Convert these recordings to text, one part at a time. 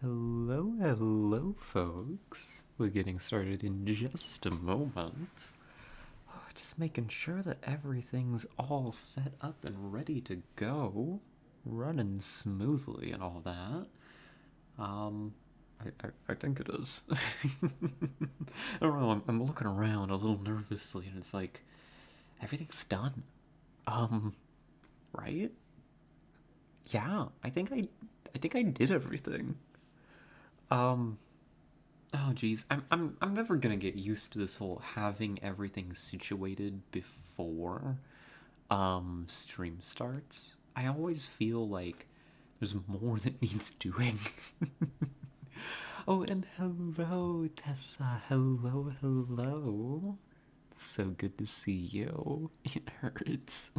Hello, folks. We're getting started in just a moment. Just making sure that everything's all set up and ready to go, running smoothly and all that. Um, I think it is. I don't know. I'm looking around a little nervously, and it's like everything's done. Um, right? Yeah, I think I did everything. Um, Oh geez, I'm never gonna get used to this whole having everything situated before stream starts. I always feel like there's more that needs doing. Oh, and hello, Tessa. Hello. So good to see you. It hurts.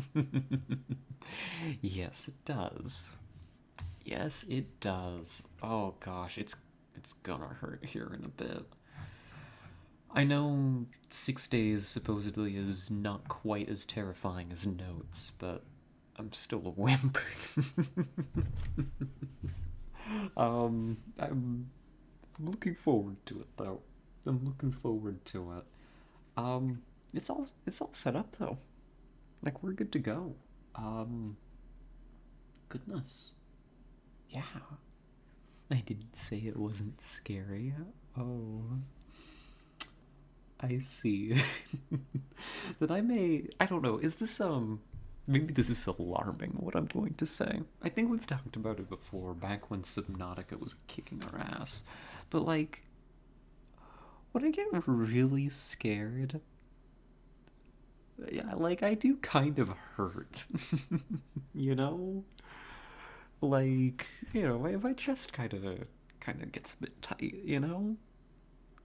Yes, it does. Yes, it does. Oh gosh, it's gonna hurt here in a bit. I know 6 days supposedly is not quite as terrifying as notes, but I'm still a wimp. I'm looking forward to it though. I'm looking forward to it. Um, it's all set up though. Like we're good to go. Um, Goodness. Yeah. I didn't say it wasn't scary. Oh, I see. That I don't know, is this maybe this is alarming what I'm going to say. I think we've talked about it before back when Subnautica was kicking our ass. But like when I get really scared, yeah, like I do kind of hurt. you know? Like, my chest kind of gets a bit tight, you know?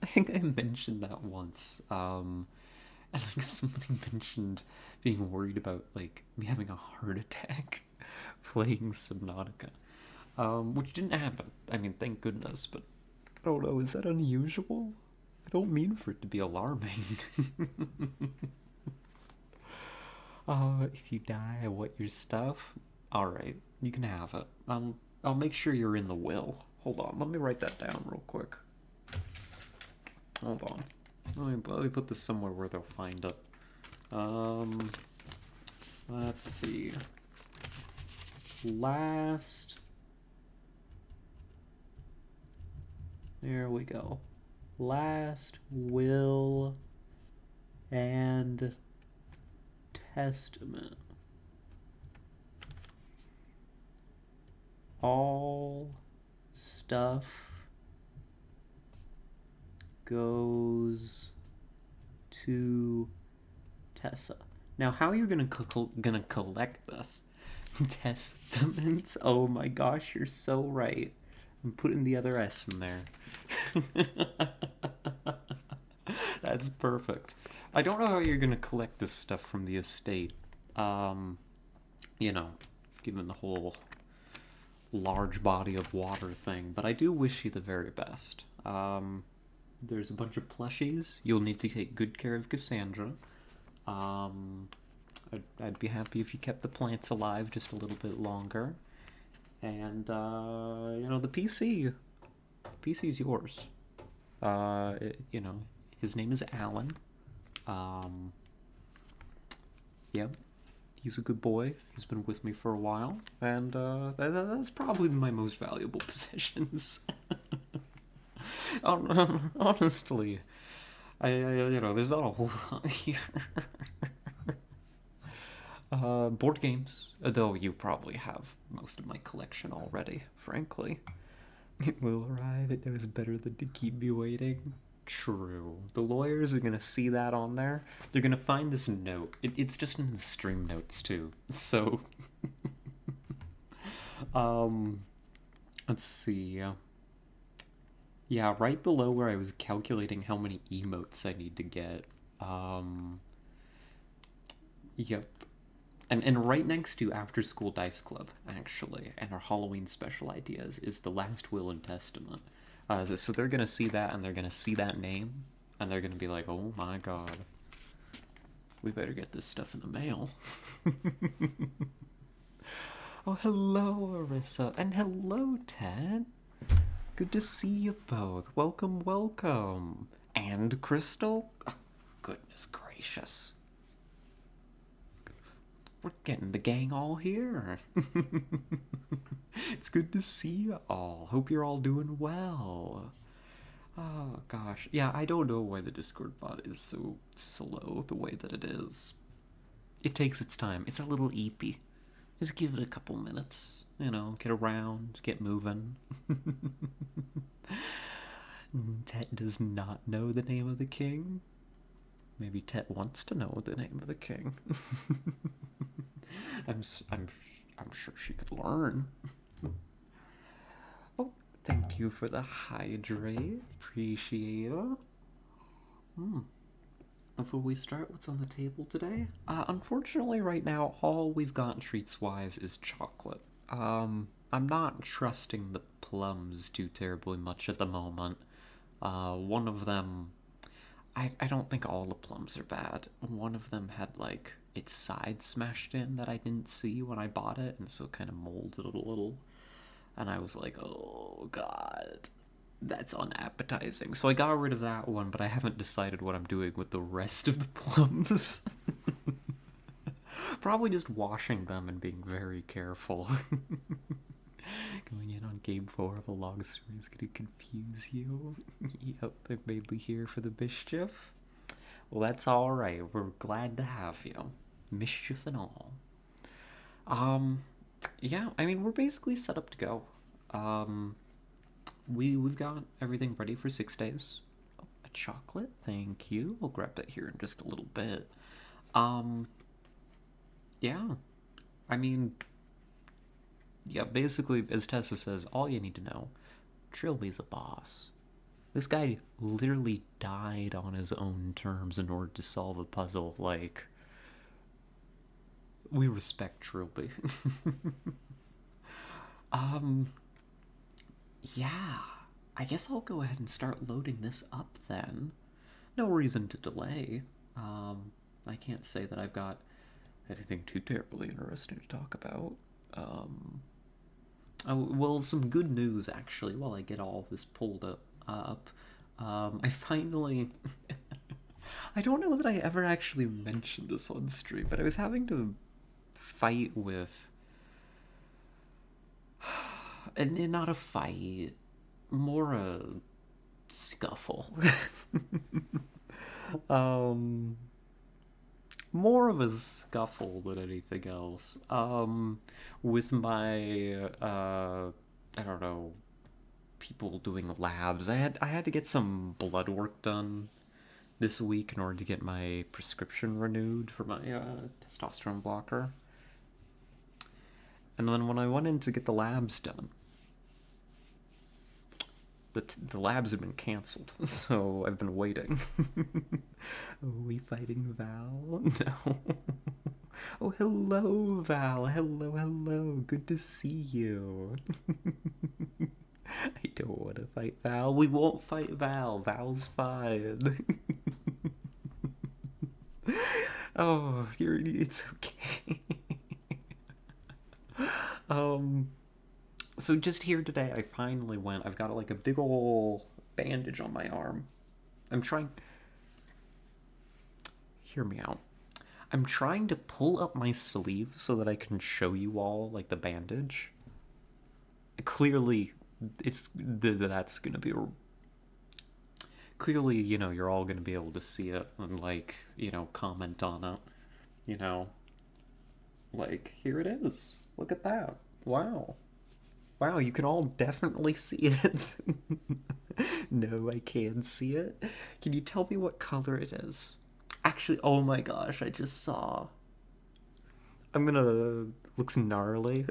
I think I mentioned that once. And like somebody mentioned being worried about like me having a heart attack playing Subnautica, which didn't happen. I mean, thank goodness. But I don't know. Is that unusual? I don't mean for it to be alarming. If you die, I want your stuff. All right, you can have it. I'll make sure you're in the will. Hold on, let me write that down real quick. Hold on. Let me put this somewhere where they'll find it. Um, let's see. Last. There we go. Last will and testament. All stuff goes to Tessa. Now, how are you gonna collect this? Testaments? Oh my gosh, you're so right. I'm putting the other S in there. That's perfect. I don't know how you're gonna collect this stuff from the estate. Um, you know, given the whole large body of water thing, but I do wish you the very best. There's a bunch of plushies. You'll need to take good care of Cassandra. Um, I'd be happy if you kept the plants alive just a little bit longer. And the PC, PC's yours. His name is Alan. Um, yeah, he's a good boy. He's been with me for a while, and that's probably my most valuable possessions. Honestly, there's not a whole lot here. Board games, though you probably have most of my collection already, frankly. It will arrive, it knows better than to keep me waiting. True. The lawyers are gonna see that on there. They're gonna find this note. It's just in the stream notes, too. So, um, let's see. Yeah, right below where I was calculating how many emotes I need to get. Um, yep. And right next to After School Dice Club, actually, and our Halloween special ideas is the Last Will and Testament. So they're gonna see that, and they're gonna see that name, and they're gonna be like, "Oh my god, we better get this stuff in the mail." Oh, hello, Arissa, and hello, Ted. Good to see you both. Welcome, welcome. And Crystal? Oh, goodness gracious. We're getting the gang all here. It's good to see you all. Hope you're all doing well. Oh gosh. Yeah, I don't know why the Discord bot is so slow the way that it is. It takes its time. It's a little eepy. Just give it a couple minutes. You know, get around, get moving. Tet does not know the name of the king. Maybe Tet wants to know the name of the king. I'm sure she could learn. Oh, thank you for the hydrate. Appreciate it. Before we start, what's on the table today? Unfortunately, right now, all we've got treats-wise is chocolate. I'm not trusting the plums too terribly much at the moment. One of them, I don't think all the plums are bad. One of them had, like, its side smashed in that I didn't see when I bought it, and so it kind of molded a little. And I was like, oh, God. That's unappetizing. So I got rid of that one, but I haven't decided what I'm doing with the rest of the plums. Probably just washing them and being very careful. Going in on game 4 of a long story is going to confuse you. Yep, I'm mainly here for the mischief. Well, that's alright. We're glad to have you. Mischief and all. Yeah, I mean, we're basically set up to go. We've got everything ready for 6 days. Oh, a chocolate, thank you. We'll grab that here in just a little bit. Yeah. I mean, yeah, basically, as Tessa says, all you need to know, Trilby's a boss. This guy literally died on his own terms in order to solve a puzzle. Like, we respect Trilby. Yeah, I guess I'll go ahead and start loading this up then. No reason to delay. I can't say that I've got anything too terribly interesting to talk about. Well, some good news actually. While I get all this pulled up, I finally. I don't know that I ever actually mentioned this on stream, but I was having to fight with. And not a fight, more a scuffle. um, more of a scuffle than anything else. With my I don't know, people doing labs. I had to get some blood work done this week in order to get my prescription renewed for my testosterone blocker. And then when I went in to get the labs done, the labs have been canceled, so I've been waiting. Are we fighting Val? No. Oh, hello, Val. Hello, hello. Good to see you. I don't want to fight Val. We won't fight Val. Val's fine. Oh, it's okay. So just here today, I finally went. I've got like a big ol' bandage on my arm. I'm trying. Hear me out. I'm trying to pull up my sleeve so that I can show you all like the bandage. Clearly, that's gonna be. Clearly, you know, you're all gonna be able to see it and like, you know, comment on it. You know, like here it is. Look at that. Wow. Wow, you can all definitely see it. No, I can see it. Can you tell me what color it is? Actually, oh my gosh, I just saw. I'm gonna. Looks gnarly.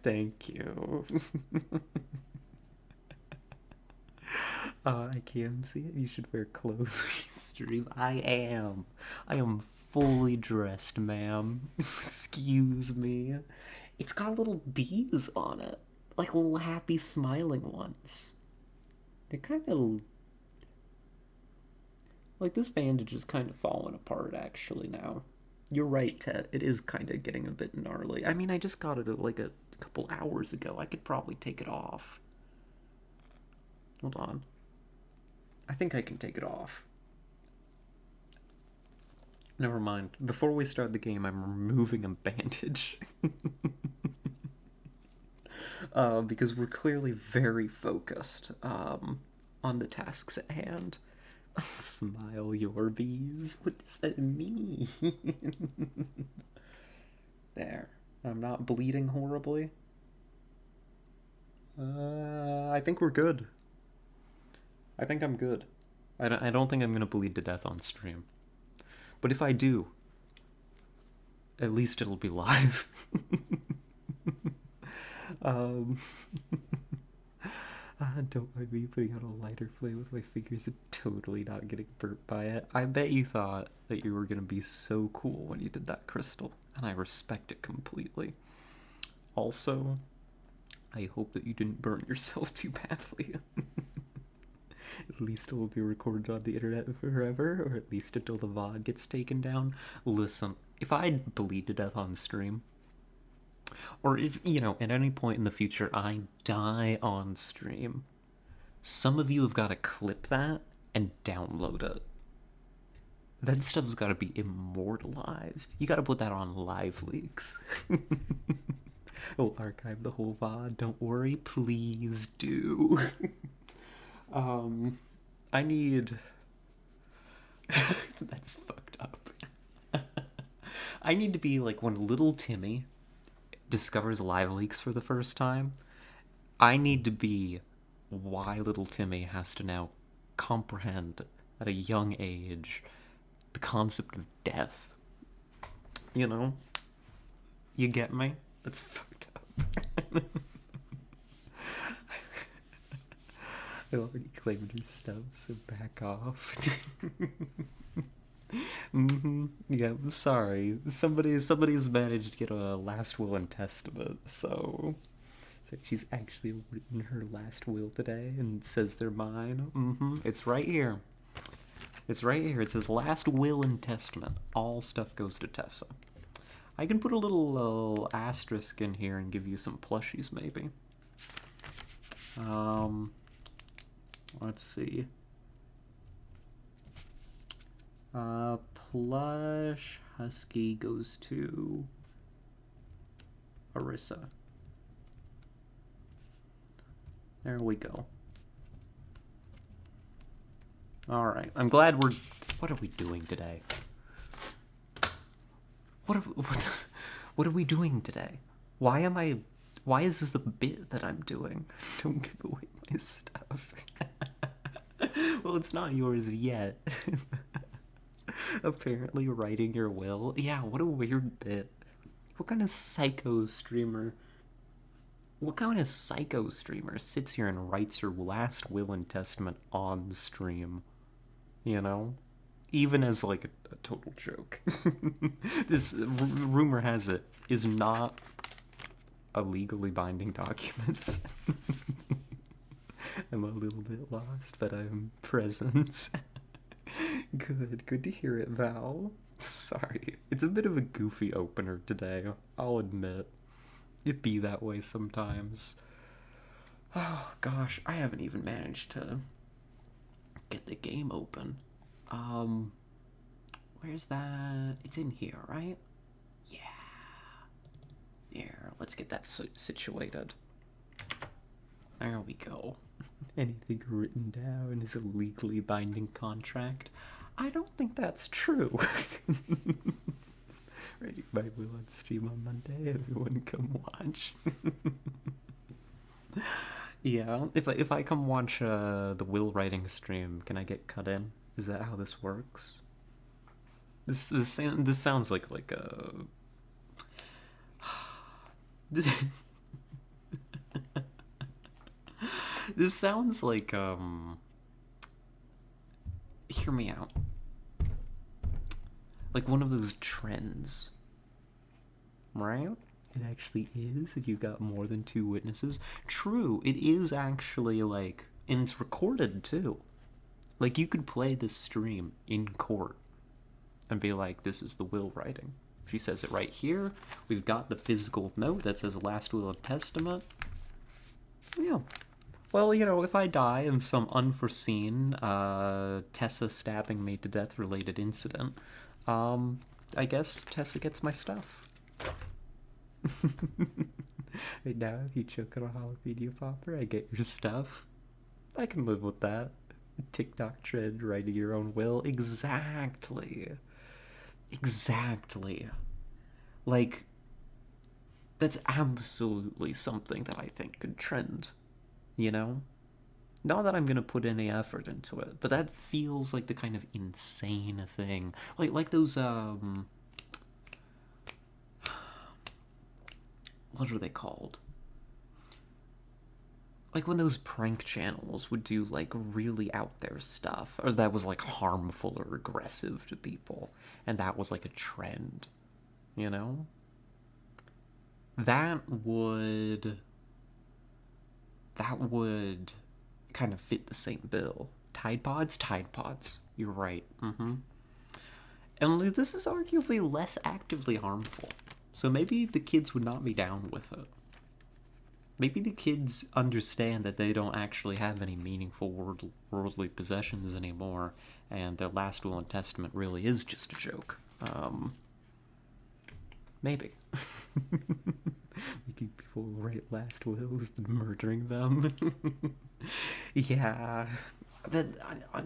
Thank you. I can see it. You should wear clothes when you stream. I am. I am fully dressed, ma'am. Excuse me. It's got little bees on it. Like little happy smiling ones. They're kind of. Like this bandage is kind of falling apart actually now. You're right, Ted. It is kind of getting a bit gnarly. I mean, I just got it at like a a couple hours ago. I could probably take it off. Hold on. I think I can take it off. Never mind. Before we start the game, I'm removing a bandage. Because we're clearly very focused on the tasks at hand. Smile your bees. What does that mean? There. I'm not bleeding horribly. I think we're good. I think I'm good. I don't think I'm gonna bleed to death on stream. But if I do, at least it'll be live. um, don't mind me putting out a lighter flame with my fingers and totally not getting burnt by it. I bet you thought that you were gonna be so cool when you did that, Crystal, and I respect it completely. Also, I hope that you didn't burn yourself too badly. At least it will be recorded on the internet forever, or at least until the VOD gets taken down. Listen, if I bleed to death on stream, or if, at any point in the future I die on stream, some of you have got to clip that and download it. That stuff's got to be immortalized. You got to put that on Live Leaks. We'll archive the whole VOD. Don't worry, please do. I need... That's fucked up. I need to be like when little Timmy discovers Live Leaks for the first time. I need to be why little Timmy has to now comprehend at a young age the concept of death. You get me? That's fucked up. I already claimed your stuff, so back off. Yeah, I'm sorry. Somebody's managed to get a last will and testament, so she's actually written her last will today and says they're mine. It's right here. It's right here. It says last will and testament. All stuff goes to Tessa. I can put a little asterisk in here and give you some plushies, maybe. Let's see. Plush Husky goes to Arissa. There we go. Alright, I'm glad we're... What are we doing today? What are we doing today? Why is this a bit that I'm doing? Don't give away my stuff. Well, it's not yours yet. Apparently writing your will. Yeah, what a weird bit. What kind of psycho streamer sits here and writes your last will and testament on stream? Even as like a total joke. This rumor has it is not a legally binding document. I'm a little bit lost, but I'm present. Good to hear it, Val. Sorry, it's a bit of a goofy opener today, I'll admit. It be that way sometimes. Oh gosh, I haven't even managed to get the game open. Where's that? It's in here, right? Yeah. Here, let's get that situated. There we go. Anything written down is a legally binding contract. I don't think that's true. Ready my will on stream on Monday. Everyone come watch. Yeah, if I come watch the will writing stream, can I get cut in? Is that how this works? This sounds like a... This sounds like, hear me out. Like one of those trends. Right? It actually is, if you've got more than 2 witnesses. True, it is actually like, and it's recorded too. Like you could play this stream in court and be like, this is the will writing. She says it right here. We've got the physical note that says Last Will and Testament. Yeah. Well, if I die in some unforeseen Tessa stabbing me to death related incident, I guess Tessa gets my stuff. Right now, if you choke on a jalapeno popper, I get your stuff. I can live with that. TikTok trend, writing your own will. Exactly. Exactly. Like, that's absolutely something that I think could trend, you know? Not that I'm gonna put any effort into it, but that feels like the kind of insane thing. Like those, what are they called? Like when those prank channels would do like really out there stuff, or that was like harmful or aggressive to people, and that was like a trend, you know? That would that would kind of fit the same bill. Tide Pods? Tide Pods. You're right. And this is arguably less actively harmful. So maybe the kids would not be down with it. Maybe the kids understand that they don't actually have any meaningful worldly possessions anymore, and their last will and testament really is just a joke. Maybe. Making people write last wills and murdering them. Yeah. That,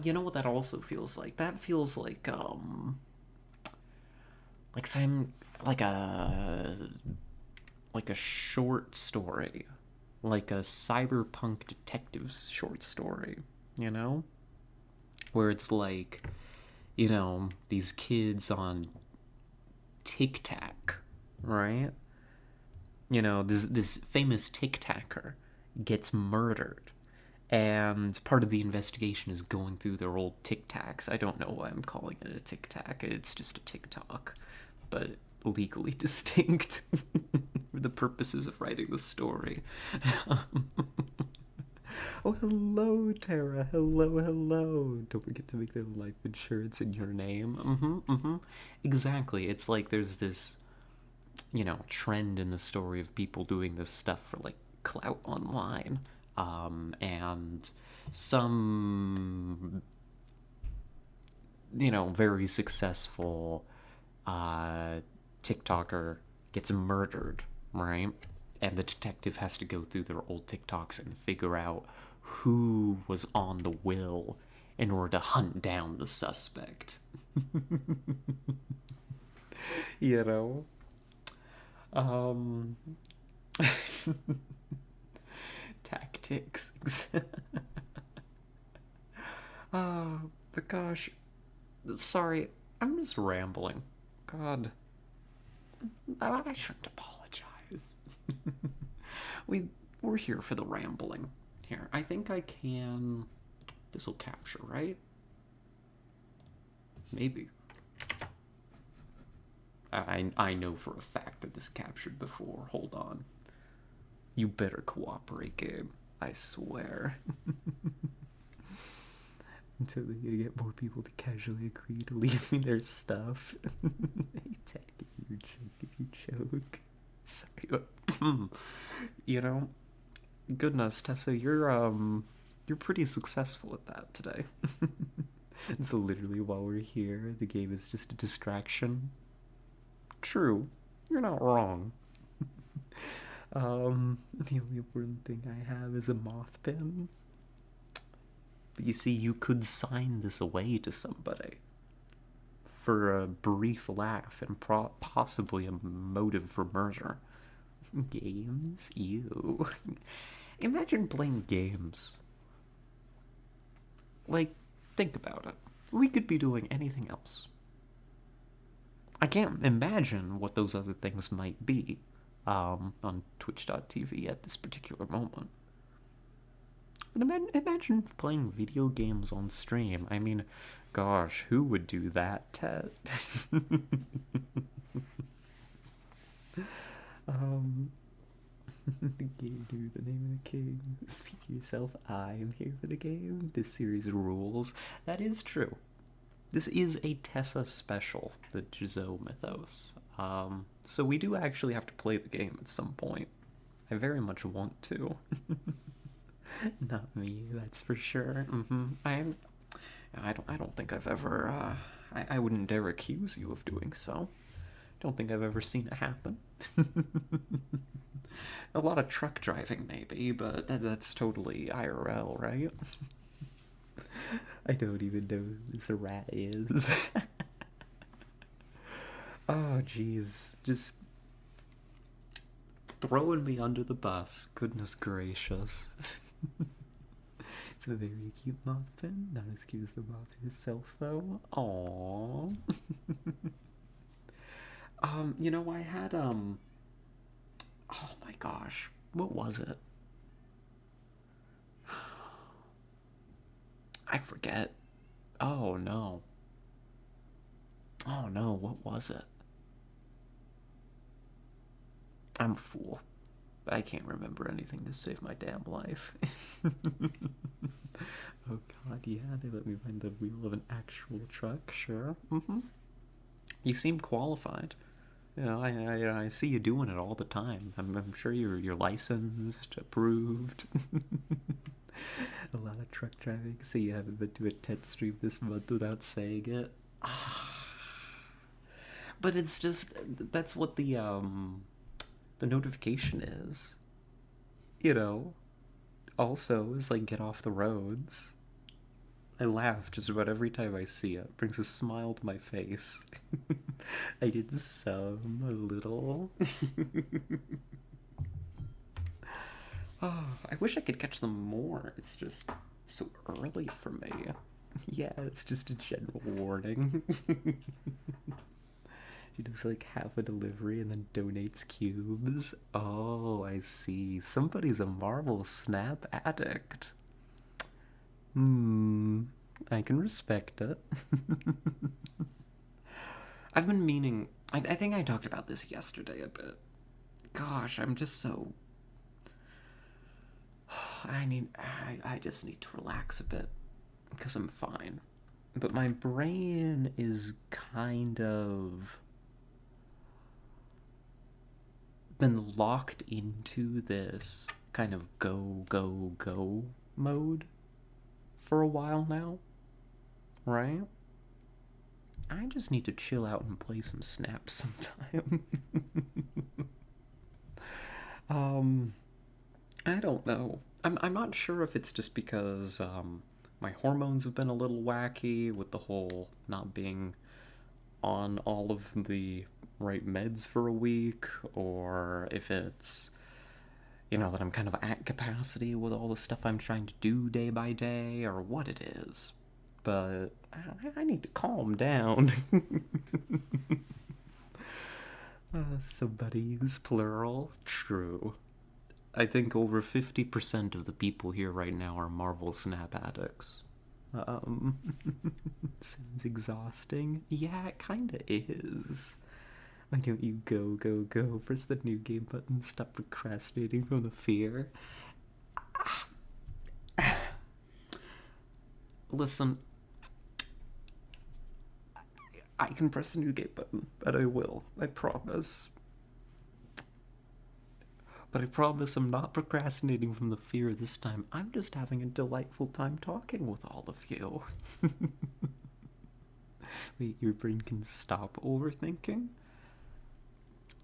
you know what that also feels like? That feels like some like a short story, like a cyberpunk detective short story, you know, where it's like, these kids on TikTok, right? This famous TikToker gets murdered, and part of the investigation is going through their old TikToks. I don't know why I'm calling it a TikTok. It's just a TikTok, but legally distinct for the purposes of writing the story. Oh, hello, Tara. Hello, hello. Don't forget to make the life insurance in your name. Exactly. It's like there's this, trend in the story of people doing this stuff for like clout online. And some, very successful TikToker gets murdered, right? And the detective has to go through their old TikToks and figure out who was on the will in order to hunt down the suspect. you know? Um, Tactics. But gosh, sorry, I'm just rambling. God, I shouldn't apologize. we we're here for the rambling. Here, I think I can. This will capture, right? Maybe. I know for a fact that this captured before. Hold on. You better cooperate, Gabe. I swear. Until they get more people to casually agree to leave me their stuff. They tag you choke if you choke. Sorry. Goodness, Tessa, you're pretty successful at that today. It's literally while we're here, the game is just a distraction. True, you're not wrong. The only important thing I have is a moth pin. But you see, you could sign this away to somebody for a brief laugh and possibly a motive for murder. Games? Ew. Imagine playing games. Like, think about it. We could be doing anything else. I can't imagine what those other things might be on Twitch.tv at this particular moment. But imagine playing video games on stream. I mean, gosh, who would do that, Ted? The game knew the name of the king. Speak for yourself, I am here for the game. This series rules. That is true. This is a Tessa special, the Giselle mythos. So we do actually have to play the game at some point. I very much want to. Not me, that's for sure. I don't think I've ever. I wouldn't dare accuse you of doing so. Don't think I've ever seen it happen. A lot of truck driving, maybe, but that's totally IRL, right? I don't even know who this rat is. Oh, jeez. Just throwing me under the bus. Goodness gracious. It's a very cute muffin. Not as cute as the moth herself, though. Aww. I had, oh my gosh. What was it? I forget. Oh no. Oh no, what was it? I'm a fool. I can't remember anything to save my damn life. Oh god, yeah, they let me find the wheel of an actual truck, sure. You seem qualified. I see you doing it all the time. I'm sure you're licensed, approved. A lot of truck driving, so you haven't been to a TED stream this month without saying it. But it's just that's what the notification is. You know. Also, is like get off the roads. I laugh just about every time I see it. It brings a smile to my face. I did some a little. Oh, I wish I could catch them more. It's just so early for me. Yeah, it's just a general warning. She does like half a delivery and then donates cubes. Oh, I see. Somebody's a Marvel Snap addict. Hmm. I can respect it. I've been meaning. I think I talked about this yesterday a bit. Gosh, I'm just so. I just need to relax a bit because I'm fine. But my brain is kind of been locked into this kind of go, go, go mode for a while now, right? I just need to chill out and play some snaps sometime. um, I don't know. I'm not sure if it's just because my hormones have been a little wacky with the whole not being on all of the right meds for a week, or if it's that I'm kind of at capacity with all the stuff I'm trying to do day by day, or what it is. But I need to calm down. Somebody's plural. True. I think over 50% of the people here right now are Marvel Snap addicts. Um, sounds exhausting. Yeah, it kinda is. Why don't you go, go, go? Press the new game button. Stop procrastinating from the fear. Listen, I can press the new game button, but I will. I promise. But I promise I'm not procrastinating from the fear this time. I'm just having a delightful time talking with all of you. Wait, your brain can stop overthinking?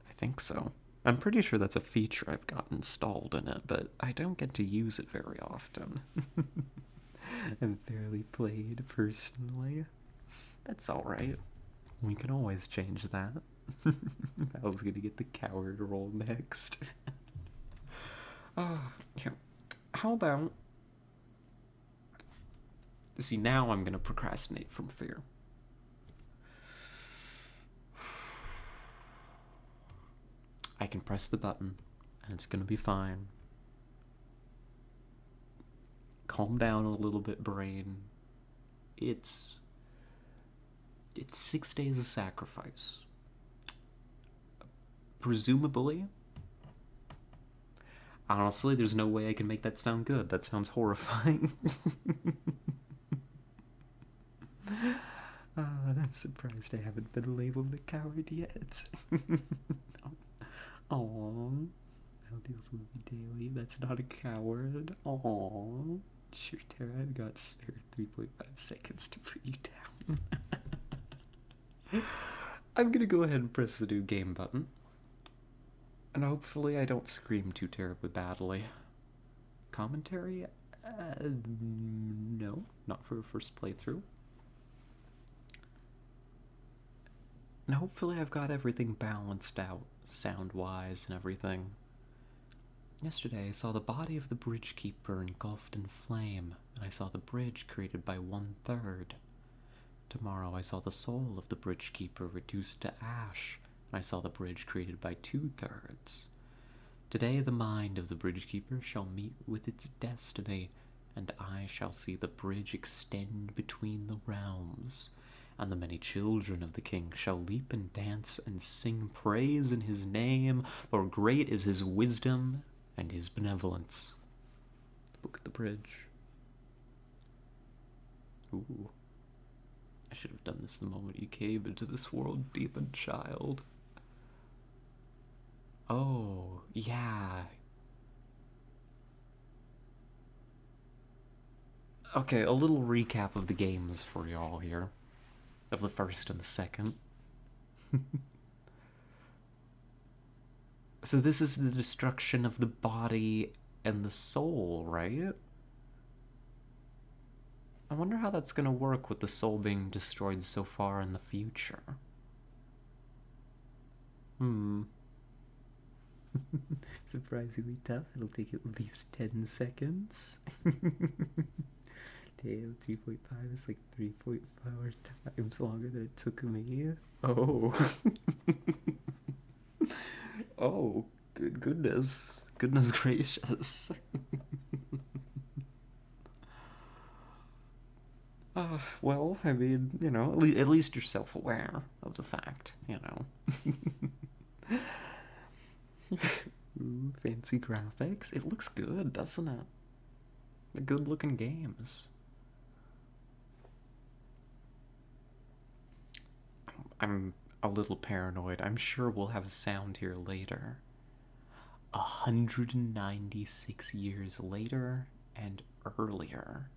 I think so. I'm pretty sure that's a feature I've got installed in it, but I don't get to use it very often. I've barely played personally. That's alright. We can always change that. I was gonna get the coward roll next. Yeah. How about. See, now I'm gonna procrastinate from fear. I can press the button, and it's gonna be fine. Calm down a little bit, brain. It's 6 days of sacrifice. Presumably. Honestly, there's no way I can make that sound good. That sounds horrifying. I'm surprised I haven't been labeled a coward yet. Aww. How deals with me daily. That's not a coward. Aww. Sure, Tara, I've got spare 3.5 seconds to put you down. I'm gonna go ahead and press the new game button. And hopefully I don't scream too terribly badly. Commentary? No, not for a first playthrough. And hopefully I've got everything balanced out, sound-wise and everything. Yesterday I saw the body of the bridge keeper engulfed in flame, and I saw the bridge created by 1/3. Tomorrow I saw the soul of the bridge keeper reduced to ash, and I saw the bridge created by 2/3. Today the mind of the bridge keeper shall meet with its destiny, and I shall see the bridge extend between the realms. And the many children of the king shall leap and dance and sing praise in his name, for great is his wisdom and his benevolence. Look at the bridge. Ooh. I should have done this the moment you came into this world, demon child. Oh, yeah. Okay, a little recap of the games for y'all here. Of the first and the second. So this is the destruction of the body and the soul, right? I wonder how that's gonna work with the soul being destroyed so far in the future. Surprisingly tough. It'll take at least 10 seconds. Damn, 3.5 is like 3.4 times longer than it took me. Oh. Oh, good goodness. Goodness gracious. Well, I mean, you know, at least you're self-aware of the fact, you know. Ooh, fancy graphics. It looks good, doesn't it? They're good-looking games. I'm a little paranoid. I'm sure we'll have a sound here later. 196 years later and earlier.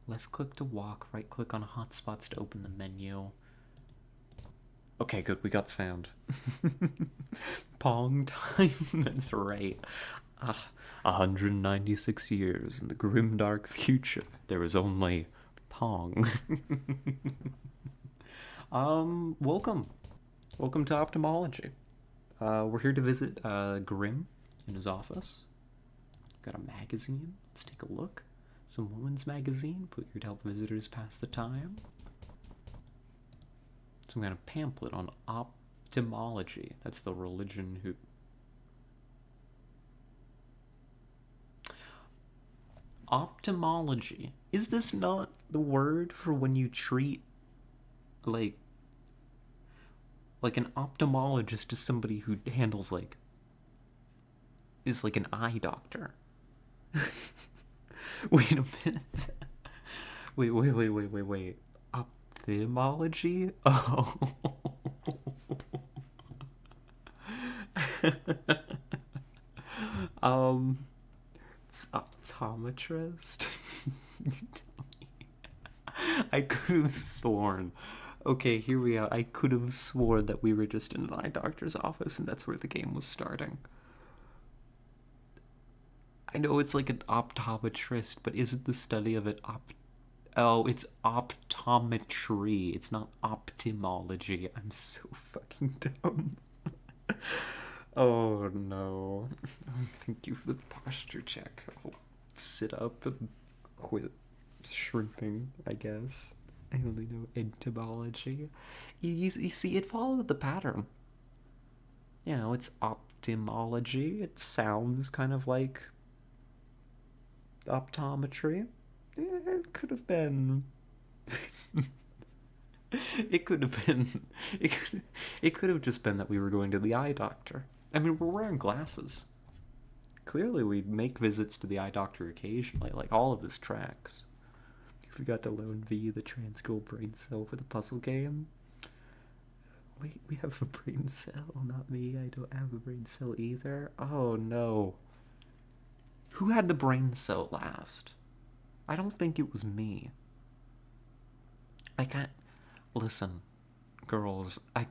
Left click to walk, right click on hotspots to open the menu. Okay, good, we got sound. Pong time, that's right. 196 years in the grim dark future, there is only Pong. Welcome. Welcome to Ophthalmology. We're here to visit Grim in his office. Got a magazine. Let's take a look. Some women's magazine, put here to help visitors pass the time. Some kind of pamphlet on ophthalmology. That's the religion who... Ophthalmology. Is this not the word for when you treat, like an ophthalmologist is somebody who handles, like, is like an eye doctor? Wait a minute. Wait. Ophthalmology? Oh. It's optometrist? I could have sworn. Okay, here we are. I could have sworn that we were just in an eye doctor's office and that's where the game was starting. I know it's like an optometrist, but isn't the study of it Oh, it's optometry. It's not ophthalmology. I'm so fucking dumb. Oh no. Thank you for the posture check. I'll sit up and quit shrimping, I guess. I only know entomology. You see, it followed the pattern. You know, it's ophthalmology. It sounds kind of like optometry. It could have been. It could have been. It could have just been that we were going to the eye doctor. I mean, we're wearing glasses. Clearly, we make visits to the eye doctor occasionally, like all of this tracks. You forgot to loan V the Transcool brain cell for the puzzle game? Wait, we have a brain cell, not me. I don't have a brain cell either. Oh no. Who had the brain cell last? I don't think it was me. I can't. Listen, girls, I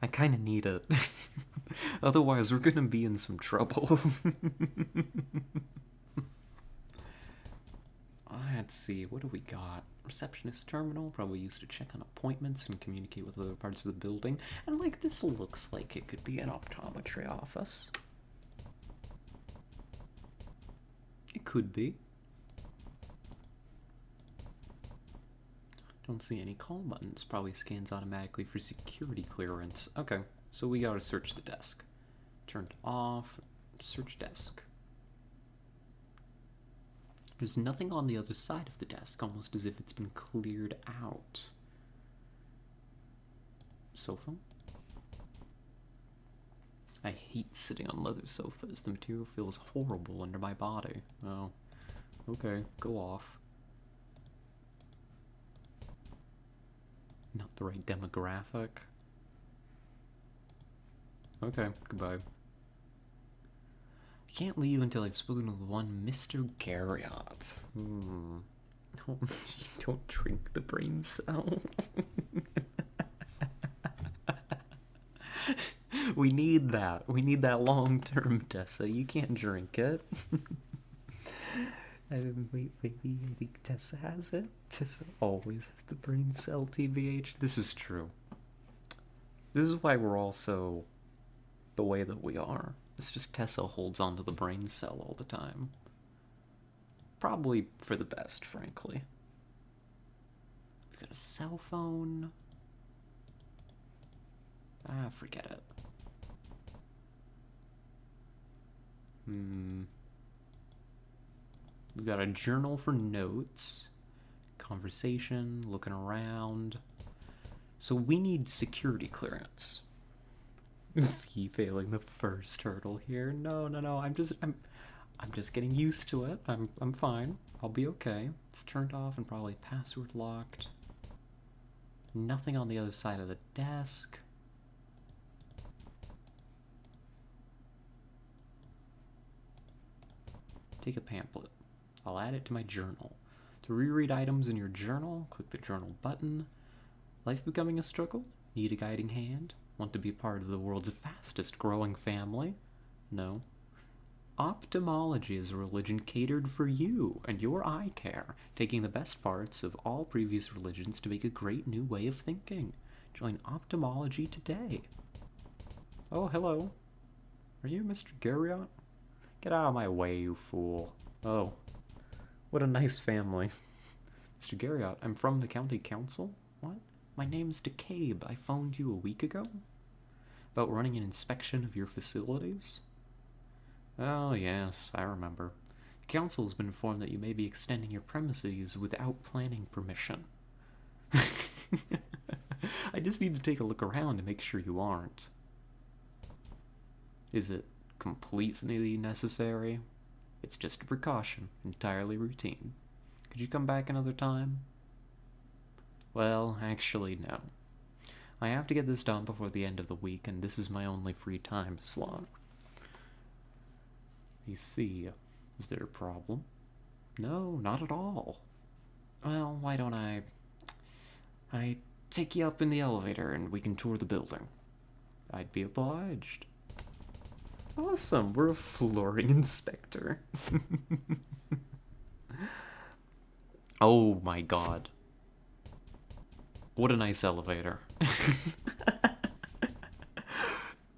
kind of need it. Otherwise, we're gonna be in some trouble. Let's see, what do we got? Receptionist terminal, probably used to check on appointments and communicate with other parts of the building. And like, this looks like it could be an optometry office. It could be. Don't see any call buttons. Probably scans automatically for security clearance. Okay, so we gotta search the desk. Turned off. Search desk. There's nothing on the other side of the desk, almost as if it's been cleared out. Sofa? I hate sitting on leather sofas. The material feels horrible under my body. Oh, okay, go off. Not the right demographic. Okay, goodbye. I can't leave until I've spoken with one Mr. Garriott. Don't drink the brain cell. We need that. We need that long term, Tessa. You can't drink it. Wait, maybe I think Tessa has it. Tessa always has the brain cell, TBH. This is true. This is why we're all so the way that we are. It's just Tessa holds onto the brain cell all the time. Probably for the best, frankly. We've got a cell phone. Forget it. We've got a journal for notes. Conversation, looking around. So we need security clearance. Keep failing the first hurdle here. No. I'm just getting used to it. I'm fine. I'll be okay. It's turned off and probably password locked. Nothing on the other side of the desk. Take a pamphlet. I'll add it to my journal. To reread items in your journal, click the journal button. Life becoming a struggle? Need a guiding hand? Want to be part of the world's fastest growing family? No. Ophthalmology is a religion catered for you and your eye care, taking the best parts of all previous religions to make a great new way of thinking. Join ophthalmology today. Oh, hello. Are you Mr. Garriott? Get out of my way, you fool. Oh, what a nice family. Mr. Garriott, I'm from the county council? What? My name's DeCabe. I phoned you a week ago? About running an inspection of your facilities? Oh, yes, I remember. The council has been informed that you may be extending your premises without planning permission. I just need to take a look around to make sure you aren't. Is it completely necessary? It's just a precaution, entirely routine. Could you come back another time? Well, actually, no. I have to get this done before the end of the week, and this is my only free time slot. I see. Is there a problem? No, not at all. Well, why don't I take you up in the elevator and we can tour the building? I'd be obliged. Awesome, we're a flooring inspector. Oh my god. What a nice elevator.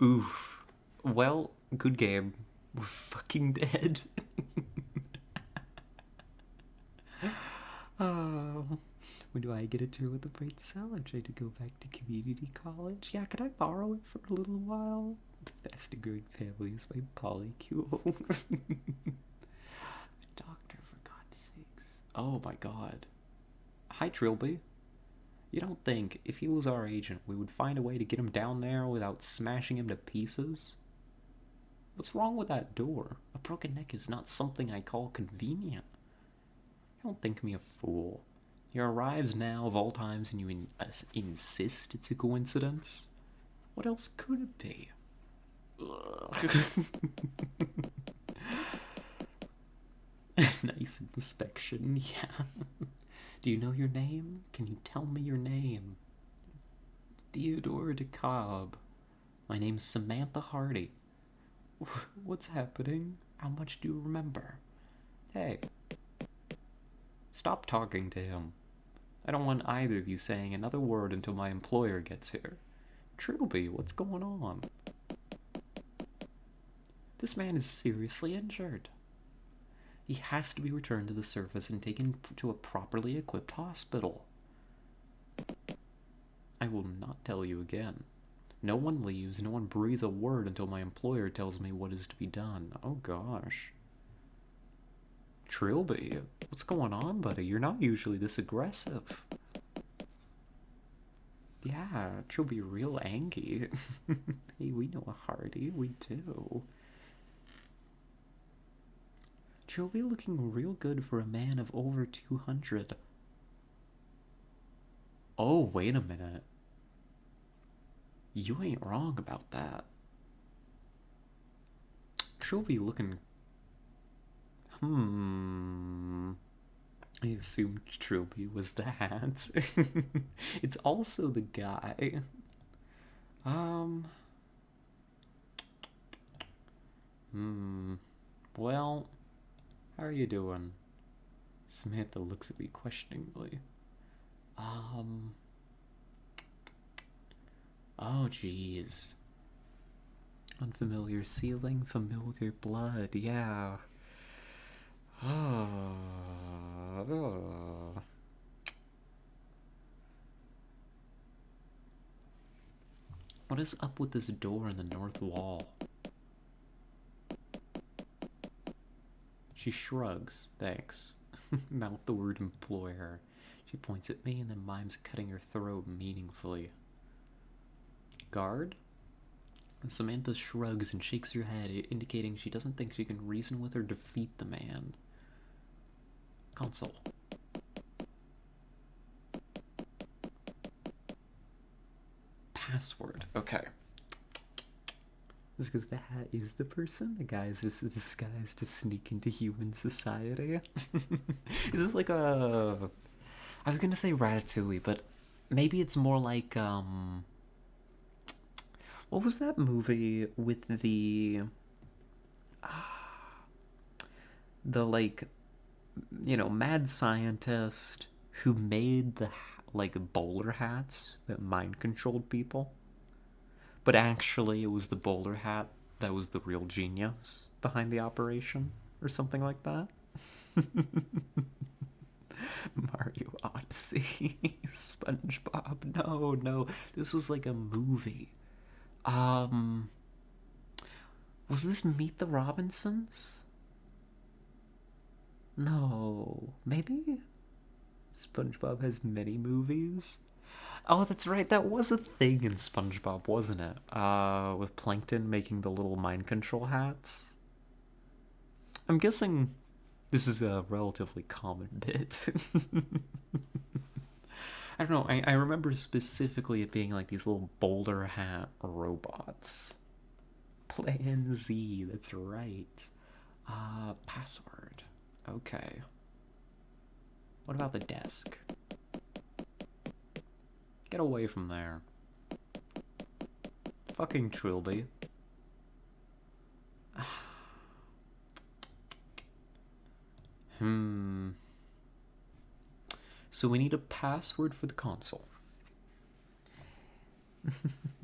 Oof. Well, good game. We're fucking dead. Oh, when do I get a tour with the bright cell? I'm trying to go back to community college. Yeah, could I borrow it for a little while? The fast growing family is my polycule. Doctor, for God's sakes. Oh my god. Hi, Trilby. You don't think, if he was our agent, we would find a way to get him down there without smashing him to pieces? What's wrong with that door? A broken neck is not something I call convenient. Don't think me a fool. He arrives now of all times and you insist it's a coincidence? What else could it be? Nice inspection, yeah. Do you know your name? Can you tell me your name? Theodore DeKalb. My name's Samantha Hardy. What's happening? How much do you remember? Hey, stop talking to him. I don't want either of you saying another word until my employer gets here. Trilby, what's going on? This man is seriously injured. He has to be returned to the surface and taken to a properly equipped hospital. I will not tell you again. No one leaves, no one breathes a word until my employer tells me what is to be done. Oh gosh. Trilby, what's going on, buddy? You're not usually this aggressive. Yeah, Trilby real angry. Hey, we know a Hardy, we do. Trilby looking real good for a man of over 200. Oh, wait a minute. You ain't wrong about that. Trilby looking... I assumed Trilby was the hat. It's also the guy. Well, how are you doing? Samantha looks at me questioningly. Oh, jeez. Unfamiliar ceiling, familiar blood, yeah. What is up with this door in the north wall? She shrugs, thanks. Mouth the word employer. She points at me and then mimes cutting her throat meaningfully. Guard? Samantha shrugs and shakes her head, indicating she doesn't think she can reason with or defeat the man. Console. Password. Okay. It's because the hat is the person. The guy is just a disguise to sneak into human society. Is this like a... I was gonna say Ratatouille, but maybe it's more like, what was that movie with the like, you know, mad scientist who made the like bowler hats that mind controlled people, but actually it was the bowler hat that was the real genius behind the operation, or something like that. Mario Odyssey. SpongeBob. No, this was like a movie. Was this Meet the Robinsons? No, maybe? SpongeBob has many movies. Oh, that's right, that was a thing in SpongeBob, wasn't it? With Plankton making the little mind control hats. I'm guessing this is a relatively common bit. I don't know, I remember specifically it being like these little boulder hat robots. Plan Z, that's right. Password. Okay. What about the desk? Get away from there. Fucking Trilby. So we need a password for the console.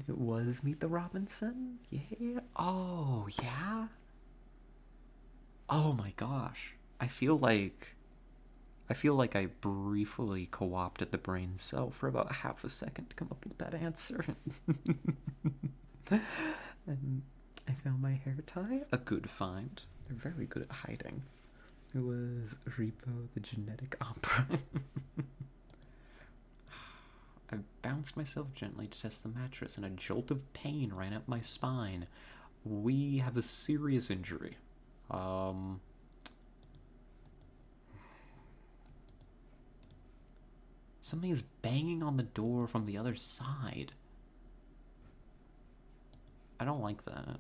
It was Meet the Robinson? Yeah. Oh, yeah? Oh my gosh. I feel like I briefly co-opted the brain cell for about half a second to come up with that answer. And I found my hair tie. A good find. They're very good at hiding. It was Repo the Genetic Opera. I bounced myself gently to test the mattress, and a jolt of pain ran up my spine. We have a serious injury. Um, Something is banging on the door from the other side. I don't like that.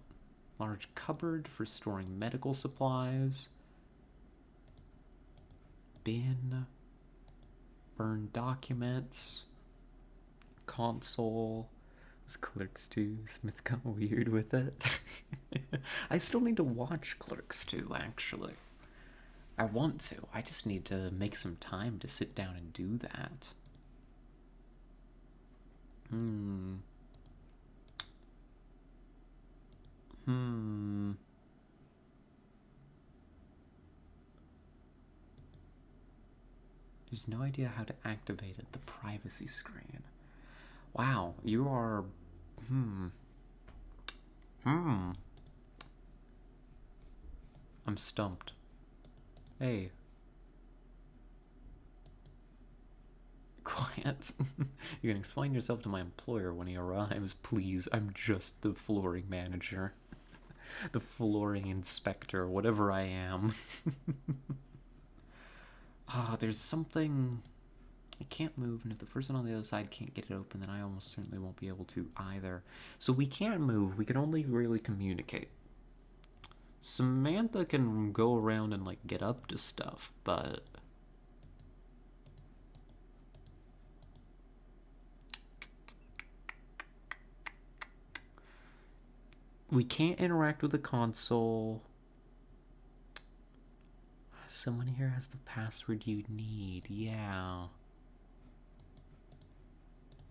Large cupboard for storing medical supplies. Bin. Burned documents. Console. Was Clerks 2. Smith got weird with it. I still need to watch Clerks 2, actually. I want to. I just need to make some time to sit down and do that. Hmm. There's no idea how to activate it. The privacy screen. Wow, you are... I'm stumped. Hey. Quiet. You can explain yourself to my employer when he arrives, please. I'm just the flooring manager. The flooring inspector, whatever I am. There's something... I can't move, and if the person on the other side can't get it open, then I almost certainly won't be able to either. So we can't move, we can only really communicate. Samantha can go around and, like, get up to stuff, but... we can't interact with the console. Someone here has the password you need, yeah.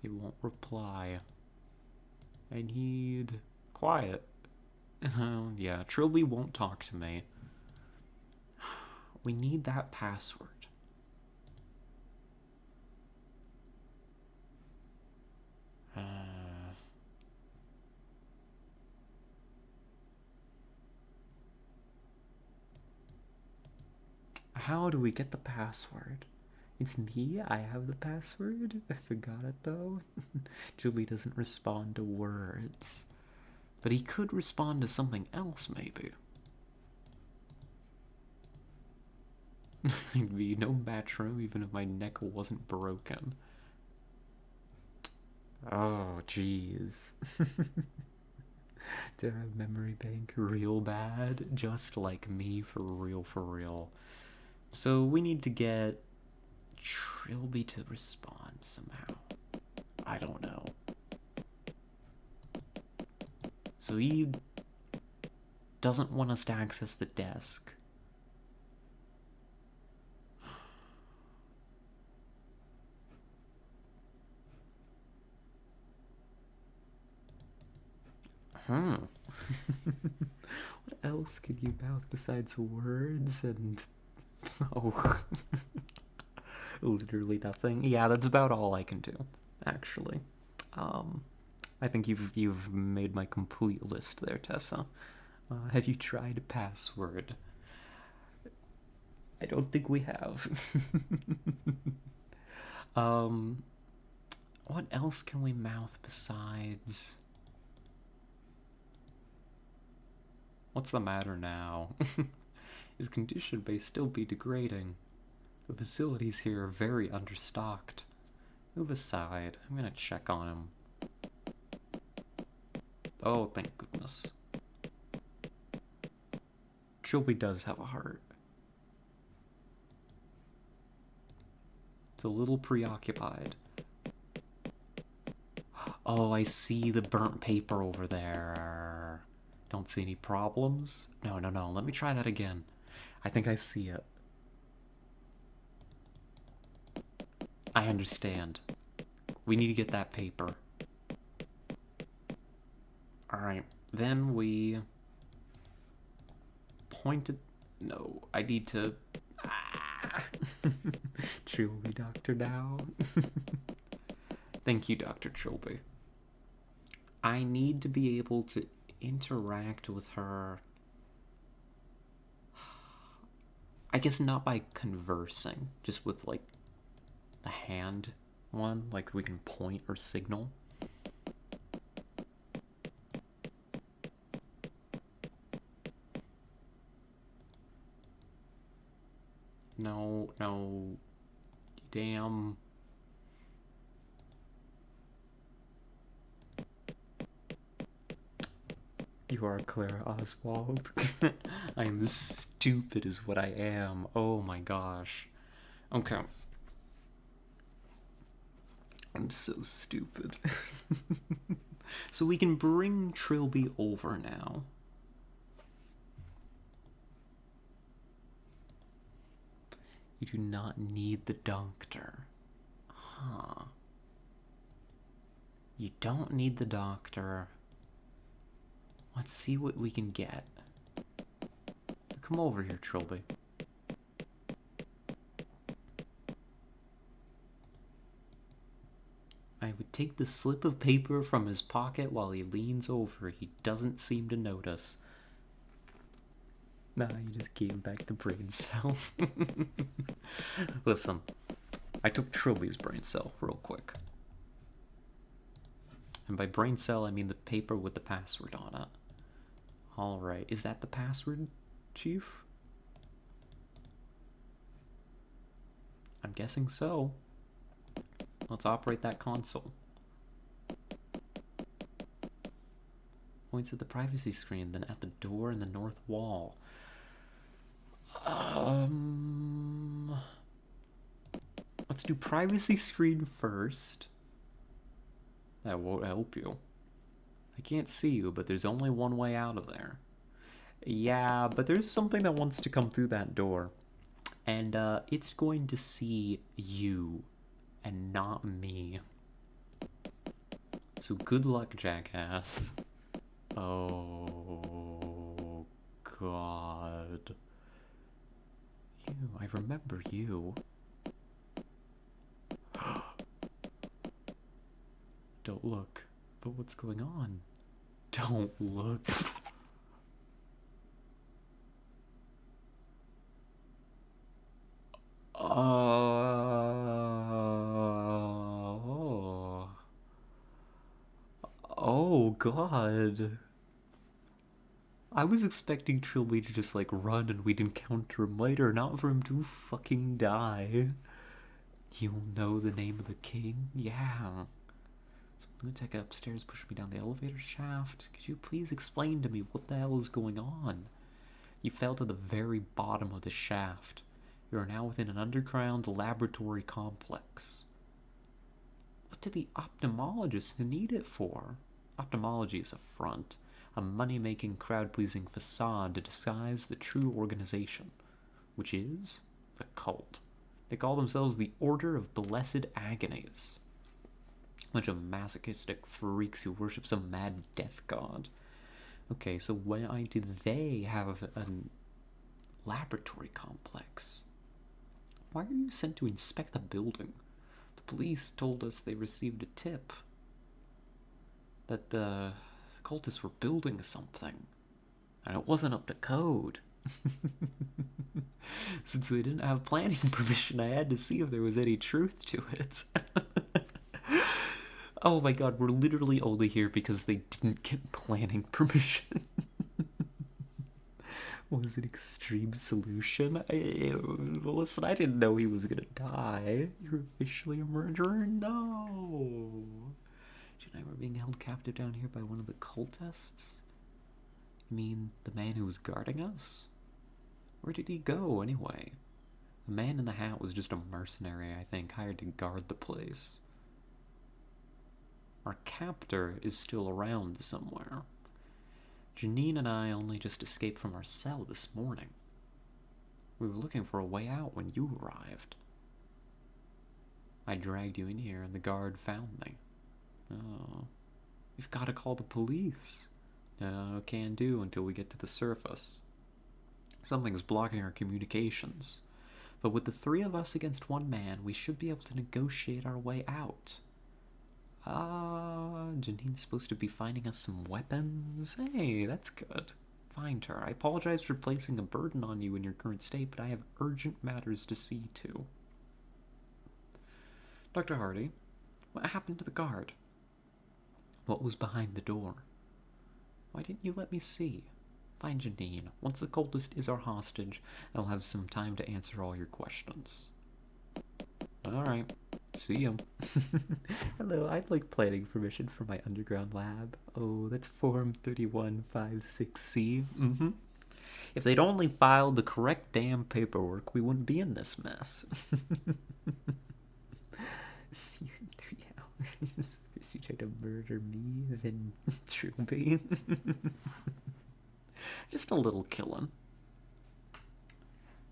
It won't reply. I need quiet. Yeah, Trilby won't talk to me. We need that password. How do we get the password? It's me, I have the password? I forgot it though. Julie doesn't respond to words. But he could respond to something else, maybe. There'd be no matchroom even if my neck wasn't broken. Oh, jeez. To have memory bank real bad, just like me, for real, for real. So we need to get Trilby to respond somehow. I don't know. So he doesn't want us to access the desk. What else could you mouth besides words and... oh. Literally nothing. Yeah, that's about all I can do, actually. I think you've made my complete list there, Tessa. Have you tried a password? I don't think we have. What else can we mouth besides... what's the matter now? His condition may still be degrading. The facilities here are very understocked. Move aside. I'm gonna check on him. Oh, thank goodness. Trilby does have a heart. It's a little preoccupied. Oh, I see the burnt paper over there. Don't see any problems? No, no, no. Let me try that again. I think I see it. I understand. We need to get that paper. Alright. Then we... pointed... no, I need to... Trilby Doctor now. Thank you, Dr. Trilby. I need to be able to interact with her. I guess not by conversing, just with, like, the hand one, like we can point or signal. No, no. Damn. You are Clara Oswald. I am stupid is what I am. Oh my gosh. Okay. I'm so stupid. So we can bring Trilby over now. You do not need the doctor. Huh. You don't need the doctor. Let's see what we can get. Come over here, Trilby. I would take the slip of paper from his pocket while he leans over. He doesn't seem to notice. Nah, you just gave back the brain cell. Listen, I took Trilby's brain cell real quick. And by brain cell, I mean the paper with the password on it. Alright, is that the password, Chief? I'm guessing so. Let's operate that console. Points at the privacy screen, then at the door in the north wall. Let's do privacy screen first. That won't help you. I can't see you, but there's only one way out of there. Yeah, but there's something that wants to come through that door. And it's going to see you and not me. So good luck, jackass. Oh, God. You, I remember you. Don't look. But what's going on? Don't look. Oh God. I was expecting Trilby to just like run and we'd encounter him later, not for him to fucking die. You'll know the name of the king? Yeah. So Lunatic upstairs pushed me down the elevator shaft. Could you please explain to me what the hell is going on? You fell to the very bottom of the shaft. You are now within an underground laboratory complex. What did the ophthalmologists need it for? Ophthalmology is a front, a money-making, crowd-pleasing facade to disguise the true organization, which is the cult. They call themselves the Order of Blessed Agonies. A bunch of masochistic freaks who worship some mad death god. Okay, so why do they have a laboratory complex? Why are you sent to inspect the building? The police told us they received a tip that the cultists were building something, and it wasn't up to code. Since they didn't have planning permission, I had to see if there was any truth to it. Oh my god, we're literally only here because they didn't get planning permission. Was an extreme solution? Listen, I didn't know he was gonna die. You're officially a murderer? No. You and I were being held captive down here by one of the cultists? You mean the man who was guarding us? Where did he go, anyway? The man in the hat was just a mercenary, I think, hired to guard the place. Our captor is still around somewhere. Janine and I only just escaped from our cell this morning. We were looking for a way out when you arrived. I dragged you in here and the guard found me. Oh, we've got to call the police. No, can do until we get to the surface. Something's blocking our communications. But with the three of us against one man, we should be able to negotiate our way out. Janine's supposed to be finding us some weapons. Hey, that's good. Find her. I apologize for placing a burden on you in your current state, but I have urgent matters to see to. Dr. Hardy, what happened to the guard? What was behind the door? Why didn't you let me see? Find Janine. Once the cultist is our hostage, I'll have some time to answer all your questions. Alright. See ya. Hello, I'd like planning permission for my underground lab. Oh, that's Form 3156C. If they'd only filed the correct damn paperwork, we wouldn't be in this mess. See you in 3 hours. First you try to murder me, then Trilby. Just a little killing.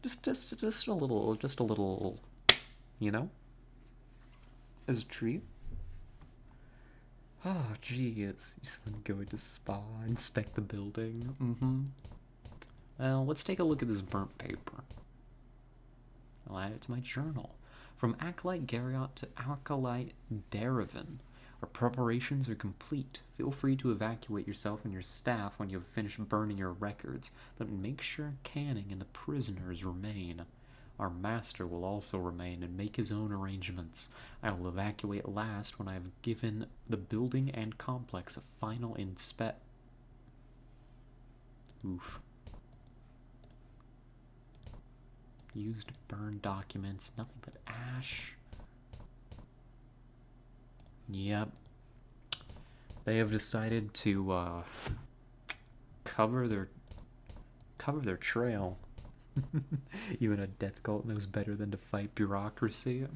Just a little, you know? As a treat. Oh, geez. You just want to go into spa, inspect the building. Well, let's take a look at this burnt paper. I'll add it to my journal. From Acolyte Garriott to Acolyte Darevin, our preparations are complete. Feel free to evacuate yourself and your staff when you have finished burning your records, but make sure Canning and the prisoners remain. Our master will also remain and make his own arrangements. I will evacuate last when I have given the building and complex a final inspect. Oof. Used burned documents, nothing but ash. Yep. They have decided to cover their trail. Even a death cult knows better than to fight bureaucracy.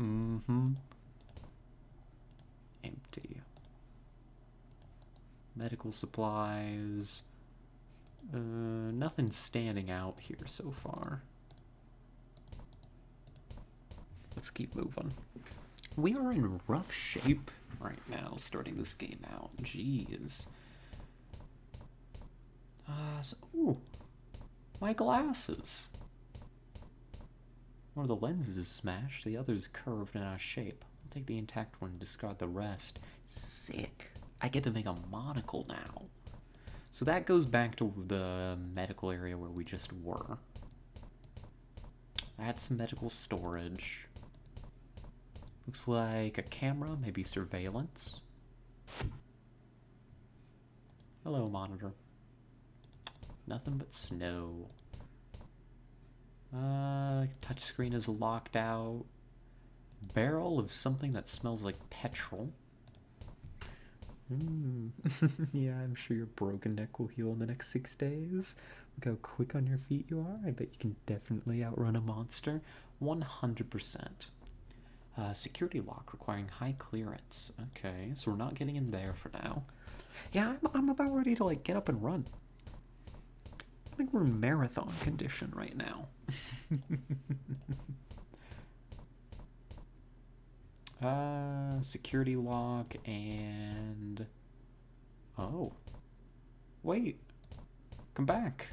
Empty. Medical supplies. Nothing standing out here so far. Let's keep moving. We are in rough shape right now, starting this game out. Jeez. Ooh, my glasses. One of the lenses is smashed, the other is curved and out of shape. I'll take the intact one and discard the rest. Sick. I get to make a monocle now. So that goes back to the medical area where we just were. Add some medical storage. Looks like a camera, maybe surveillance. Hello, monitor. Nothing but snow. Touchscreen is locked out. Barrel of something that smells like petrol. Yeah, I'm sure your broken neck will heal in the next 6 days. Look how quick on your feet you are. I bet you can definitely outrun a monster. 100%. Security lock requiring high clearance. Okay, so we're not getting in there for now. Yeah, I'm about ready to like get up and run. I think we're in marathon condition right now. Security lock and... Oh. Wait. Come back.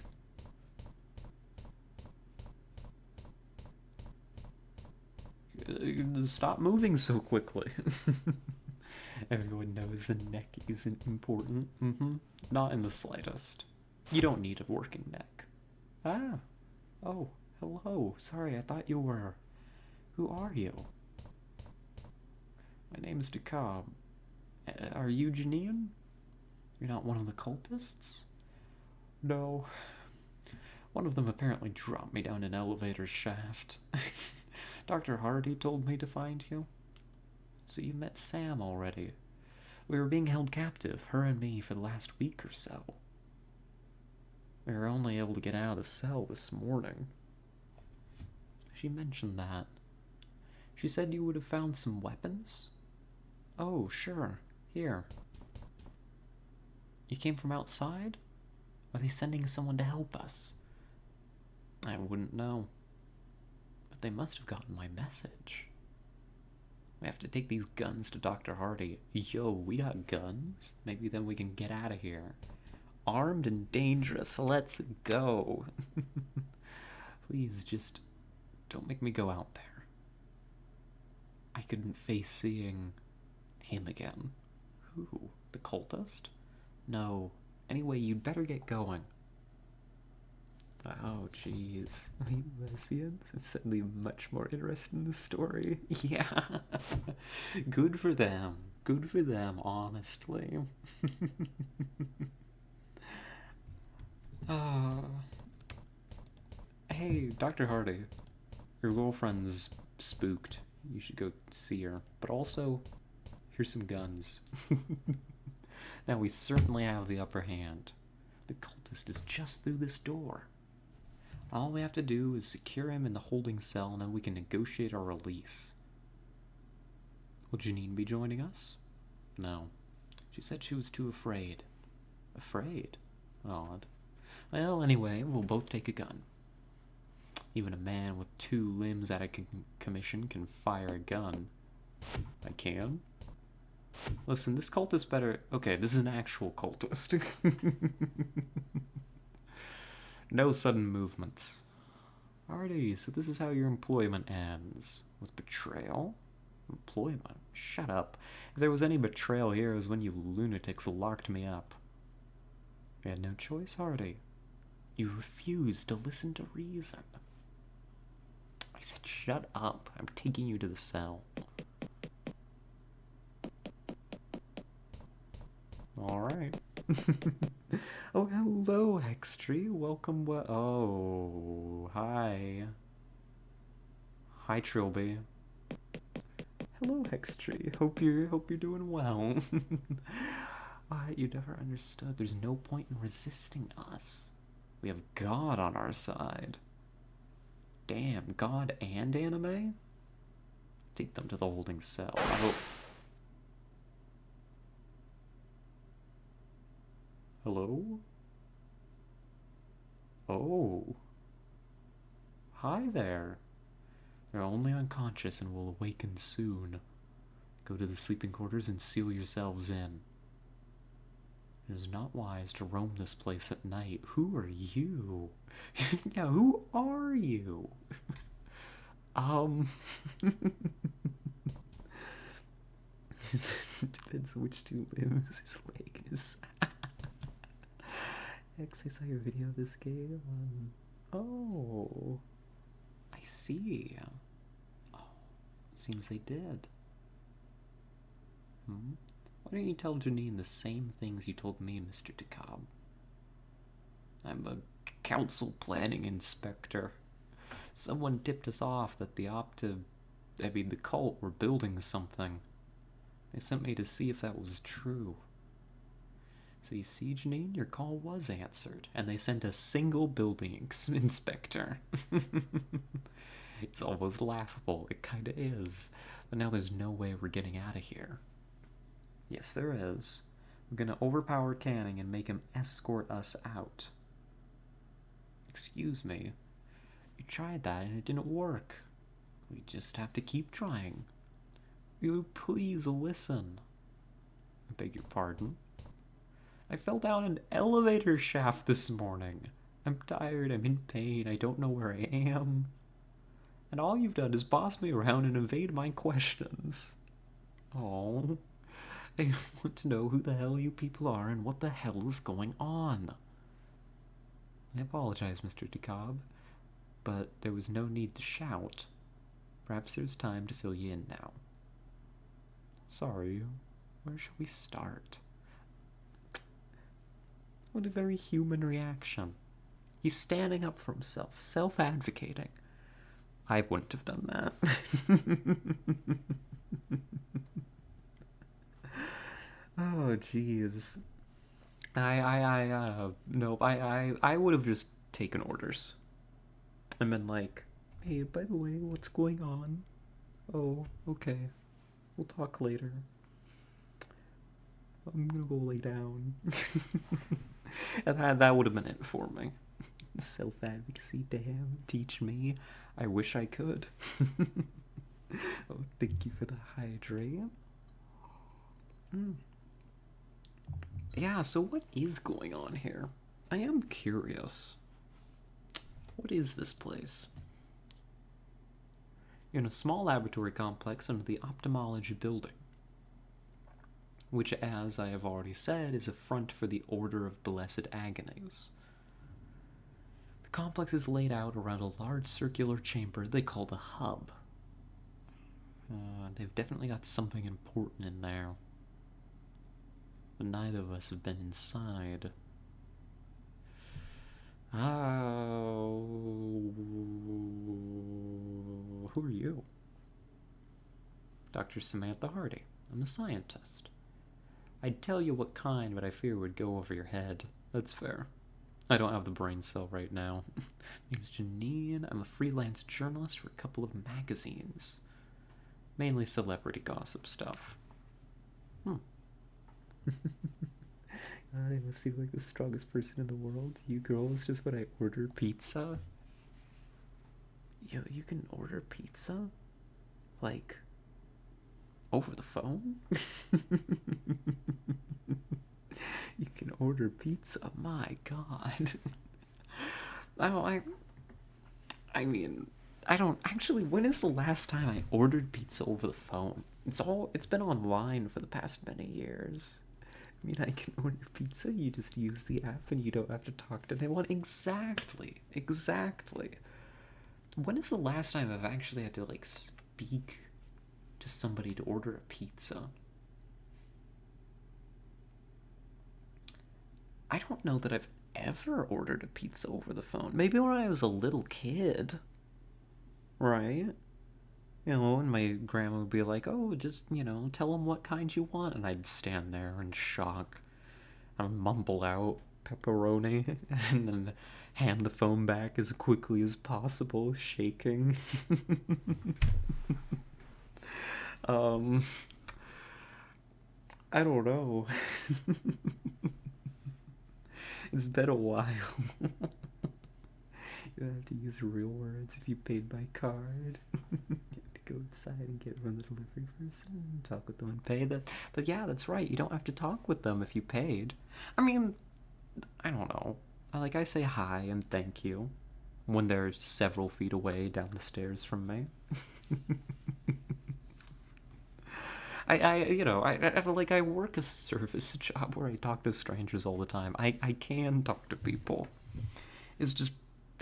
Stop moving so quickly. Everyone knows the neck isn't important. Not in the slightest. You don't need a working neck. Ah. Oh, hello. Sorry, I thought you were... Who are you? My name is DeKalb. Are you Janine? You're not one of the cultists? No. One of them apparently dropped me down an elevator shaft. Dr. Hardy told me to find you. So you met Sam already. We were being held captive, her and me, for the last week or so. We were only able to get out of the cell this morning. She mentioned that. She said you would have found some weapons? Oh, sure. Here. You came from outside? Are they sending someone to help us? I wouldn't know. But they must have gotten my message. We have to take these guns to Dr. Hardy. Yo, we got guns? Maybe then we can get out of here. Armed and dangerous, let's go. Please, just don't make me go out there. I couldn't face seeing him again. Who? The cultist? No. Anyway, you'd better get going. Oh, jeez. We lesbians? I'm suddenly much more interested in the story. Yeah. Good for them. Good for them, honestly. Uh, hey, Dr. Hardy. Your girlfriend's spooked. You should go see her. But also, here's some guns. Now, we certainly have the upper hand. The cultist is just through this door. All we have to do is secure him in the holding cell, and then we can negotiate our release. Will Janine be joining us? No. She said she was too afraid. Afraid? Odd. Well, anyway, we'll both take a gun. Even a man with 2 limbs out of commission can fire a gun. I can? Listen, this cultist better... Okay, this is an actual cultist. No sudden movements. Alrighty, so this is how your employment ends. With betrayal? Employment? Shut up. If there was any betrayal here, it was when you lunatics locked me up. You had no choice, Hardy. You refused to listen to reason. I said shut up. I'm taking you to the cell. Alright. Oh, hello, Hextree. Welcome. Oh, hi. Hi, Trilby. Hello, Hextree. Hope you're doing well. You never understood. There's no point in resisting us. We have God on our side. Damn, God and anime? Take them to the holding cell. I hope. Hello? Oh. Hi there. They're only unconscious and will awaken soon. Go to the sleeping quarters and seal yourselves in. It is not wise to roam this place at night. Who are you? Yeah, who are you? It depends which 2 limbs his leg is. X, I saw your video of this game. Oh, I see. Oh, seems they did. Why don't you tell Janine the same things you told me, Mr. DeKalb? I'm a council planning inspector. Someone tipped us off that the cult were building something. They sent me to see if that was true. So you see, Janine, your call was answered, and they sent a single building inspector. It's almost laughable. It kinda is. But now there's no way we're getting out of here. Yes, there is. We're gonna overpower Canning and make him escort us out. Excuse me. You tried that and it didn't work. We just have to keep trying. Will you please listen? I beg your pardon? I fell down an elevator shaft this morning. I'm tired, I'm in pain, I don't know where I am. And all you've done is boss me around and evade my questions. Oh, I want to know who the hell you people are and what the hell is going on. I apologize, Mr. DeKalb, but there was no need to shout. Perhaps there's time to fill you in now. Sorry, where shall we start? What a very human reaction. He's standing up for himself, self-advocating. I wouldn't have done that. Oh, jeez. Nope. I would have just taken orders. And been like, hey, by the way, what's going on? Oh, okay. We'll talk later. I'm gonna go lay down. And that would have been it for me. Self-advocacy, damn. Teach me. I wish I could. Oh, thank you for the hydrate. Yeah, so what is going on here? I am curious. What is this place? You're in a small laboratory complex under the ophthalmology building, which, as I have already said, is a front for the Order of Blessed Agonies. The complex is laid out around a large circular chamber they call the Hub. They've definitely got something important in there. But neither of us have been inside. Oh, who are you? Dr. Samantha Hardy. I'm a scientist. I'd tell you what kind, but I fear would go over your head. That's fair. I don't have the brain cell right now. My name's Janine. I'm a freelance journalist for a couple of magazines. Mainly celebrity gossip stuff. Hmm. God, I must seem like the strongest person in the world. You girls, just when I order pizza. Yo, you can order pizza? Like, over the phone? You can order pizza? My God. Oh, I mean, I don't actually. When is the last time I ordered pizza over the phone? It's been online for the past many years. I mean, I can order pizza. You just use the app, and you don't have to talk to anyone. Exactly, exactly. When is the last time I've actually had to like speak to somebody to order a pizza? I don't know that I've ever ordered a pizza over the phone. Maybe when I was a little kid, right? You know, and my grandma would be like, "Oh, just tell them what kind you want," and I'd stand there in shock and mumble out pepperoni, and then hand the phone back as quickly as possible, shaking. um, I don't know. It's been a while. You have to use real words if you paid by card. You have to go inside and get from the delivery person, talk with them and pay them. But yeah, that's right. You don't have to talk with them if you paid. I mean, I don't know. I say hi and thank you when they're several feet away down the stairs from me. I work a service job where I talk to strangers all the time. I can talk to people. It's just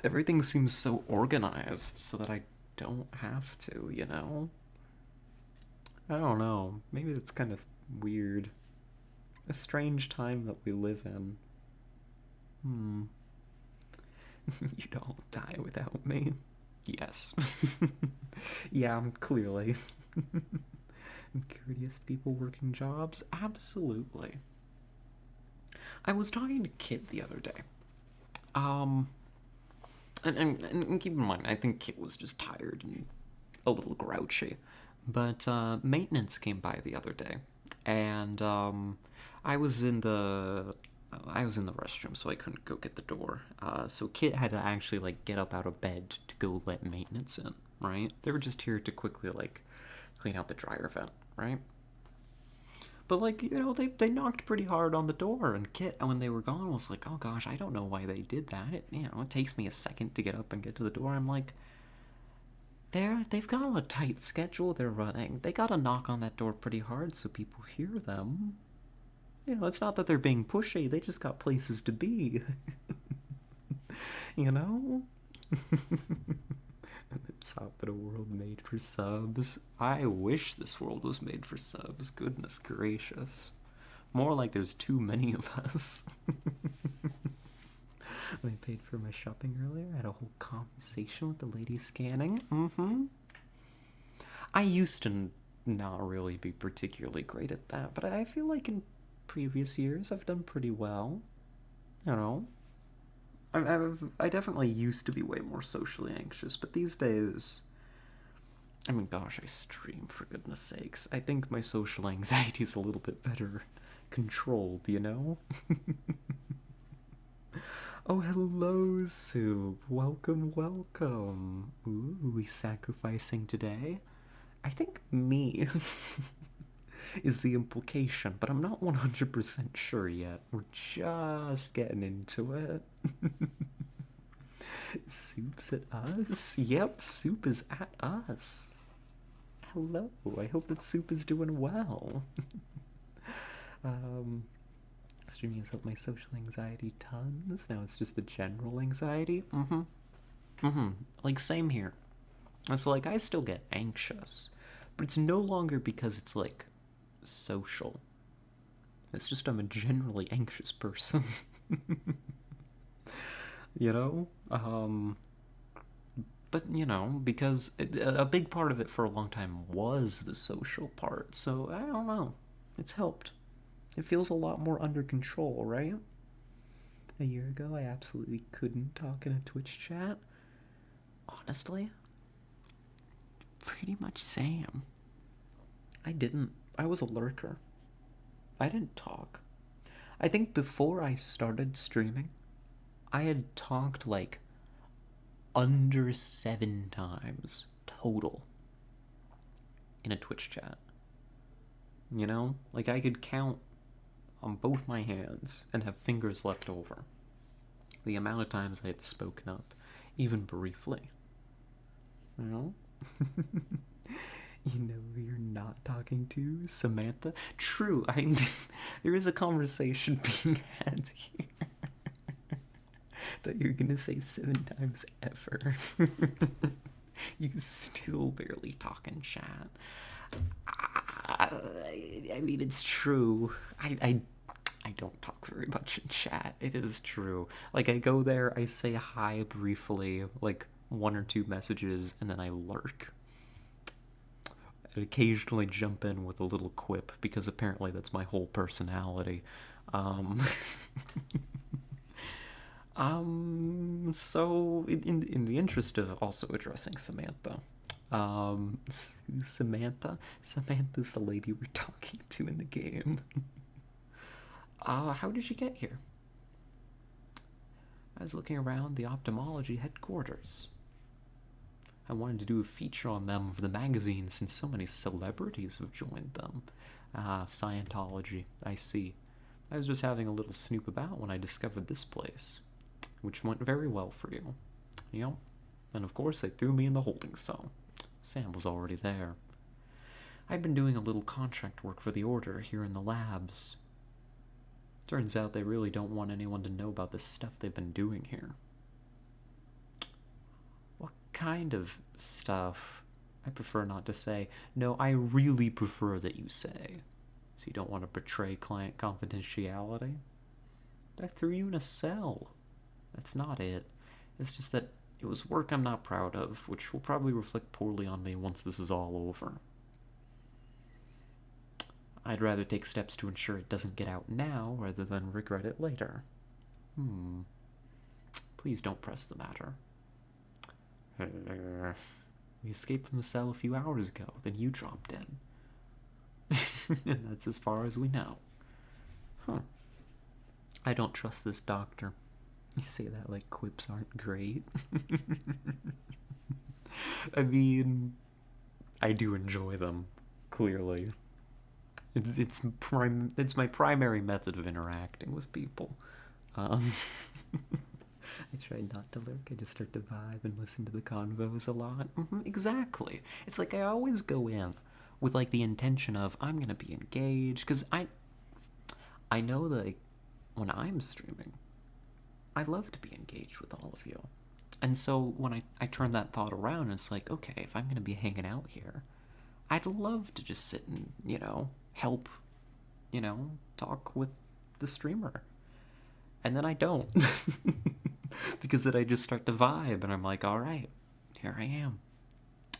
everything seems so organized so that I don't have to. I don't know. Maybe it's kind of weird. A strange time that we live in. Hmm. You don't die without me. Yes. Yeah, clearly. Courteous people working jobs? Absolutely. I was talking to Kit the other day. Um, and keep in mind, I think Kit was just tired and a little grouchy. But maintenance came by the other day, and I was in the I was in the restroom, so I couldn't go get the door. So Kit had to actually like get up out of bed to go let maintenance in. Right? They were just here to quickly like clean out the dryer vent. Right? But like they knocked pretty hard on the door, and Kit, when they were gone, was like, "Oh gosh, I don't know why they did that. It takes me a second to get up and get to the door." I'm like, they've got a tight schedule they're running. They gotta knock on that door pretty hard so people hear them. It's not that they're being pushy. They just got places to be. you know. It's up in a world made for subs. I wish this world was made for subs. Goodness gracious. More like there's too many of us. They paid for my shopping earlier. I had a whole conversation with the lady scanning. Mm-hmm. I used to not really be particularly great at that, but I feel like in previous years I've done pretty well. You know, I definitely used to be way more socially anxious, but these days, I mean, gosh, I stream for goodness sakes. I think my social anxiety is a little bit better controlled. Oh, hello, Soup. Welcome, welcome. Ooh, we sacrificing today? I think me is the implication, but I'm not 100% sure yet. We're just getting into it. Soup's at us? Yep, Soup is at us. Hello, I hope that Soup is doing well. um, Streaming has helped my social anxiety tons. Now it's just the general anxiety. Mm-hmm. Mm-hmm. Like, same here. It's like I still get anxious, but it's no longer because it's like social. It's just I'm a generally anxious person. you know? But, because a big part of it for a long time was the social part, so I don't know. It's helped. It feels a lot more under control, right? A year ago, I absolutely couldn't talk in a Twitch chat. Honestly, pretty much Sam. I didn't. I was a lurker. I didn't talk. I think before I started streaming, I had talked like under 7 times total in a Twitch chat. Like I could count on both my hands and have fingers left over the amount of times I had spoken up, even briefly. You know? You know who you're not talking to? Samantha? True, there is a conversation being had here that you're gonna say 7 times ever. You still barely talk in chat. I mean, it's true. I don't talk very much in chat. It is true. Like, I go there, I say hi briefly, like 1 or 2 messages, and then I lurk. I occasionally jump in with a little quip because apparently that's my whole personality. Um, so in the interest of also addressing Samantha, Samantha's the lady we're talking to in the game. How did you get here? I was looking around the ophthalmology headquarters. I wanted to do a feature on them for the magazine since so many celebrities have joined them. Scientology, I see. I was just having a little snoop about when I discovered this place, which went very well for you. You know? And of course, they threw me in the holding cell. Sam was already there. I'd been doing a little contract work for the Order here in the labs. Turns out they really don't want anyone to know about the stuff they've been doing here. What kind of stuff? I prefer not to say. No, I really prefer that you say. So you don't want to betray client confidentiality? I threw you in a cell. That's not it. It's just that it was work I'm not proud of, which will probably reflect poorly on me once this is all over. I'd rather take steps to ensure it doesn't get out now rather than regret it later. Please don't press the matter. We escaped from the cell a few hours ago, then you dropped in. And that's as far as we know. Huh. I don't trust this doctor. You say that like quips aren't great. I mean, I do enjoy them, clearly. It's my primary method of interacting with people. Um, I try not to lurk. I just start to vibe and listen to the convos a lot. Exactly. It's like I always go in with like the intention of I'm gonna be engaged because I know that when I'm streaming, I love to be engaged with all of you. And so when I turn that thought around, it's like, okay, if I'm gonna be hanging out here, I'd love to just sit and, help, talk with the streamer. And then I don't. Because then I just start to vibe and I'm like, all right, here I am.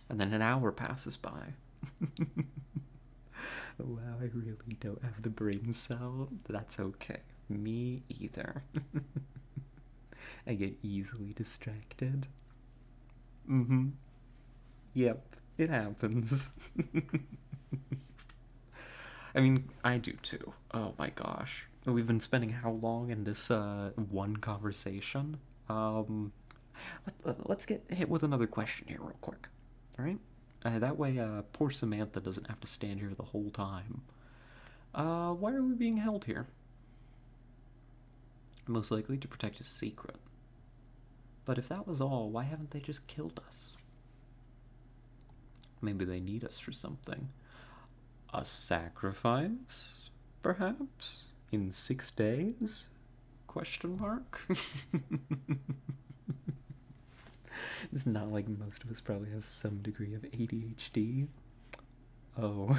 And then an hour passes by. Wow, I really don't have the brain cell. That's okay. Me either. I get easily distracted. Yep, it happens. I mean, I do too. Oh my gosh. We've been spending how long in this one conversation? Let's get hit with another question here, real quick. All right? That way, poor Samantha doesn't have to stand here the whole time. Why are we being held here? Most likely to protect a secret. But if that was all, why haven't they just killed us? Maybe they need us for something. A sacrifice, perhaps? In 6 days? Question mark? It's not like most of us probably have some degree of ADHD. Oh.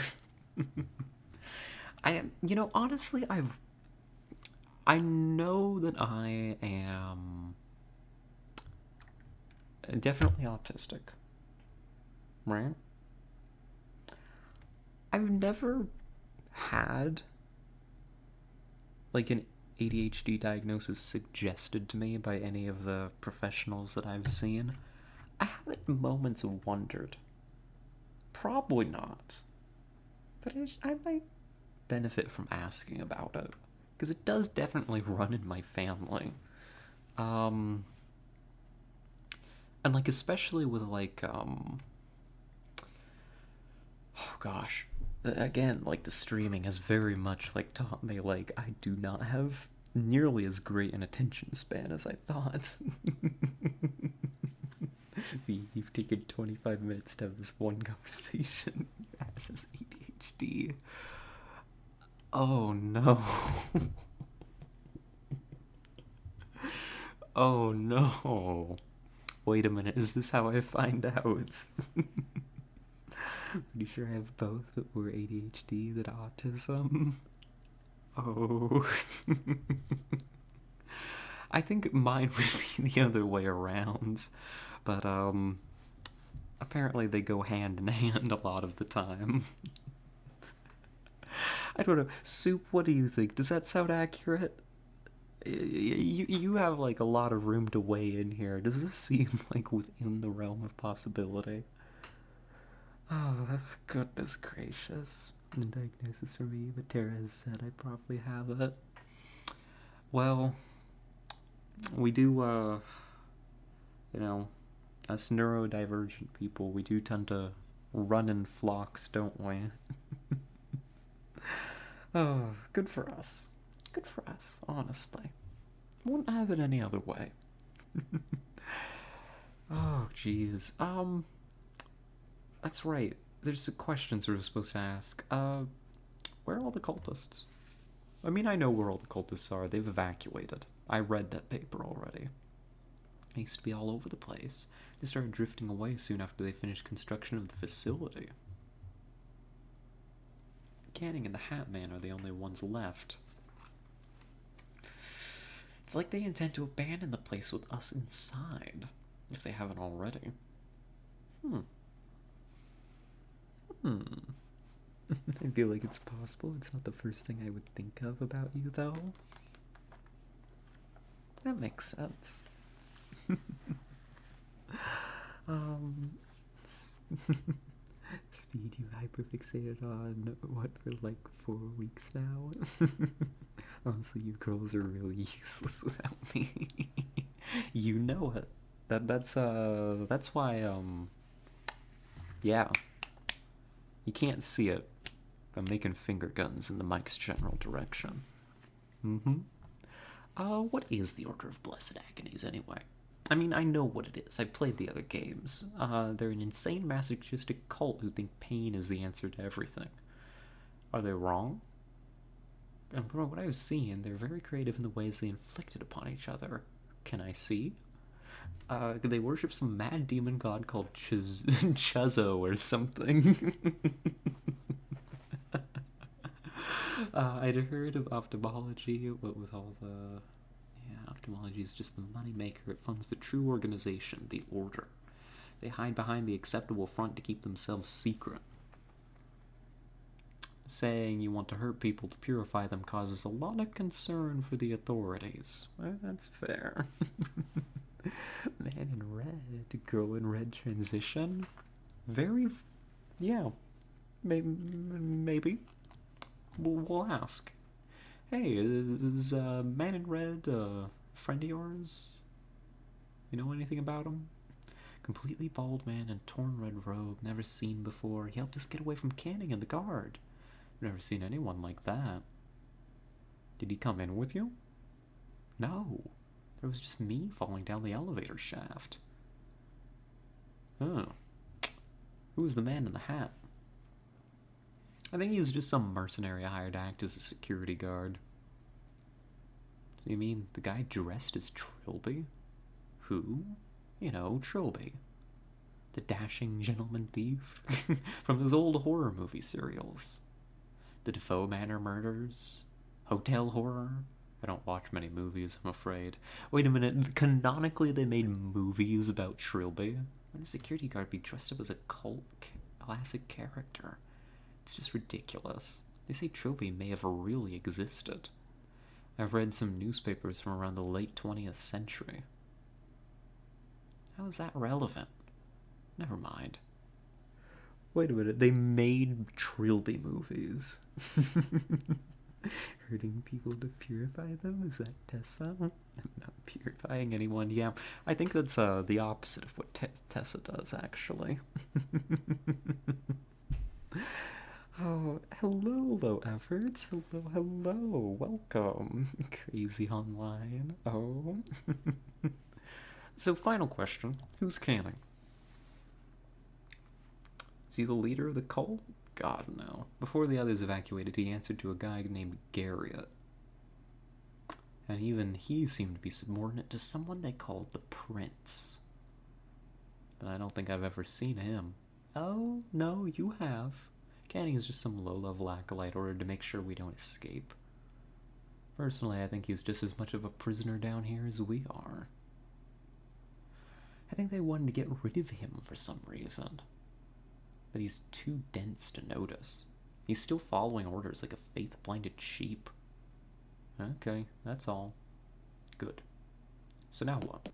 Honestly, I know that I am definitely autistic, right? I've never had like an ADHD diagnosis suggested to me by any of the professionals that I've seen. I have at moments wondered. Probably not. But I might benefit from asking about it. Because it does definitely run in my family. Um, and like, especially with like, oh gosh. Again, like, the streaming has very much like taught me, like, I do not have nearly as great an attention span as I thought. You've taken 25 minutes to have this one conversation. As is ADHD. Oh no. Oh no. Wait a minute, is this how I find out? Pretty sure I have both, but we're ADHD, that autism. Oh. I think mine would be the other way around. But, apparently they go hand in hand a lot of the time. I don't know. Soup, what do you think? Does that sound accurate? You have like a lot of room to weigh in here. Does this seem like within the realm of possibility? Oh, goodness gracious. The diagnosis for me, but Tara has said I probably have it. Well, we do, you know, us neurodivergent people, we do tend to run in flocks, don't we? Oh, good for us. Good for us, honestly. Wouldn't have it any other way. Oh, jeez. That's right. There's questions we were supposed to ask. Where are all the cultists? I mean, I know where all the cultists are. They've evacuated. I read that paper already. They used to be all over the place. They started drifting away soon after they finished construction of the facility. Canning and the Hat Man are the only ones left. It's like they intend to abandon the place with us inside, if they haven't already. I feel like it's possible. It's not the first thing I would think of about you, though. That makes sense. um, Speed, you hyperfixated on what for like 4 weeks now? Honestly, you girls are really useless without me. You know it. That's why, yeah. You can't see it. I'm making finger guns in the mic's general direction. What is the Order of Blessed Agonies, anyway? I mean, I know what it is. I played the other games. They're an insane masochistic cult who think pain is the answer to everything. Are they wrong? And from what I've seen, they're very creative in the ways they inflict it upon each other. Can I see? They worship some mad demon god called Chuzzo or something. I'd heard of ophthalmology. What was all the... Yeah, ophthalmology is just the moneymaker. It funds the true organization, the Order. They hide behind the acceptable front to keep themselves secret. Saying you want to hurt people to purify them causes a lot of concern for the authorities. Well, that's fair. Man in red, girl in red transition. Very... Yeah. Maybe. We'll ask. Hey, is Man in Red a friend of yours? You know anything about him? Completely bald man in torn red robe, never seen before. He helped us get away from Canning and the guard. Never seen anyone like that. Did he come in with you? No. It was just me falling down the elevator shaft. Oh. Who was the man in the hat? I think he was just some mercenary hired to act as a security guard. So you mean the guy dressed as Trilby? Who? You know, Trilby. The dashing gentleman thief from those old horror movie serials. The Defoe Manor murders. Hotel horror. I don't watch many movies, I'm afraid. Wait a minute, canonically they made movies about Trilby? Why would a security guard be dressed up as a cult classic character? It's just ridiculous. They say Trilby may have really existed. I've read some newspapers from around the late 20th century. How is that relevant? Never mind. Wait a minute, they made Trilby movies. Hurting people to purify them? Is that Tessa? I'm not purifying anyone. Yeah, I think that's the opposite of what Tessa does, actually. Oh, hello, efforts. Hello. Welcome. Crazy online. Oh. So, final question. Who's canning? Is he the leader of the cult? God, no. Before the others evacuated, he answered to a guy named Garriott. And even he seemed to be subordinate to someone they called the Prince. But I don't think I've ever seen him. Oh, no, you have. Canning is just some low-level acolyte ordered to make sure we don't escape. Personally, I think he's just as much of a prisoner down here as we are. I think they wanted to get rid of him for some reason. But he's too dense to notice. He's still following orders like a faith-blinded sheep. Okay, that's all. Good. So now what?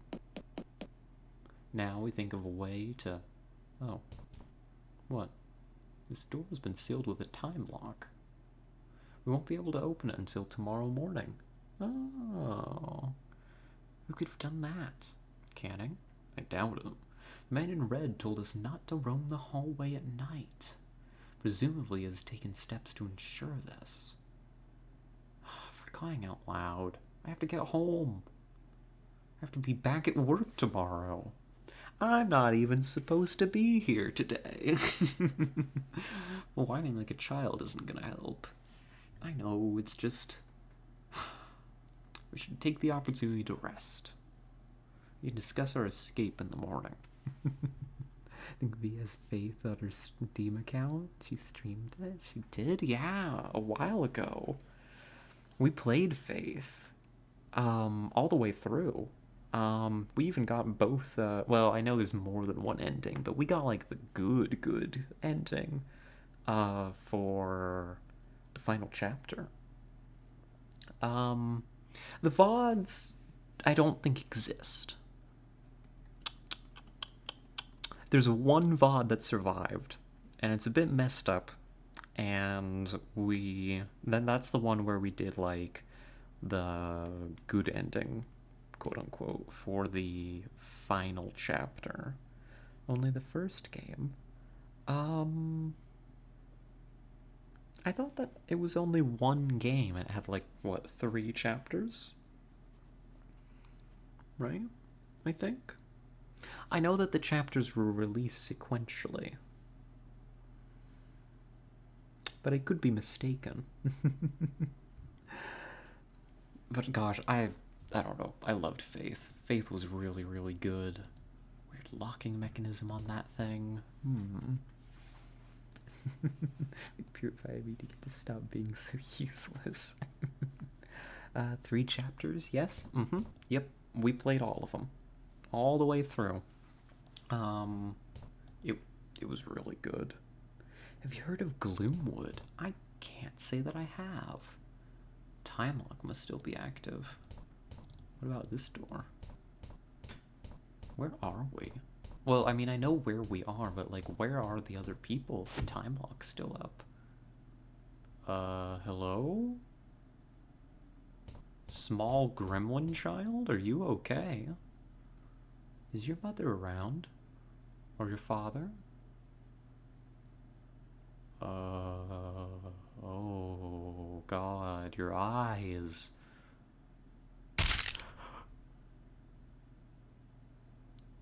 Now we think of a way to... Oh. What? This door has been sealed with a time lock. We won't be able to open it until tomorrow morning. Oh. Who could have done that? Canning? I doubt it. The man in red told us not to roam the hallway at night. Presumably he has taken steps to ensure this. For crying out loud. I have to get home. I have to be back at work tomorrow. I'm not even supposed to be here today. Whining like a child isn't gonna help. I know, it's just... We should take the opportunity to rest. We can discuss our escape in the morning. I think Via's Faith on her Steam account. She streamed it. She did? Yeah, a while ago. We played Faith. All the way through. We even got both, well, I know there's more than one ending, but we got, like, the good ending, for the final chapter. The VODs, I don't think exist. There's one VOD that survived, and it's a bit messed up, and then that's the one where we did, like, the good ending, quote unquote, for the final chapter. Only the first game. I thought that it was only one game and it had, like, what, 3 chapters? Right? I think. I know that the chapters were released sequentially. But I could be mistaken. But gosh, I don't know. I loved Faith. Faith was really, really good. Weird locking mechanism on that thing. Purify me to get to stop being so useless. 3 chapters, yes? Yep, we played all of them. All the way through. It was really good. Have you heard of Gloomwood? I can't say that I have. Time lock must still be active. What about this door? Where are we? Well, I mean, I know where we are, but, like, where are the other people if the time lock's still up? Hello? Small gremlin child? Are you okay? Is your mother around? Or your father? Oh, God, your eyes.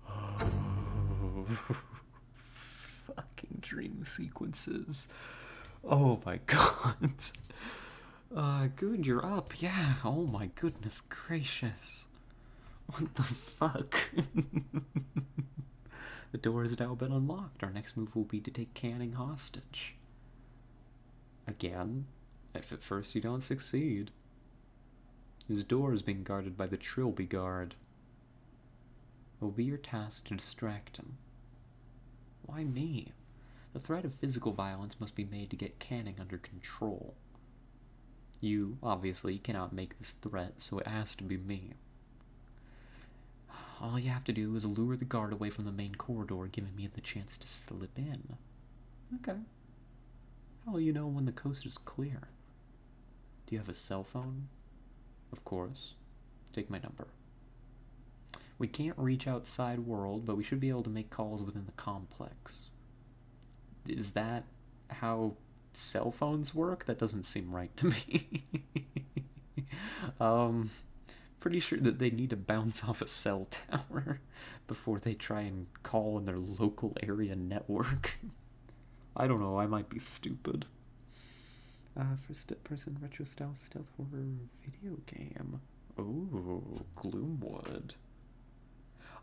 Oh, fucking dream sequences. Oh my God. Good, you're up. Yeah, oh my goodness gracious. What the fuck? The door has now been unlocked. Our next move will be to take Canning hostage. Again, if at first you don't succeed. His door is being guarded by the Trilby Guard. It will be your task to distract him. Why me? The threat of physical violence must be made to get Canning under control. You, obviously, cannot make this threat, so it has to be me. All you have to do is lure the guard away from the main corridor, giving me the chance to slip in. Okay. How will you know when the coast is clear? Do you have a cell phone? Of course. Take my number. We can't reach outside world, but we should be able to make calls within the complex. Is that how cell phones work? That doesn't seem right to me. Pretty sure that they need to bounce off a cell tower before they try and call in their local area network. I don't know, I might be stupid. First-person retro-style stealth horror video game. Oh, Gloomwood.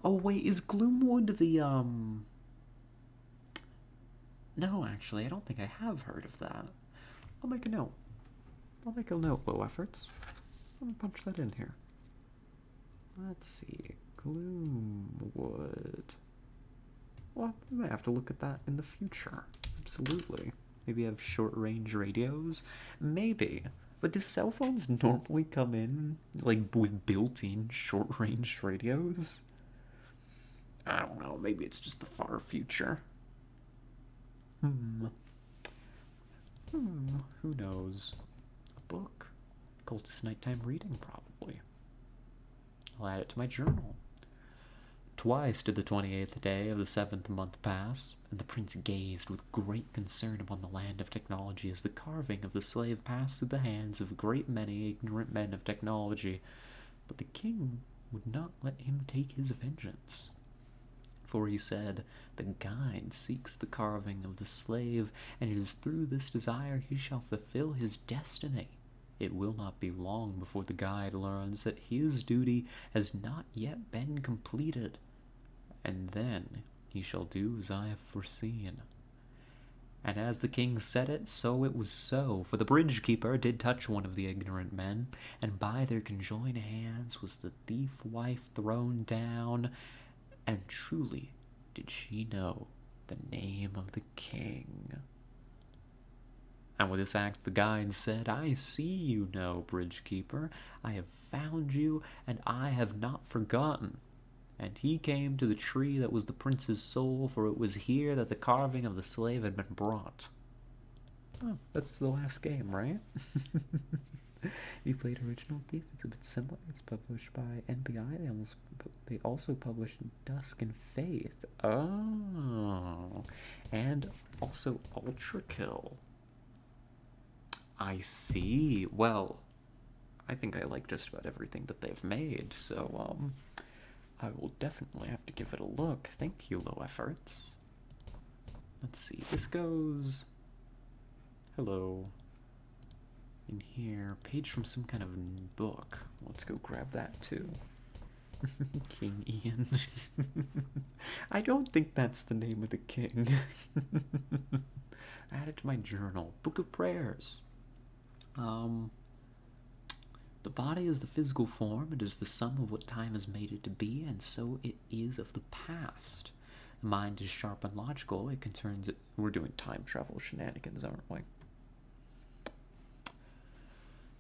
Oh, wait, is Gloomwood the, No, actually, I don't think I have heard of that. I'll make a note. Low efforts. I'm gonna punch that in here. Let's see. Gloomwood. Well, we might have to look at that in the future. Absolutely. Maybe have short-range radios? Maybe. But do cell phones normally come in, like, with built-in short-range radios? I don't know. Maybe it's just the far future. Who knows? A book. Cultist nighttime reading, probably. I'll add it to my journal. Twice did the 28th day of the 7th month pass, and the prince gazed with great concern upon the land of technology as the carving of the slave passed through the hands of a great many ignorant men of technology. But the king would not let him take his vengeance. For he said, the guide seeks the carving of the slave, and it is through this desire he shall fulfill his destiny. It will not be long before the guide learns that his duty has not yet been completed, and then he shall do as I have foreseen. And as the king said it, so it was so, for the bridge keeper did touch one of the ignorant men, and by their conjoined hands was the thief wife thrown down, and truly did she know the name of the king. And with this act the guide said, I see you know, bridge keeper. I have found you, and I have not forgotten. And he came to the tree that was the prince's soul, for it was here that the carving of the slave had been brought. Oh, that's the last game, right? You played Original Thief. It's a bit similar. It's published by NBI. They also published Dusk and Faith. Oh, and also Ultra Kill. I see. Well, I think I like just about everything that they've made, so I will definitely have to give it a look. Thank you, Low Efforts. Let's see. This goes. Hello. In here, page from some kind of book. Let's go grab that too. King Ian. I don't think that's the name of the king. Add it to my journal. Book of Prayers. The body is the physical form. It is the sum of what time has made it to be, and so it is of the past. The mind is sharp and logical. It concerns it. We're doing time travel shenanigans, aren't we?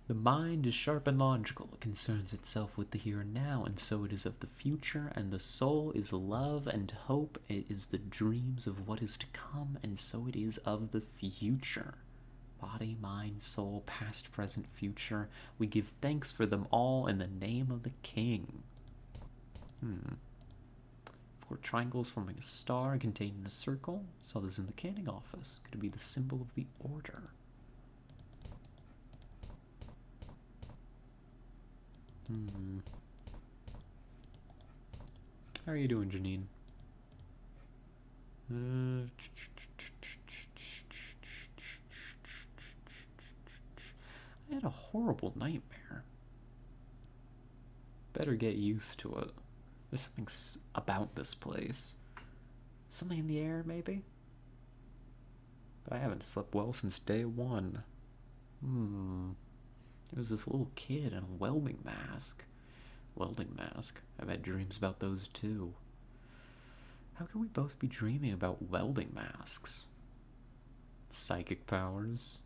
The mind is sharp and logical. It concerns itself with the here and now, and so it is of the future. And the soul is love and hope. It is the dreams of what is to come, and so it is of the future. Body, mind, soul, past, present, future. We give thanks for them all in the name of the king. 4 triangles forming a star contained in a circle. Saw this in the canning office. Could it be the symbol of the order? How are you doing, Janine? I had a horrible nightmare. Better get used to it. There's something about this place. Something in the air, maybe? But I haven't slept well since day 1. It was this little kid in a welding mask. Welding mask. I've had dreams about those too. How could we both be dreaming about welding masks? Psychic powers?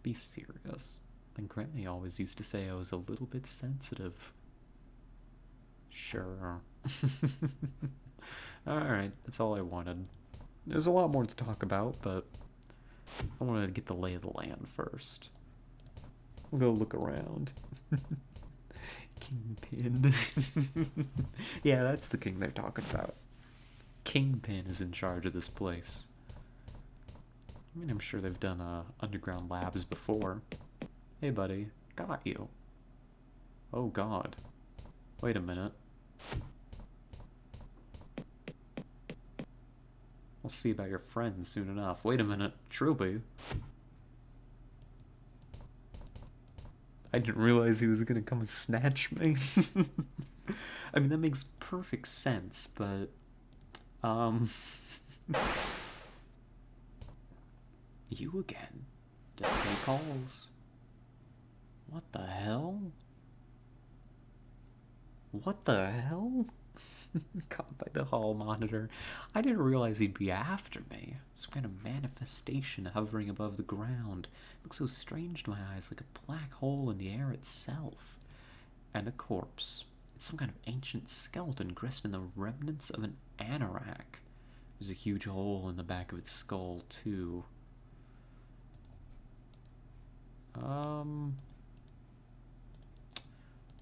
Be serious. And Granny always used to say I was a little bit sensitive. Sure. Alright, that's all I wanted. There's a lot more to talk about, but I wanted to get the lay of the land first. We'll go look around. Kingpin. Yeah, that's the king they're talking about. Kingpin is in charge of this place. I mean, I'm sure they've done underground labs before. Hey, buddy. Got you. Oh, God. Wait a minute. We'll see about your friends soon enough. Wait a minute. Trilby. I didn't realize he was gonna come and snatch me. I mean, that makes perfect sense, but... You again. Display calls. What the hell? What the hell? Caught by the hall monitor. I didn't realize he'd be after me. Some kind of manifestation hovering above the ground. It looks so strange to my eyes, like a black hole in the air itself. And a corpse. It's some kind of ancient skeleton grasping the remnants of an anorak. There's a huge hole in the back of its skull, too.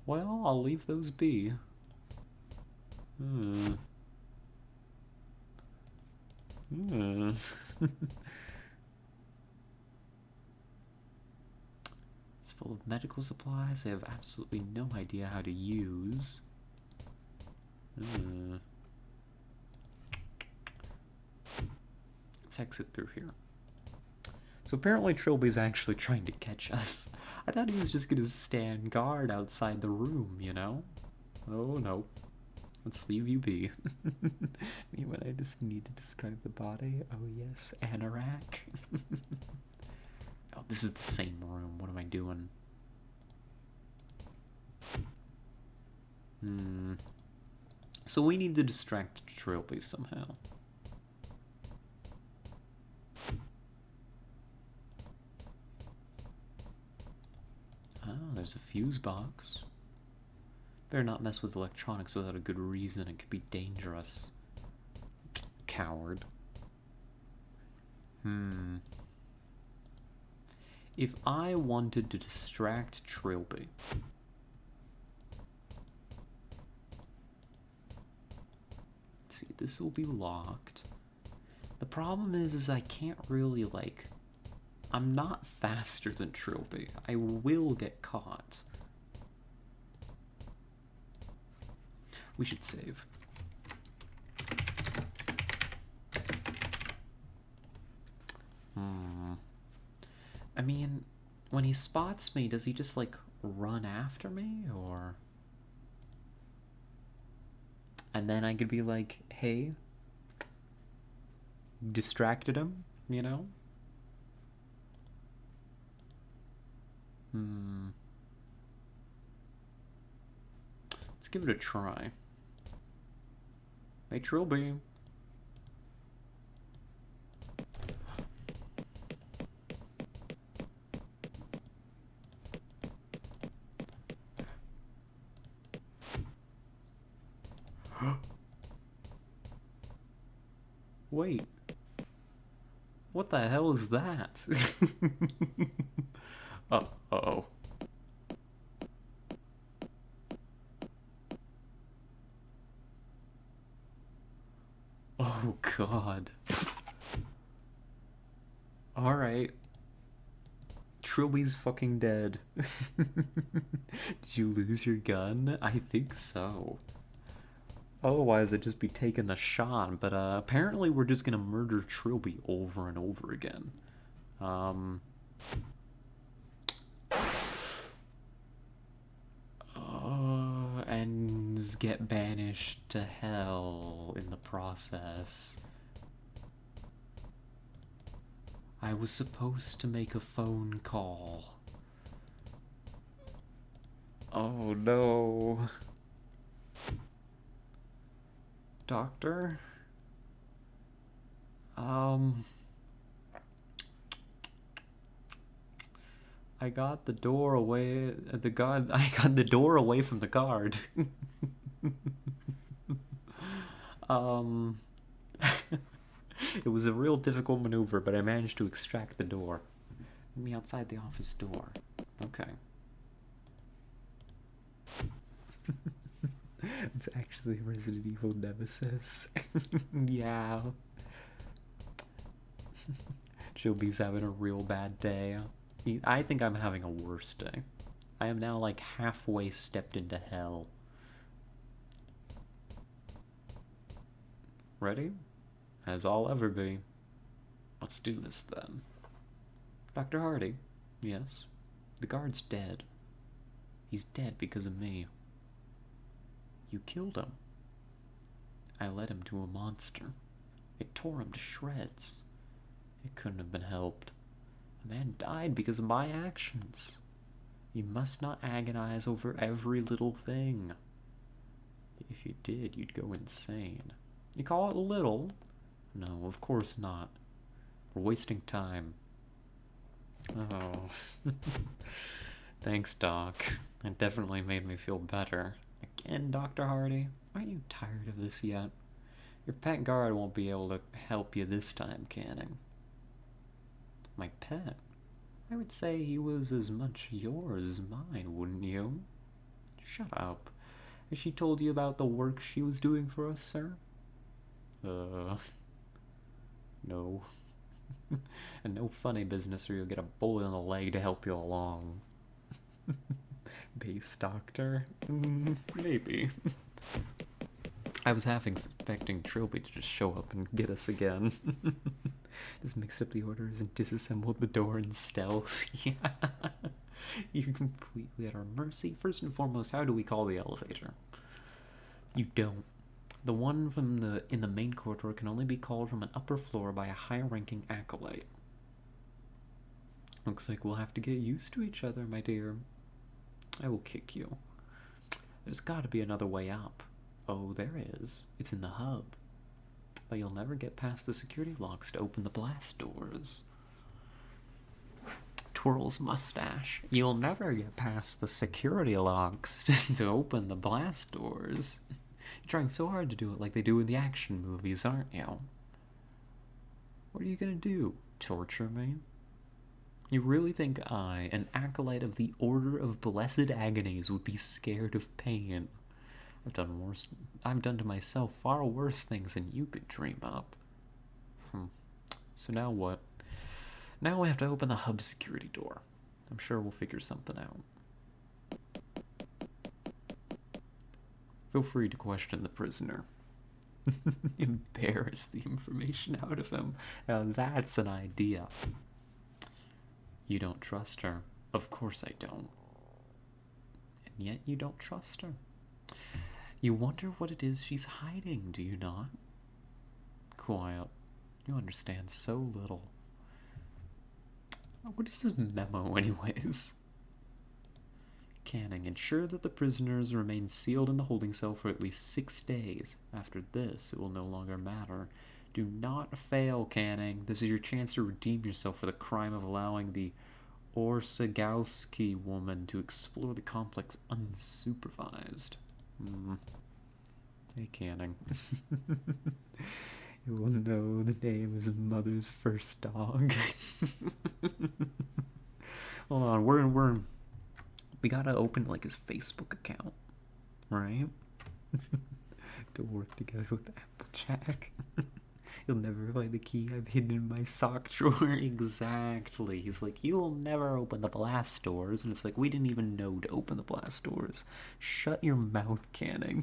Well, I'll leave those be. It's full of medical supplies I have absolutely no idea how to use. Let's exit through here. So apparently Trilby's actually trying to catch us. I thought he was just gonna stand guard outside the room, you know? Oh no. Let's leave you be. Me when I just need to describe the body. Oh yes, anorak. Oh, this is the same room. What am I doing? So we need to distract Trilby somehow. Oh, there's a fuse box. Better not mess with electronics without a good reason. It could be dangerous. Coward. If I wanted to distract Trilby... Let's see, this will be locked. The problem is I can't really, like... I'm not faster than Trilby. I will get caught. We should save. I mean, when he spots me, does he just, like, run after me, or... And then I could be like, hey, distracted him, you know? Let's give it a try. Hey, Trilby. Wait. What the hell is that? Uh-oh. Oh, God. Alright. Trilby's fucking dead. Did you lose your gun? I think so. Otherwise, I'd just be taking the shot, but apparently we're just gonna murder Trilby over and over again. And get banished to hell in the process. I was supposed to make a phone call. Oh no. Doctor? Um, I got the door away. The guard. I got the door away from the guard. um, it was a real difficult maneuver, but I managed to extract the door. Meet me outside the office door. Okay. It's actually Resident Evil Nemesis. Yeah. Joby's having a real bad day. I think I'm having a worse day. I am now like halfway stepped into hell. Ready? As I'll ever be. Let's do this then. Dr. Hardy? Yes? The guard's dead. He's dead because of me. You killed him. I led him to a monster. It tore him to shreds. It couldn't have been helped. A man died because of my actions. You must not agonize over every little thing. If you did, you'd go insane. You call it little? No, of course not. We're wasting time. Oh. Thanks, Doc. It definitely made me feel better. Again, Dr. Hardy? Aren't you tired of this yet? Your pet guard won't be able to help you this time, Canning. My pet? I would say he was as much yours as mine, wouldn't you? Shut up. Has she told you about the work she was doing for us, sir? No. And no funny business or you'll get a bullet in the leg to help you along. Base doctor? Maybe. I was half expecting Trilby to just show up and get us again. Just mixed up the orders and disassembled the door in stealth. Yeah. You're completely at our mercy. First and foremost, how do we call the elevator? You don't. The one in the main corridor can only be called from an upper floor by a high-ranking acolyte. Looks like we'll have to get used to each other, my dear. I will kick you. There's got to be another way up. Oh, there is. It's in the hub. But you'll never get past the security locks to open the blast doors. Twirls mustache. You'll never get past the security locks to open the blast doors. You're trying so hard to do it like they do in the action movies, aren't you? What are you gonna do? Torture me? You really think I, an acolyte of the Order of Blessed Agonies, would be scared of pain? I've done to myself far worse things than you could dream up. So now what? Now we have to open the hub security door. I'm sure we'll figure something out. Feel free to question the prisoner. Embarrass the information out of him. Now that's an idea. You don't trust her. Of course I don't. And yet you don't trust her. You wonder what it is she's hiding, do you not? Quiet. You understand so little. What is this memo, anyways? Canning, ensure that the prisoners remain sealed in the holding cell for at least 6 days. After this, it will no longer matter. Do not fail, Canning. This is your chance to redeem yourself for the crime of allowing the Orsagowski woman to explore the complex unsupervised. Hey, Canning. You will know the name of his mother's first dog. Hold on, we gotta open like his Facebook account, right? To work together with Applejack. You'll never find the key I've hidden in my sock drawer. Exactly. He's like, you'll never open the blast doors. And it's like, we didn't even know to open the blast doors. Shut your mouth, Canning.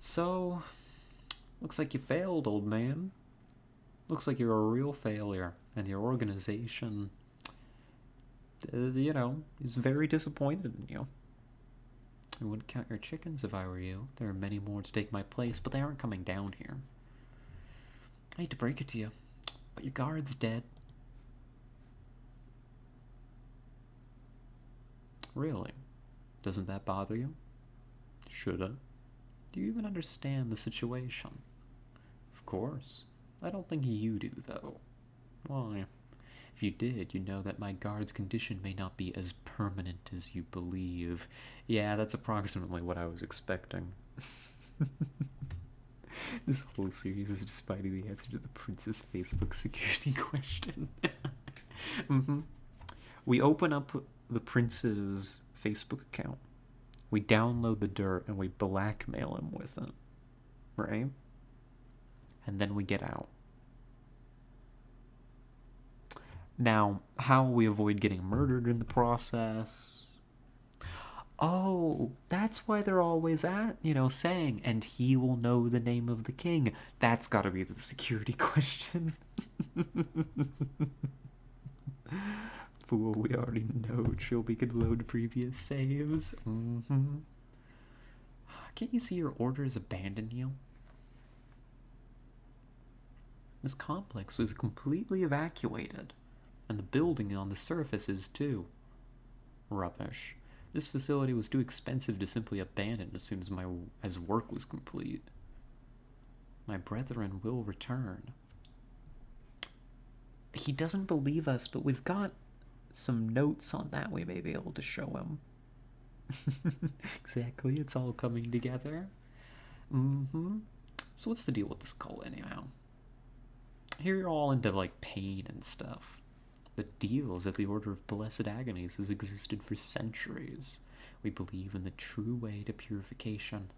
So, looks like you failed, old man. Looks like you're a real failure. And your organization, is very disappointed in you. I wouldn't count your chickens if I were you. There are many more to take my place, but they aren't coming down here. I hate to break it to you, but your guard's dead. Really? Doesn't that bother you? Shoulda. Do you even understand the situation? Of course. I don't think you do, though. Why? If you did, you know that my guard's condition may not be as permanent as you believe. Yeah, that's approximately what I was expecting. This whole series is just finding the answer to the Prince's Facebook security question. We open up the Prince's Facebook account. We download the dirt and we blackmail him with it. Right? And then we get out. Now, how we avoid getting murdered in the process? Oh, that's why they're always saying, and he will know the name of the king. That's gotta be the security question. Fool, we already know Trilby can load previous saves. Can't you see your orders abandon you? This complex was completely evacuated, and the building on the surface is too. Rubbish. This facility was too expensive to simply abandon as soon as work was complete. My brethren will return. He doesn't believe us, but we've got some notes on that we may be able to show him. Exactly, it's all coming together. So what's the deal with this cult anyhow? Here you're all into pain and stuff. The deal is that the Order of Blessed Agonies has existed for centuries. We believe in the true way to purification.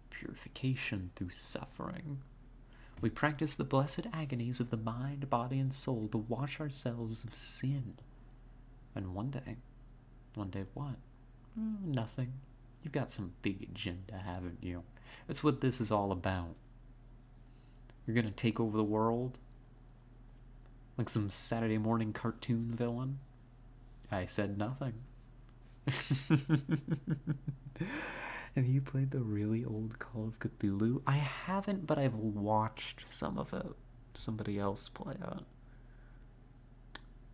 Purification through suffering. We practice the blessed agonies of the mind, body, and soul to wash ourselves of sin. And one day what? Nothing. You've got some big agenda, haven't you? That's what this is all about. You're gonna take over the world? Like some Saturday morning cartoon villain? I said nothing. Have you played the really old Call of Cthulhu? I haven't, but I've watched some of it. Somebody else play it.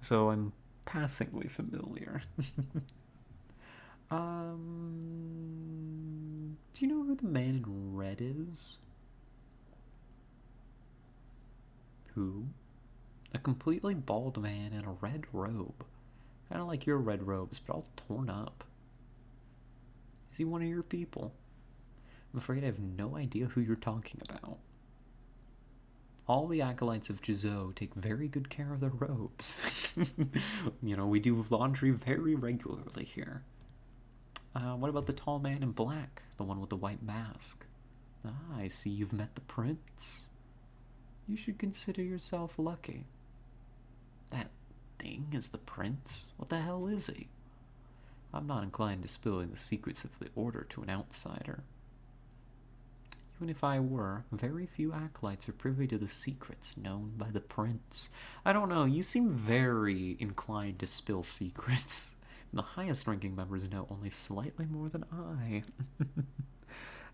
So I'm passingly familiar. Do you know who the man in red is? Who? A completely bald man in a red robe. Kind of like your red robes, but all torn up. Is he one of your people? I'm afraid I have no idea who you're talking about. All the acolytes of Jizo take very good care of their robes. We do laundry very regularly here. What about the tall man in black? The one with the white mask? Ah, I see you've met the prince. You should consider yourself lucky. That thing is the prince? What the hell is he? I'm not inclined to spilling the secrets of the order to an outsider. Even if I were, very few acolytes are privy to the secrets known by the prince. I don't know, you seem very inclined to spill secrets. The highest ranking members know only slightly more than I.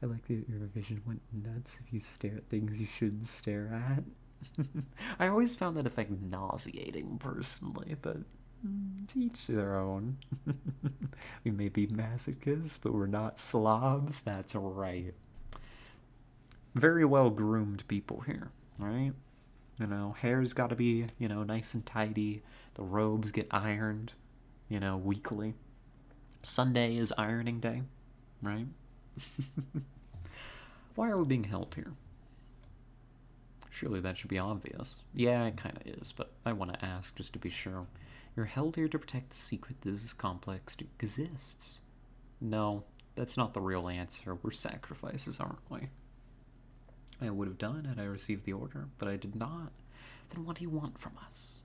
I like that your vision went nuts if you stare at things you shouldn't stare at. I always found that effect nauseating personally, but to each their own. We may be masochists, but we're not slobs. That's right. Very well groomed people here, right? Hair's got to be, nice and tidy. The robes get ironed, weekly. Sunday is ironing day, right? Why are we being held here? Surely that should be obvious. Yeah, it kind of is, but I want to ask just to be sure. You're held here to protect the secret that this complex exists. No, that's not the real answer. We're sacrifices, aren't we? I would have done had I received the order, but I did not. Then what do you want from us?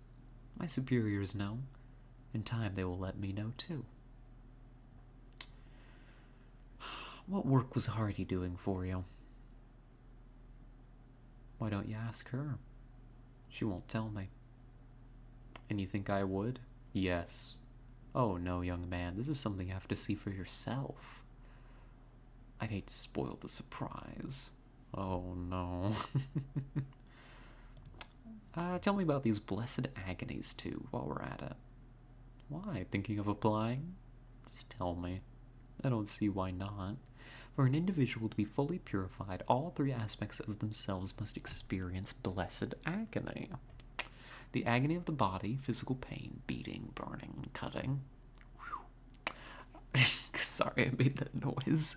My superiors know. In time they will let me know too. What work was Hardy doing for you? Why don't you ask her? She won't tell me. And you think I would? Yes. Oh no, young man, this is something you have to see for yourself. I'd hate to spoil the surprise. Oh no. Tell me about these blessed agonies too, while we're at it. Why? Thinking of applying? Just tell me. I don't see why not. For an individual to be fully purified, all three aspects of themselves must experience blessed agony. The agony of the body, physical pain, beating, burning, cutting. Sorry, I made that noise.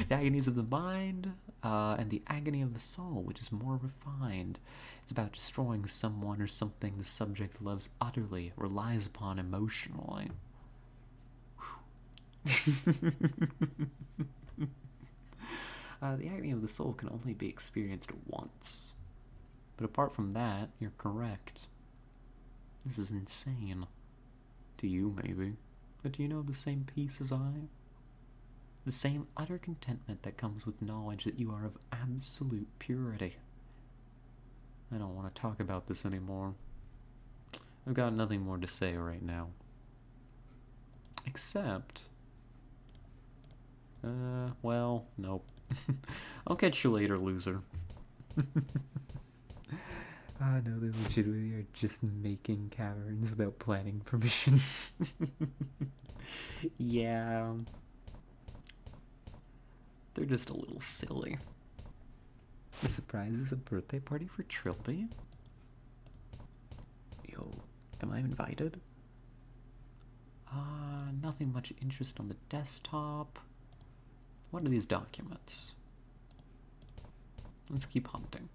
The agonies of the mind, and the agony of the soul, which is more refined. It's about destroying someone or something the subject loves utterly, relies upon emotionally. The agony of the soul can only be experienced once. But apart from that, you're correct. This is insane. To you, maybe. But do you know the same peace as I? The same utter contentment that comes with knowledge that you are of absolute purity. I don't want to talk about this anymore. I've got nothing more to say right now. Except... well, nope. I'll catch you later, loser. No, they legitimately are just making caverns without planning permission. Yeah. They're just a little silly. The surprise is a birthday party for Trilby? Yo, am I invited? Nothing much interest on the desktop. What are these documents? Let's keep hunting.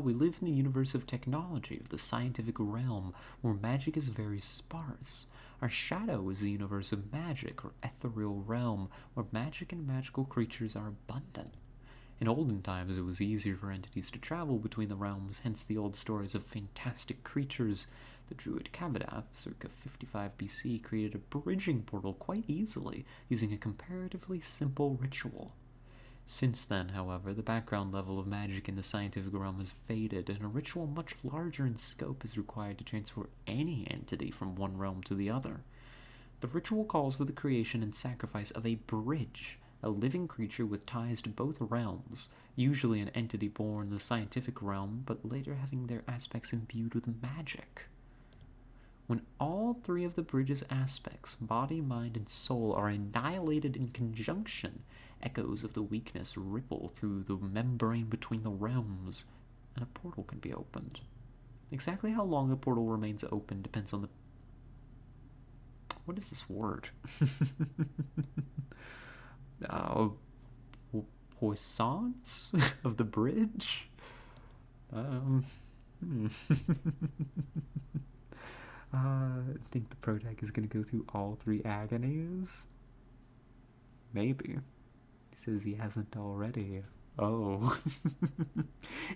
We live in the universe of technology, the scientific realm, where magic is very sparse. Our shadow is the universe of magic, or ethereal realm, where magic and magical creatures are abundant. In olden times, it was easier for entities to travel between the realms, hence the old stories of fantastic creatures. The druid Kavadath, circa 55 BC, created a bridging portal quite easily, using a comparatively simple ritual. Since then, however, the background level of magic in the scientific realm has faded, and a ritual much larger in scope is required to transport any entity from one realm to the other. The ritual calls for the creation and sacrifice of a bridge, a living creature with ties to both realms, usually an entity born in the scientific realm, but later having their aspects imbued with magic. When all three of the bridge's aspects, body, mind, and soul, are annihilated in conjunction, echoes of the weakness ripple through the membrane between the realms, and a portal can be opened. Exactly how long the portal remains open depends on the... What is this word? Puissance of the bridge? I think the Protag is going to go through all three agonies. Maybe. He says he hasn't already. Oh.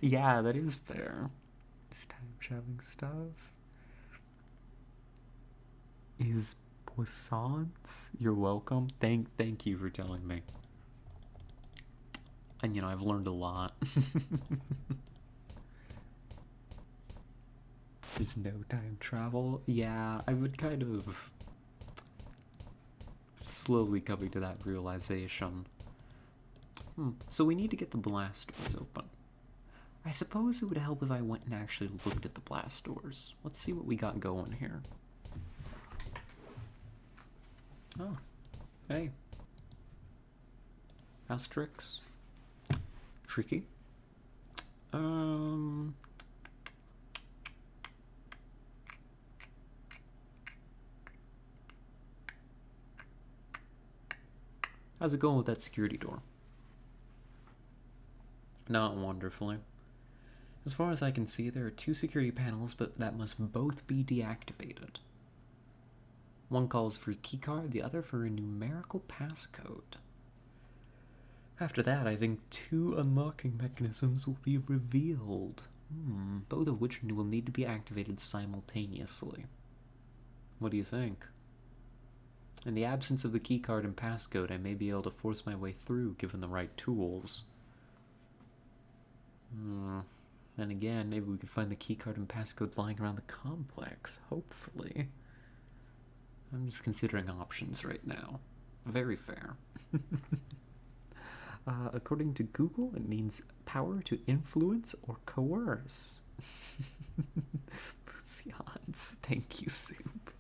Yeah, that is fair. This time traveling stuff is Puissance. You're welcome. Thank you for telling me. And you know, I've learned a lot. There's no time travel. Yeah, I would kind of slowly coming to that realization. So we need to get the blast doors open. I suppose it would help if I went and actually looked at the blast doors. Let's see what we got going here. Oh, hey. House tricks. Tricky. How's it going with that security door? Not wonderfully. As far as I can see, there are two security panels, but that must both be deactivated. One calls for a keycard, the other for a numerical passcode. After that, I think two unlocking mechanisms will be revealed. Both of which will need to be activated simultaneously. What do you think? In the absence of the keycard and passcode, I may be able to force my way through given the right tools. Then again, maybe we could find the keycard and passcode lying around the complex, hopefully. I'm just considering options right now. Very fair. According to Google, it means power to influence or coerce. Pussians. Thank you, Soup.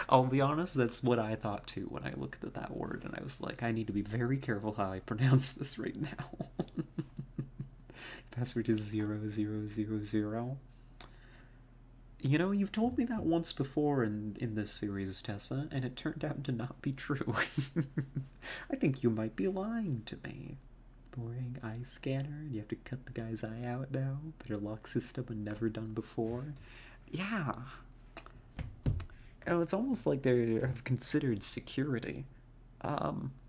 I'll be honest, that's what I thought too when I looked at that word, and I was like, I need to be very careful how I pronounce this right now. Password is 0000. You know, you've told me that once before in this series, Tessa, and it turned out to not be true. I think you might be lying to me. Boring eye scanner, and you have to cut the guy's eye out now. Better lock system and never done before. Yeah. Oh, it's almost like they have considered security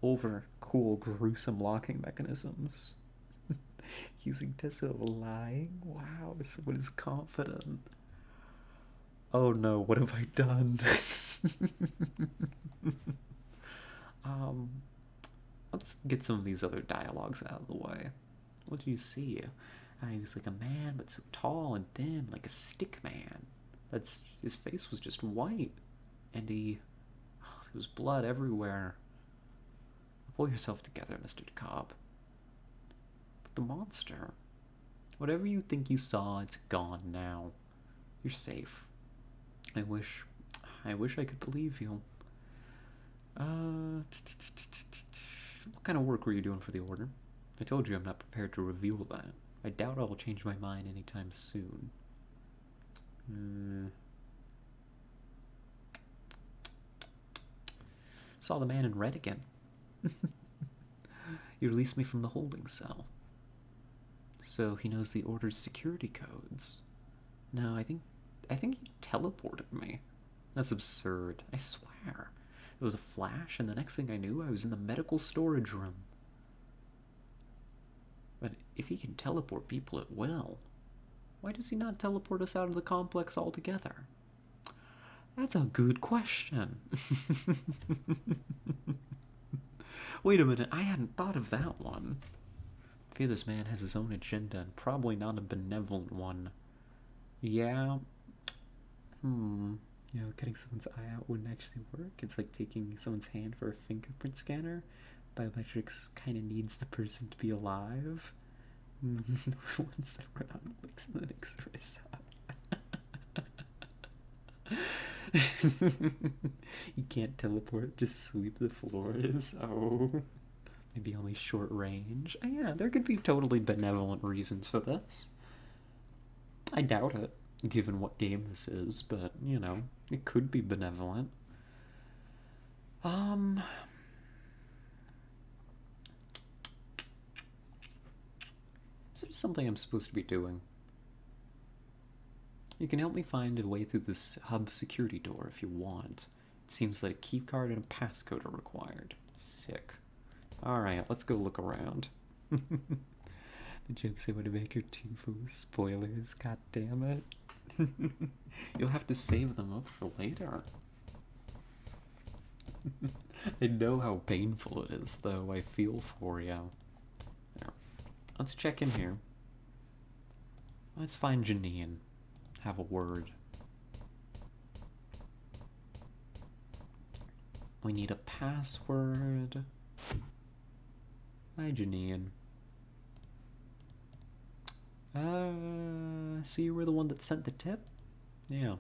over cool, gruesome locking mechanisms. Using Tessa lying? Wow, someone is confident. Oh no, what have I done? um, let's get some of these other dialogues out of the way. What do you see? He was like a man, but so tall and thin, like a stick man. That's his face was just white, and there was blood everywhere. Pull yourself together, Mr. DeKalb. But the monster, whatever you think you saw, it's gone now. You're safe. I wish I could believe you. What kind of work were you doing for the Order? I told you I'm not prepared to reveal that. I doubt I'll change my mind anytime soon. Saw the man in red again. He released me from the holding cell. So he knows the Order's security codes. No, I think he teleported me. That's absurd. I swear. There was a flash, and the next thing I knew, I was in the medical storage room. But if he can teleport people at will, why does he not teleport us out of the complex altogether? That's a good question. Wait a minute, I hadn't thought of that one. I fear this man has his own agenda, and probably not a benevolent one. Yeah. You know, cutting someone's eye out wouldn't actually work. It's like taking someone's hand for a fingerprint scanner. Biometrics kind of needs the person to be alive. Ones that run on clicks and then X-ray You can't teleport, just sweep the floors. Oh, maybe only short range. Yeah, there could be totally benevolent reasons for this. I doubt it, given what game this is, but, you know, it could be benevolent. Is there something I'm supposed to be doing? You can help me find a way through this hub security door if you want. It seems that a keycard and a passcode are required. Sick. Alright, let's go look around. The jokes I want to make are too full of spoilers, god damn it. You'll have to save them up for later. I know how painful it is, though. I feel for you. There. Let's check in here. Let's find Janine. Have a word. We need a password. Hi, Janine. So you were the one that sent the tip? Yeah.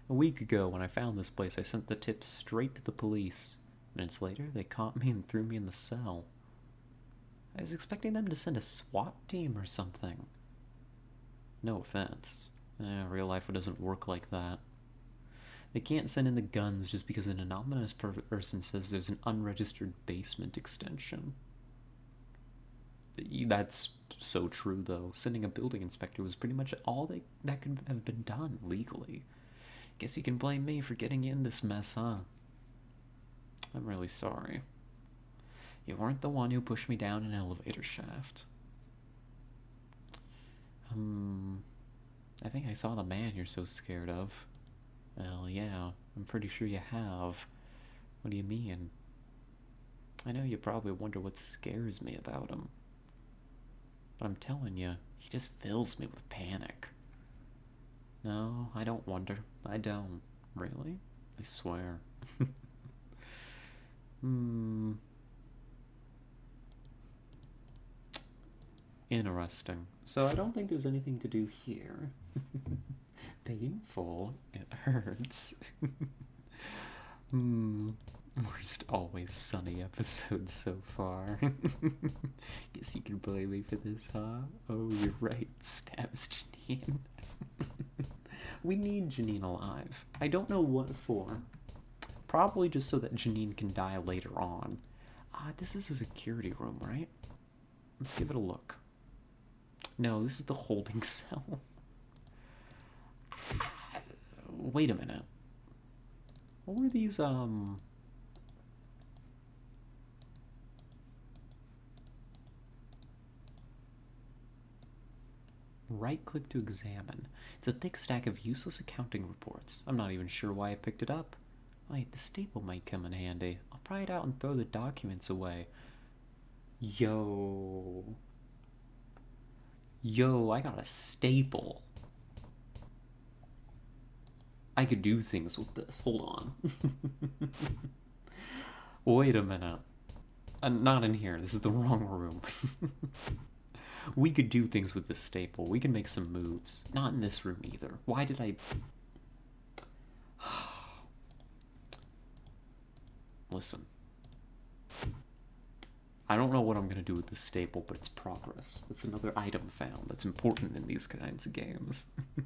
A week ago, when I found this place, I sent the tip straight to the police. Minutes later, they caught me and threw me in the cell. I was expecting them to send a SWAT team or something. No offense. Real life doesn't work like that. They can't send in the guns just because an anonymous person says there's an unregistered basement extension. That's so true, though. Sending a building inspector was pretty much all that could have been done legally. Guess you can blame me for getting you in this mess, huh? I'm really sorry. You weren't the one who pushed me down an elevator shaft. I think I saw the man you're so scared of. Well, yeah, I'm pretty sure you have. What do you mean? I know you probably wonder what scares me about him. But I'm telling you, he just fills me with panic. No, I don't wonder. I don't. Really? I swear. Interesting. So I don't think there's anything to do here. Painful. It hurts. Worst Always Sunny episode so far. Guess you can blame me for this, huh? Oh, you're right. Stabs Janine. We need Janine alive. I don't know what for. Probably just so that Janine can die later on. This is a security room, right? Let's give it a look. No, this is the holding cell. Wait a minute. What were these, Right-click to examine. It's a thick stack of useless accounting reports. I'm not even sure why I picked it up. Wait, the staple might come in handy. I'll pry it out and throw the documents away. Yo. Yo, I got a staple. I could do things with this. Hold on. Wait a minute. Not in here. This is the wrong room. We could do things with this staple. We can make some moves. Not in this room either. Why did I... Listen. I don't know what I'm going to do with this staple, but it's progress. It's another item found that's important in these kinds of games. I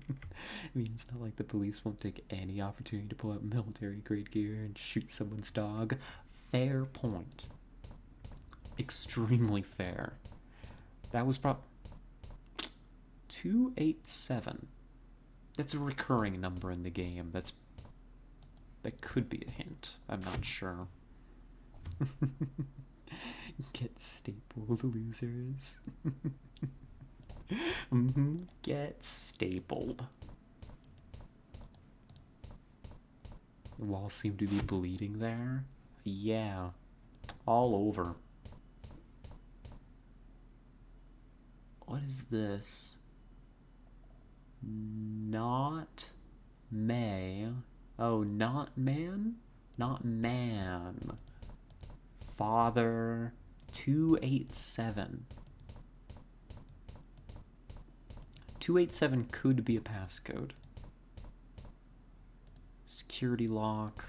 mean, it's not like the police won't take any opportunity to pull out military-grade gear and shoot someone's dog. Fair point. Extremely fair. That was 287. That's a recurring number in the game. That could be a hint. I'm not sure. Get stapled, losers. Get stapled. The walls seem to be bleeding there. Yeah. All over. What is this? Not May. Oh, not man? Not man. Father 287. 287 could be a passcode. Security lock.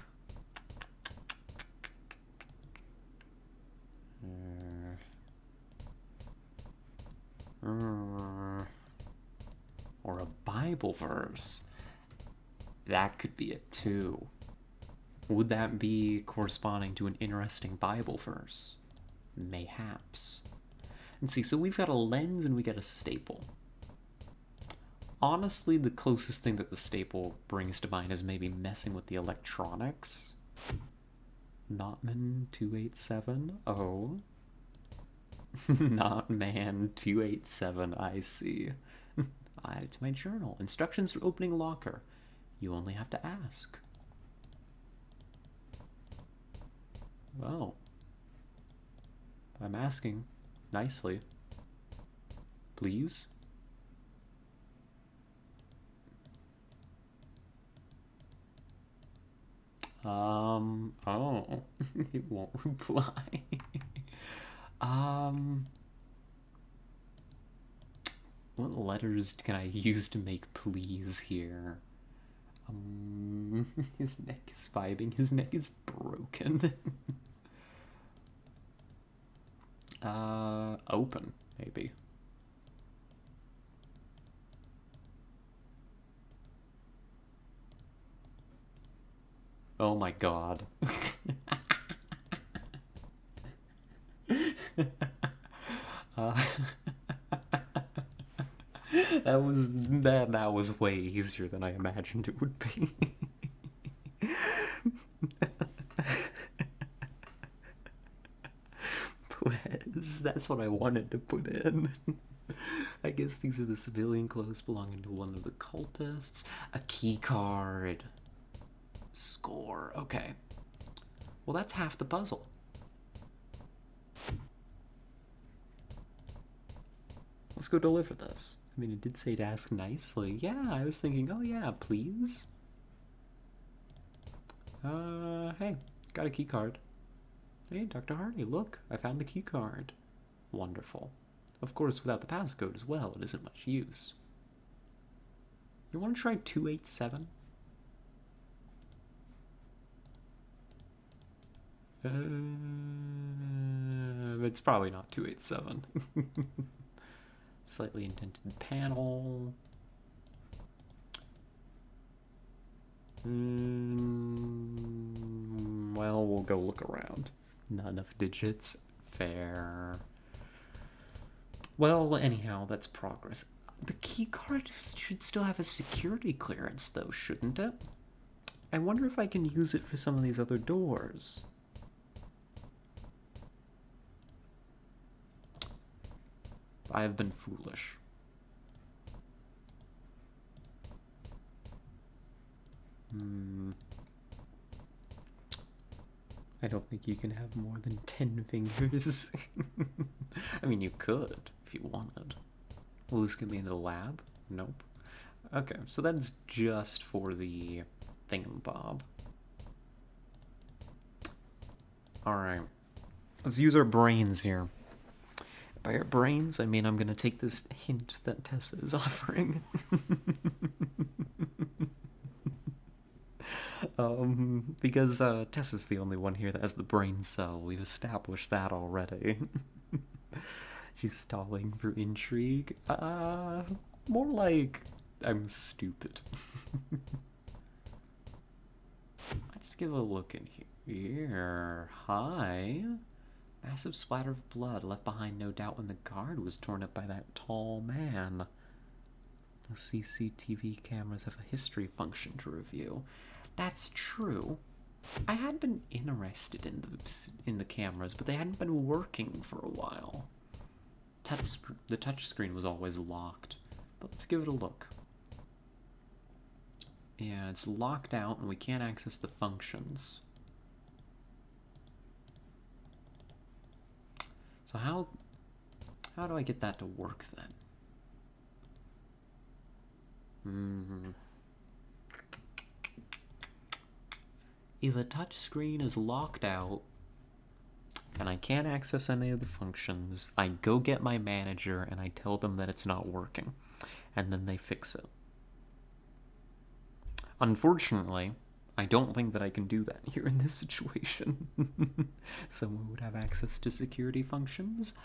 Or a Bible verse. That could be it too. Would that be corresponding to an interesting Bible verse? Mayhaps. And see, so we've got a lens and we got a staple. Honestly, the closest thing that the staple brings to mind is maybe messing with the electronics. Notman 287. Oh. Notman 287, I see. Add it to my journal. Instructions for opening locker. You only have to ask. Well, I'm asking nicely. Please? Oh. It won't reply. What letters can I use to make please here? His neck is vibing. His neck is broken. Open, maybe. Oh my god. That was way easier than I imagined it would be. Please, that's what I wanted to put in. I guess these are the civilian clothes belonging to one of the cultists. A key card. Score. Okay. Well, that's half the puzzle. Let's go deliver this. I mean, it did say to ask nicely. Yeah, I was thinking, oh yeah, please. Hey, got a key card. Hey, Dr. Hardy, look, I found the key card. Wonderful. Of course, without the passcode as well, it isn't much use. You want to try 287? It's probably not 287. Slightly indented panel. Well, we'll go look around. Not enough digits. Fair. Well, anyhow, that's progress. The key card should still have a security clearance, though, shouldn't it? I wonder if I can use it for some of these other doors. I have been foolish. I don't think you can have more than 10 fingers. I mean, you could if you wanted. Will this get me into the lab? Nope. Okay, so that's just for the thingamabob. Alright. Let's use our brains here. By our brains, I mean I'm gonna take this hint that Tessa is offering. Because Tessa's the only one here that has the brain cell. We've established that already. She's stalling for intrigue. More like I'm stupid. Let's give a look in here. Hi. Massive splatter of blood left behind, no doubt, when the guard was torn up by that tall man. The CCTV cameras have a history function to review. That's true. I had been interested in the cameras, but they hadn't been working for a while. The touch screen was always locked, but let's give it a look. Yeah, it's locked out and we can't access the functions. So how do I get that to work then? If a touch screen is locked out and I can't access any of the functions, I go get my manager and I tell them that it's not working, and then they fix it. Unfortunately, I don't think that I can do that here in this situation. Someone would have access to security functions.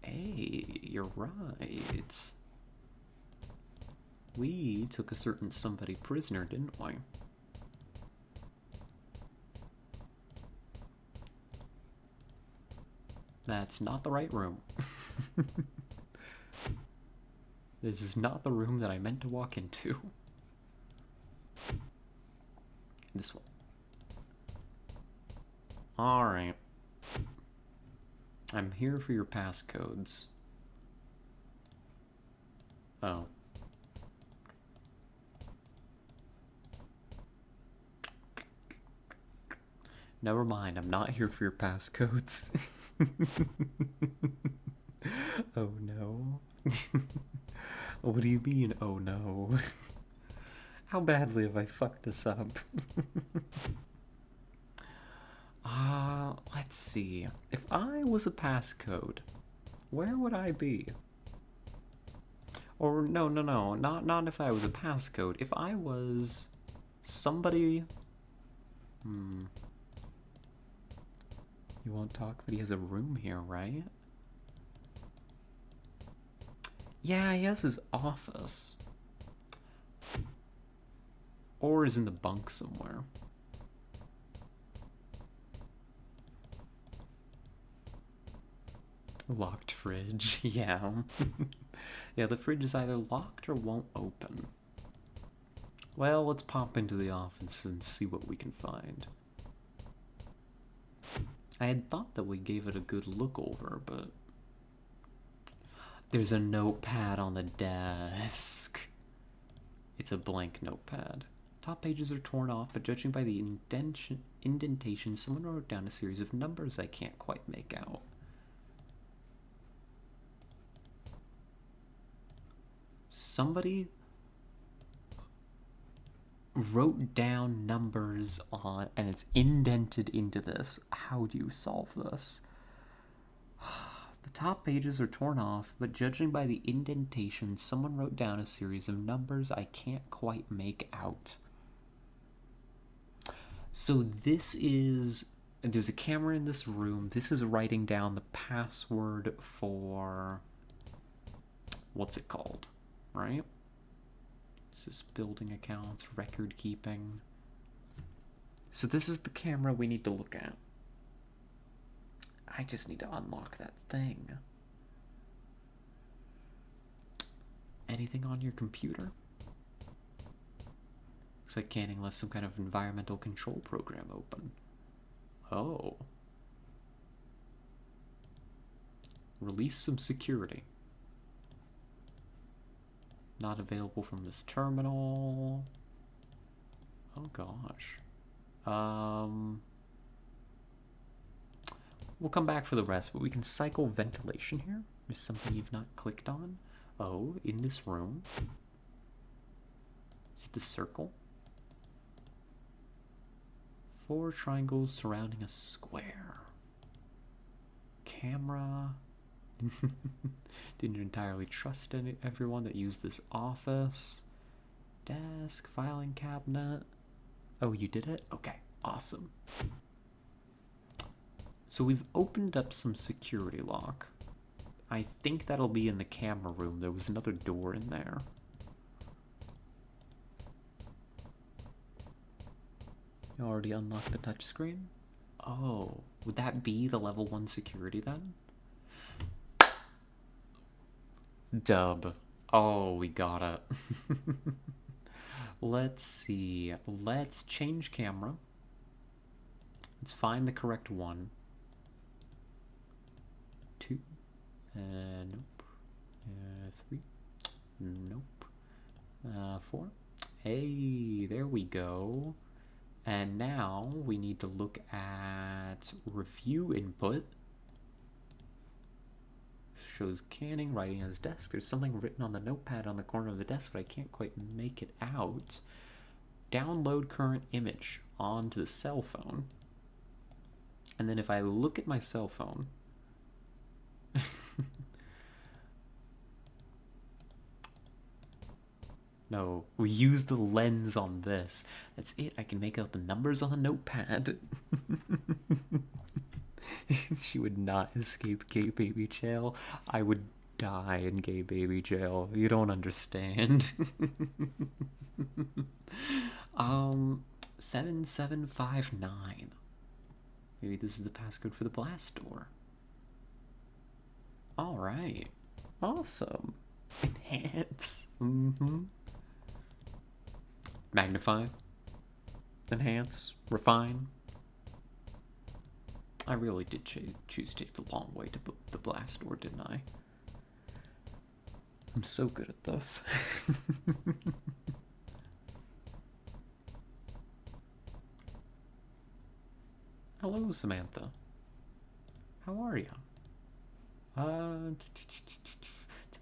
Hey, you're right. We took a certain somebody prisoner, didn't we? That's not the right room. This is not the room that I meant to walk into. This one. Alright. I'm here for your passcodes. Oh. Never mind, I'm not here for your passcodes. Oh no. What do you mean, oh no? How badly have I fucked this up? Let's see. If I was a passcode, where would I be? Or no, not if I was a passcode. If I was somebody... You won't talk, but he has a room here, right? Yeah, he has his office. Or is in the bunk somewhere. Locked fridge, yeah. Yeah, the fridge is either locked or won't open. Well, let's pop into the office and see what we can find. I had thought that we gave it a good look over, but... There's a notepad on the desk. It's a blank notepad. Top pages are torn off, but judging by the indentation, someone wrote down a series of numbers I can't quite make out. Somebody wrote down numbers on, and it's indented into this. How do you solve this? The top pages are torn off, but judging by the indentation, someone wrote down a series of numbers I can't quite make out. So this is... There's a camera in this room. This is writing down the password for... What's it called? Right? This is building accounts, record keeping. So this is the camera we need to look at. I just need to unlock that thing. Anything on your computer? Looks like Canning left some kind of environmental control program open. Oh. Release some security. Not available from this terminal. Oh gosh. We'll come back for the rest, but we can cycle ventilation here. There's something you've not clicked on. Oh, in this room. Is it the circle? 4 triangles surrounding a square. Camera. Didn't entirely trust everyone that used this office. Desk, filing cabinet. Oh, you did it? Okay, awesome. So we've opened up some security lock. I think that'll be in the camera room. There was another door in there. You already unlocked the touchscreen? Oh, would that be the level 1 security then? Dub. Oh, we got it. Let's see. Let's change camera. Let's find the correct one. 2. Nope. 3. Nope. 4. Hey, there we go. And now we need to look at review input. Shows Canning writing on his desk. There's something written on the notepad on the corner of the desk, but I can't quite make it out. Download current image onto the cell phone. And then if I look at my cell phone... No, we use the lens on this. That's it. I can make out the numbers on the notepad. She would not escape gay baby jail. I would die in gay baby jail. You don't understand. 7759. Maybe this is the passcode for the blast door. Alright. Awesome. Enhance. Magnify. Enhance. Refine. I really did choose to take the long way to the blast door, didn't I? I'm so good at this. Hello, Samantha. How are you? Tell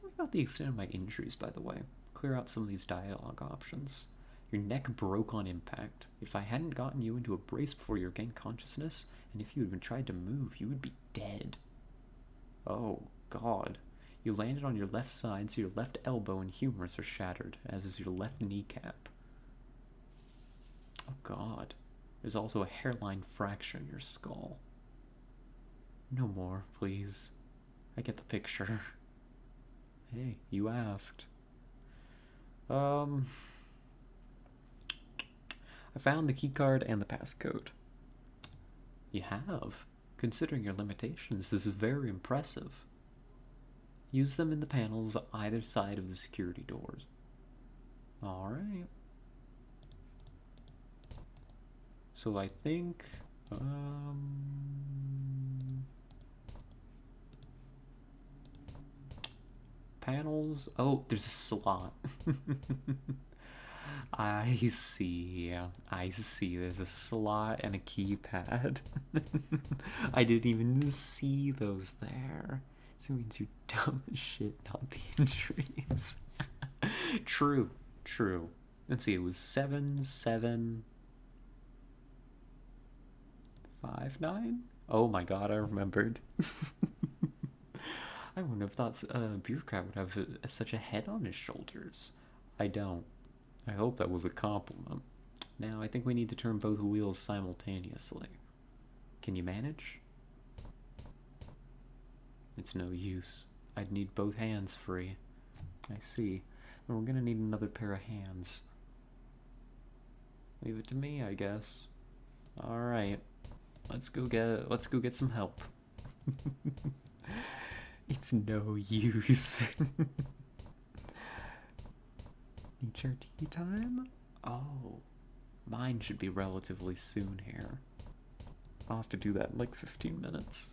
me about the extent of my injuries, by the way. Clear out some of these dialogue options. Your neck broke on impact. If I hadn't gotten you into a brace before you regained consciousness, and if you had even tried to move, you would be dead. Oh, God. You landed on your left side, so your left elbow and humerus are shattered, as is your left kneecap. Oh, God. There's also a hairline fracture in your skull. No more, please. I get the picture. Hey, you asked. I found the keycard and the passcode. You have? Considering your limitations, this is very impressive. Use them in the panels either side of the security doors. Alright. So I think... panels... Oh, there's a slot. I see. There's a slot and a keypad. I didn't even see those there. So it means you're dumb as shit, not the injuries. True. Let's see, it was 7759? Oh my god, I remembered. I wouldn't have thought Bureaucrat would have such a head on his shoulders. I don't. I hope that was a compliment. Now, I think we need to turn both wheels simultaneously. Can you manage? It's no use. I'd need both hands free. I see. Then we're gonna need another pair of hands. Leave it to me, I guess. Alright. Let's go get some help. It's no use. HRT time? Oh. Mine should be relatively soon here. I'll have to do that in like 15 minutes.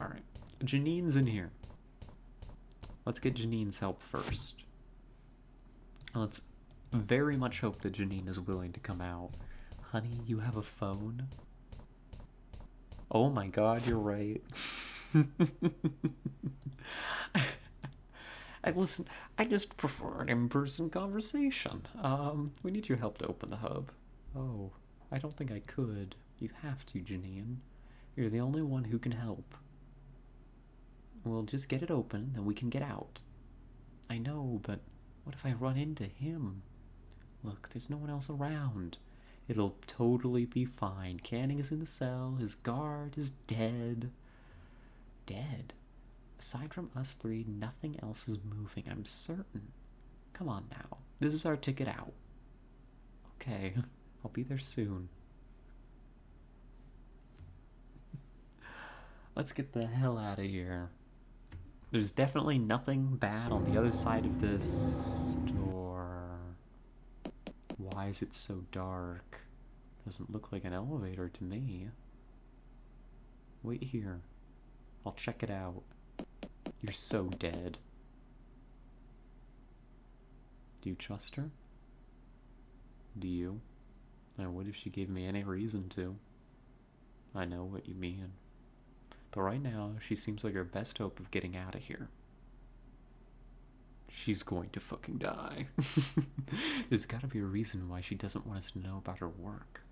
Alright. Janine's in here. Let's get Janine's help first. Let's very much hope that Janine is willing to come out. Honey, you have a phone? Oh my god, you're right. I just prefer an in-person conversation. We need your help to open the hub. Oh, I don't think I could. You have to, Janine. You're the only one who can help. We'll just get it open, then we can get out. I know, but what if I run into him? Look, there's no one else around. It'll totally be fine. Canning is in the cell. His guard is dead. Dead? Aside from us three, nothing else is moving, I'm certain. Come on now. This is our ticket out. Okay, I'll be there soon. Let's get the hell out of here. There's definitely nothing bad on the other side of this door. Why is it so dark? Doesn't look like an elevator to me. Wait here. I'll check it out. You're so dead. Do you trust her? Do you? Now what if she gave me any reason to? I know what you mean. But right now, she seems like our best hope of getting out of here. She's going to fucking die. There's gotta be a reason why she doesn't want us to know about her work.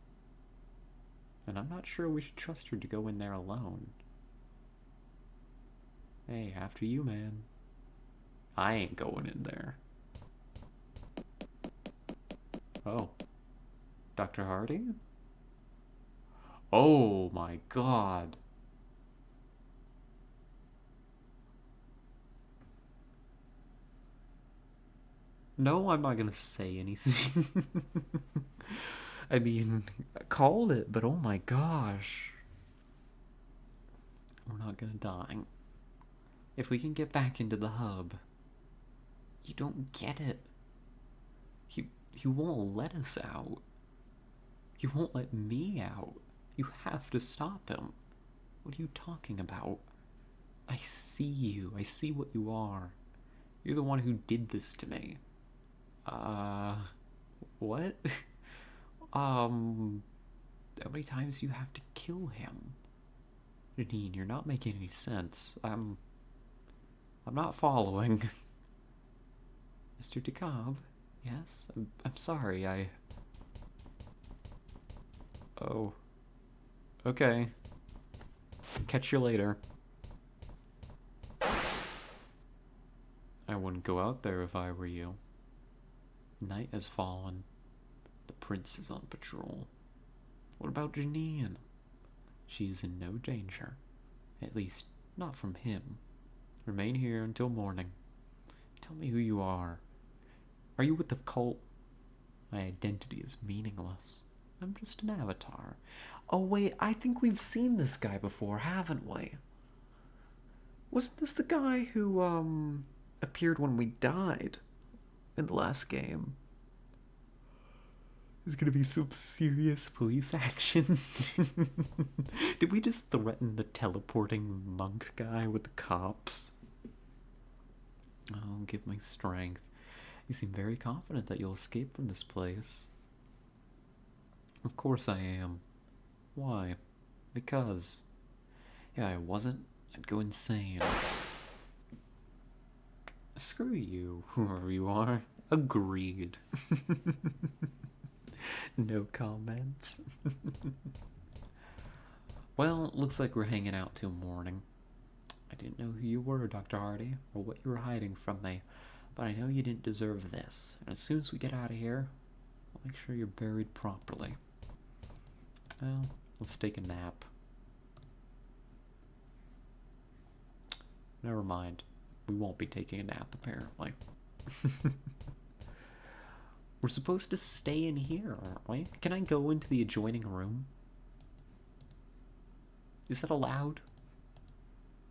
And I'm not sure we should trust her to go in there alone. Hey, after you, man. I ain't going in there. Oh. Dr. Hardy? Oh my god. No, I'm not gonna say anything. I mean, I called it, but oh my gosh. We're not gonna die. If we can get back into the hub. You don't get it. He won't let us out. He won't let me out. You have to stop him. What are you talking about? I see you. I see what you are. You're the one who did this to me. What? How many times do you have to kill him? Janine, you're not making any sense. I'm not following. Mr. DeKalb? Yes? I'm sorry, Oh. Okay. Catch you later. I wouldn't go out there if I were you. Night has fallen. The prince is on patrol. What about Janine? She is in no danger. At least, not from him. Remain here until morning. Tell me who you are. Are you with the cult? My identity is meaningless. I'm just an avatar. Oh wait, I think we've seen this guy before, haven't we? Wasn't this the guy who, appeared when we died in the last game? There's gonna be some serious police action. Did we just threaten the teleporting monk guy with the cops? Oh, give me strength. You seem very confident that you'll escape from this place. Of course I am. Why? Because. If I wasn't, I'd go insane. Screw you, whoever you are. Agreed. No comments. Well, looks like we're hanging out till morning. I didn't know who you were, Dr. Hardy, or what you were hiding from me, but I know you didn't deserve this. And as soon as we get out of here, I'll make sure you're buried properly. Well, let's take a nap. Never mind. We won't be taking a nap, apparently. We're supposed to stay in here, aren't we? Can I go into the adjoining room? Is that allowed?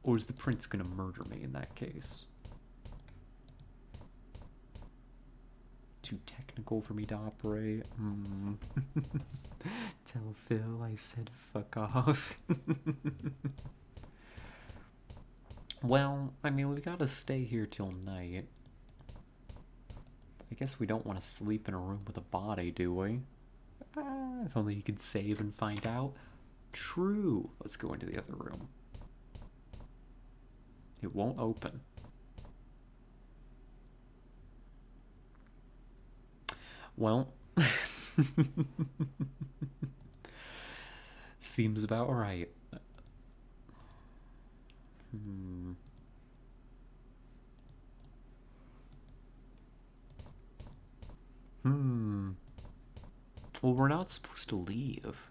Or is the prince gonna murder me in that case? Too technical for me to operate? Tell Phil I said fuck off. Well, I mean, we gotta stay here till night. I guess we don't want to sleep in a room with a body, do we? If only you could save and find out. True. Let's go into the other room. It won't open. Well, seems about right. Well, we're not supposed to leave.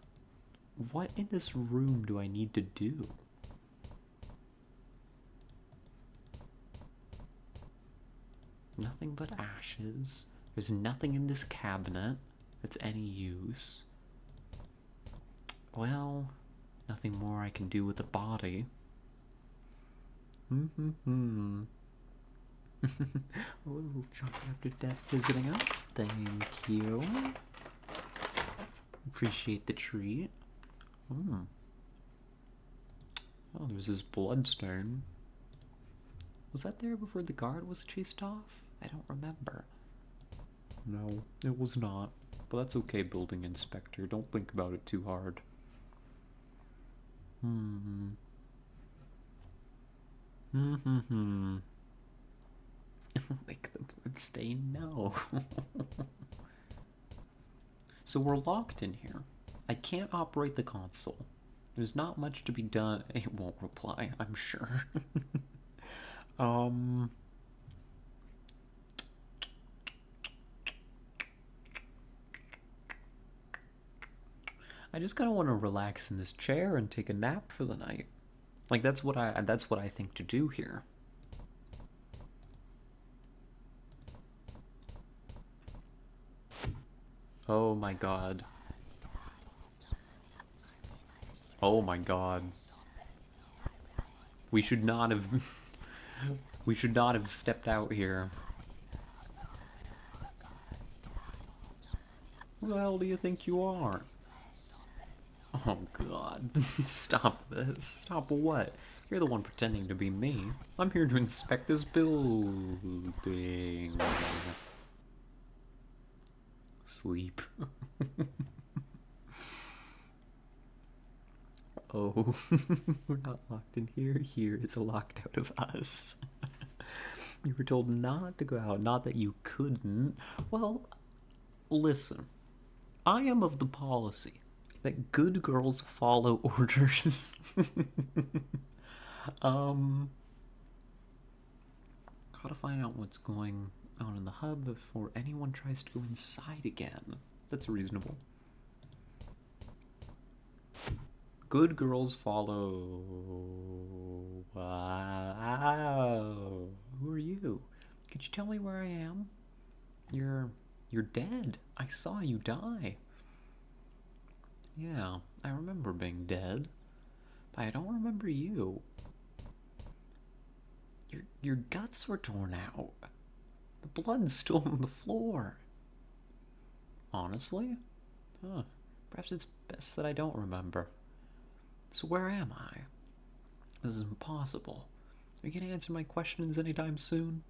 What in this room do I need to do? Nothing but ashes. There's nothing in this cabinet that's any use. Well, nothing more I can do with the body. Oh, Chocolate After Death visiting us. Thank you. Appreciate the treat. Oh, there's this bloodstain. Was that there before the guard was chased off? I don't remember. No, it was not. But that's okay, building inspector. Don't think about it too hard. Like the bloodstain? No. So we're locked in here. I can't operate the console. There's not much to be done. It won't reply, I'm sure. I just kind of want to relax in this chair and take a nap for the night. Like that's what I think to do here. Oh my god. Oh my god. We should not have we should not have stepped out here. Who the hell do you think you are? Oh god. Stop this. Stop what? You're the one pretending to be me. I'm here to inspect this building. Sleep. Oh, we're not locked in here. Here is locked out of us. You were told not to go out, not that you couldn't. Well, listen. I am of the policy that good girls follow orders. Gotta find out what's going on in the hub before anyone tries to go inside again. That's reasonable. Good girls follow. Wow. Who are you? Could you tell me where I am? You're dead. I saw you die. Yeah, I remember being dead. But I don't remember you. Your guts were torn out. The blood's still on the floor. Honestly? Huh. Perhaps it's best that I don't remember. So where am I? This is impossible. Are you gonna answer my questions anytime soon?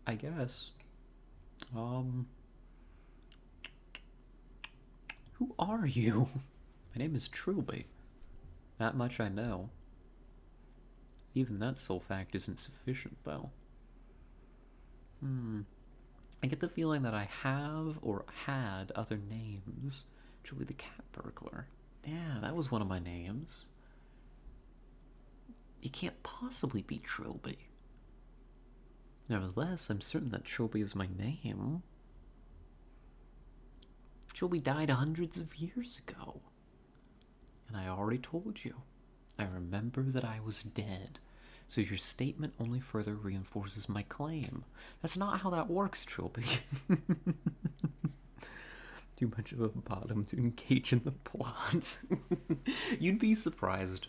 I guess. Who are you? My name is Trilby. That much I know. Even that sole fact isn't sufficient, though. I get the feeling that I have or had other names. Trilby the cat burglar. Yeah, that was one of my names. It can't possibly be Trilby. Nevertheless, I'm certain that Trilby is my name. Trilby died hundreds of years ago. And I already told you. I remember that I was dead. So your statement only further reinforces my claim. That's not how that works, Trilby. Too much of a bottom to engage in the plot. You'd be surprised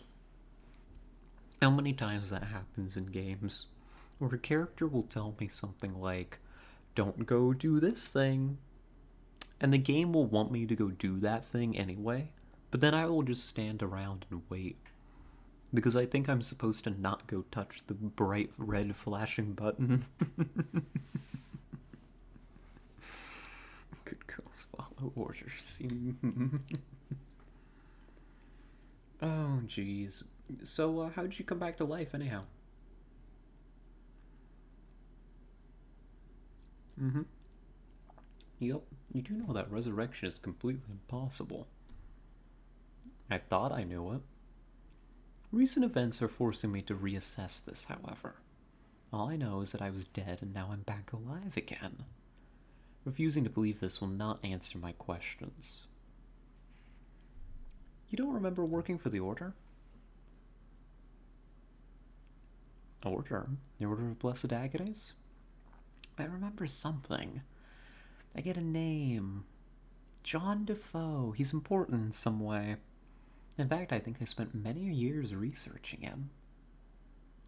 how many times that happens in games, where a character will tell me something like, don't go do this thing, and the game will want me to go do that thing anyway, but then I will just stand around and wait, because I think I'm supposed to not go touch the bright red flashing button. Good girls follow orders. Oh, jeez. So, how did you come back to life, anyhow? Mm-hmm. Yep, you do know that resurrection is completely impossible. I thought I knew it. Recent events are forcing me to reassess this, however. All I know is that I was dead and now I'm back alive again. Refusing to believe this will not answer my questions. You don't remember working for the Order? Order? The Order of Blessed Agates? I remember something. I get a name. John Defoe. He's important in some way. In fact, I think I spent many years researching him.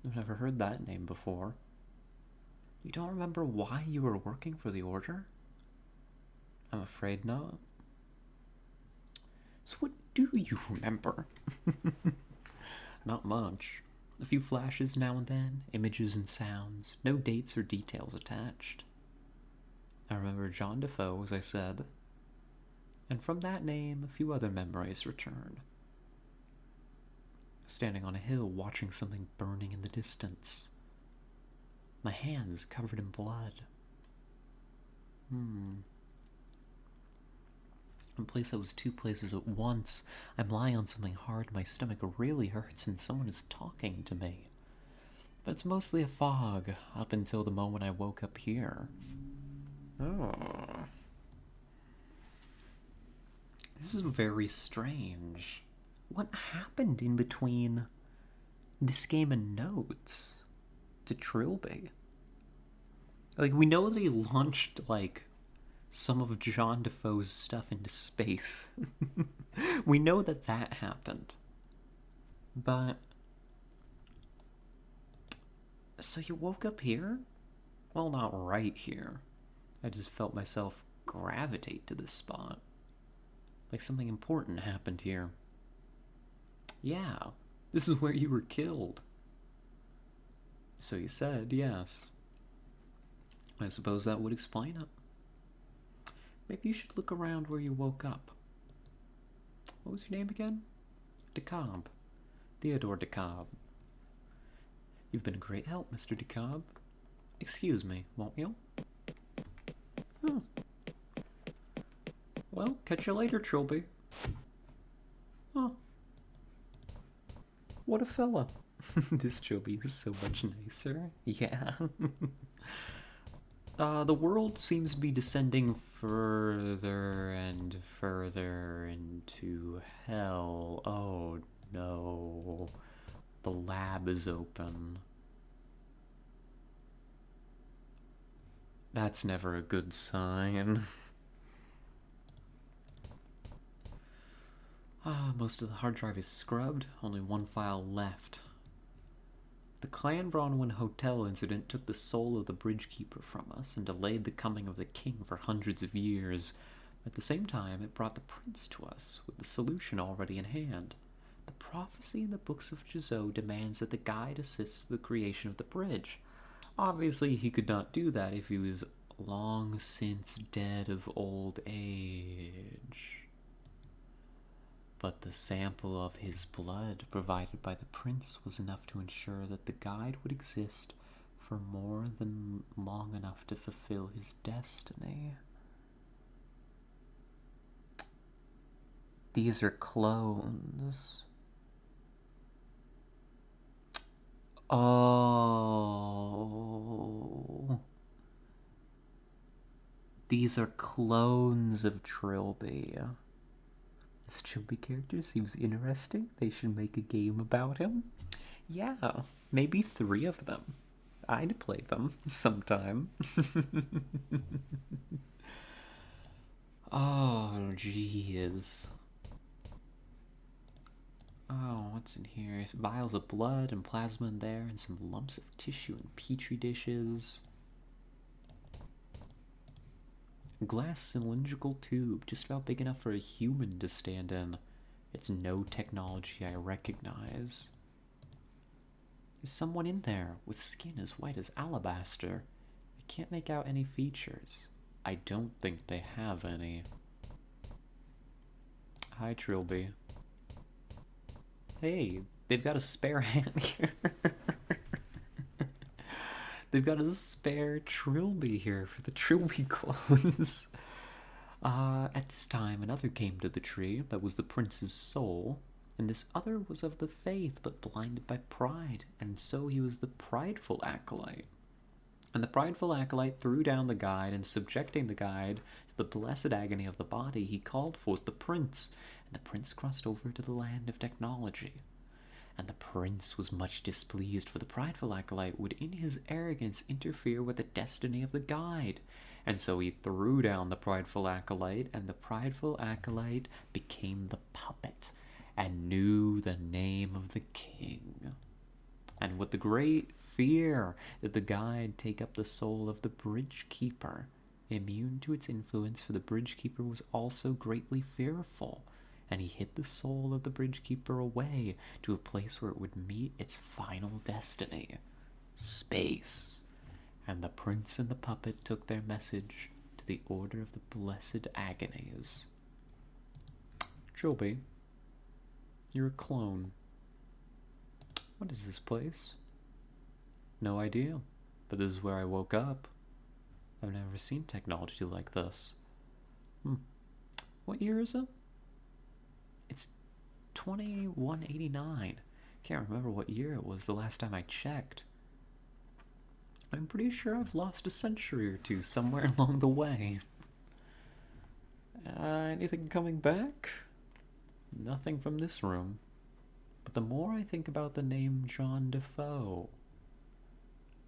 I've never heard that name before. You don't remember why you were working for the Order? I'm afraid not. So what do you remember? Not much. A few flashes now and then, images and sounds, no dates or details attached. I remember John Defoe, as I said, and from that name, a few other memories return. Standing on a hill, watching something burning in the distance. My hands covered in blood. In place I was two places at once. I'm lying on something hard, my stomach really hurts, and someone is talking to me. But it's mostly a fog, up until the moment I woke up here. Oh. This is very strange. What happened in between this game and Notes to Trilby? Like, we know that he launched, like, some of John Defoe's stuff into space. We know that that happened. But... so you woke up here? Well, not right here. I just felt myself gravitate to this spot. Like something important happened here. Yeah, this is where you were killed. So you said, yes. I suppose that would explain it. Maybe you should look around where you woke up. What was your name again? DeKalb. Theodore DeKalb. You've been a great help, Mr. DeKalb. Excuse me, won't you? Well, catch you later, Trilby. Oh. What a fella. This Trilby is so much nicer. Yeah. The world seems to be descending further and further into hell. Oh no. The lab is open. That's never a good sign. Most of the hard drive is scrubbed, only one file left. The Clan Bronwyn Hotel incident took the soul of the Bridgekeeper from us and delayed the coming of the king for hundreds of years. At the same time, it brought the prince to us, with the solution already in hand. The prophecy in the books of Jizo demands that the guide assists the creation of the bridge. Obviously, he could not do that if he was long since dead of old age. But the sample of his blood provided by the prince was enough to ensure that the guide would exist for more than long enough to fulfill his destiny. These are clones. Oh. These are clones of Trilby. This Trilby character seems interesting. They should make a game about him. Yeah, maybe 3 of them. I'd play them sometime. Oh, jeez. Oh, what's in here? Some vials of blood and plasma in there, and some lumps of tissue in petri dishes. Glass cylindrical tube, just about big enough for a human to stand in. It's no technology I recognize. There's someone in there with skin as white as alabaster. I can't make out any features. I don't think they have any. Hi, Trilby. Hey, they've got a spare hand here. They've got a spare Trilby here for the Trilby clones. At this time, another came to the tree that was the prince's soul, and this other was of the faith, but blinded by pride, and so he was the prideful acolyte. And the prideful acolyte threw down the guide, and subjecting the guide to the blessed agony of the body, he called forth the prince, and the prince crossed over to the land of technology. And the prince was much displeased, for the prideful acolyte would in his arrogance interfere with the destiny of the guide. And so he threw down the prideful acolyte, and the prideful acolyte became the puppet, and knew the name of the king. And with the great fear did the guide take up the soul of the bridge keeper, immune to its influence, for the bridge keeper was also greatly fearful, and he hid the soul of the bridge keeper away to a place where it would meet its final destiny, space. And the prince and the puppet took their message to the Order of the Blessed Agonies. Trilby, you're a clone. What is this place? No idea, but this is where I woke up. I've never seen technology like this. What year is it? It's 2189. Can't remember what year it was the last time I checked. I'm pretty sure I've lost a century or two somewhere along the way. Anything coming back? Nothing from this room. But the more I think about the name John Defoe,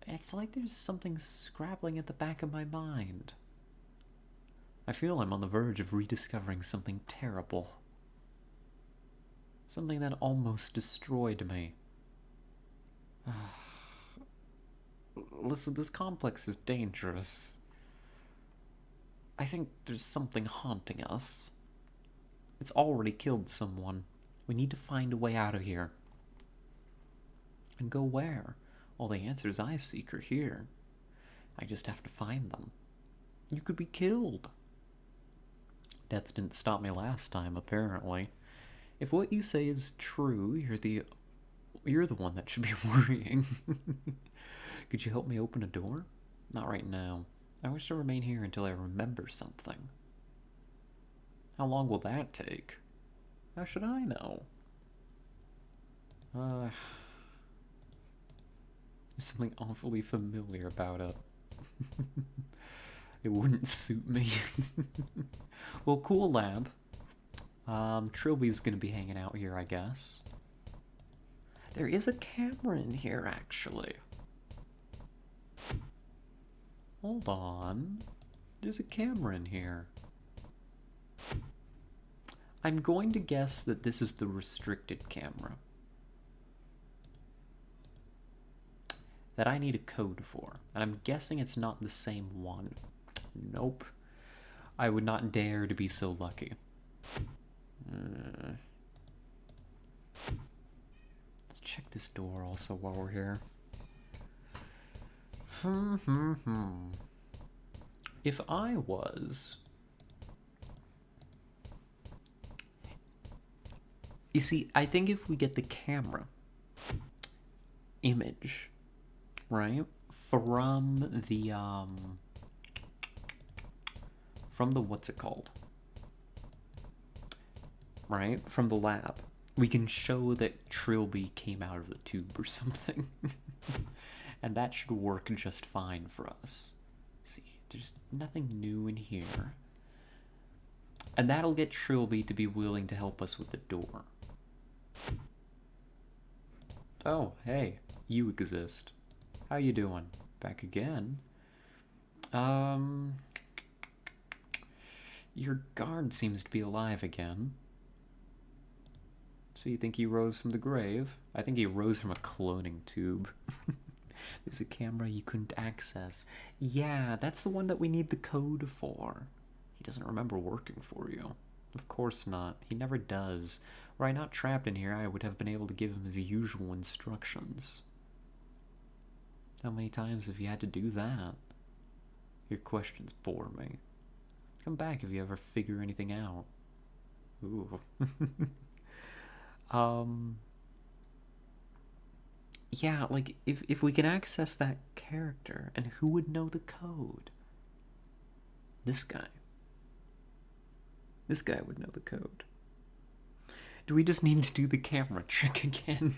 it's like there's something scrabbling at the back of my mind. I feel I'm on the verge of rediscovering something terrible. Something that almost destroyed me. Listen, this complex is dangerous. I think there's something haunting us. It's already killed someone. We need to find a way out of here. And go where? All the answers I seek are here. I just have to find them. You could be killed. Death didn't stop me last time, apparently. If what you say is true, you're the one that should be worrying. Could you help me open a door? Not right now. I wish to remain here until I remember something. How long will that take? How should I know? There's something awfully familiar about it. It wouldn't suit me. Well, cool lab. Trilby's gonna be hanging out here, I guess. There is a camera in here, actually. Hold on. There's a camera in here. I'm going to guess that this is the restricted camera that I need a code for. And I'm guessing it's not the same one. Nope. I would not dare to be so lucky. Let's check this door also while we're here. If I was... You see, I think if we get the camera image, right, from the what's it called? Right? From the lab. we can show that Trilby came out of the tube or something. And that should work just fine for us. See, there's nothing new in here. And that'll get Trilby to be willing to help us with the door. Oh, hey, you exist. How you doing? Back again? Your guard seems to be alive again. So you think he rose from the grave? I think he rose from a cloning tube. There's a camera you couldn't access. Yeah, that's the one that we need the code for. He doesn't remember working for you. Of course not. He never does. Were I not trapped in here, I would have been able to give him his usual instructions. How many times have you had to do that? Your questions bore me. Come back if you ever figure anything out. Ooh. Yeah, like, if we can access that character, and who would know the code? This guy. This guy would know the code. Do we just need to do the camera trick again?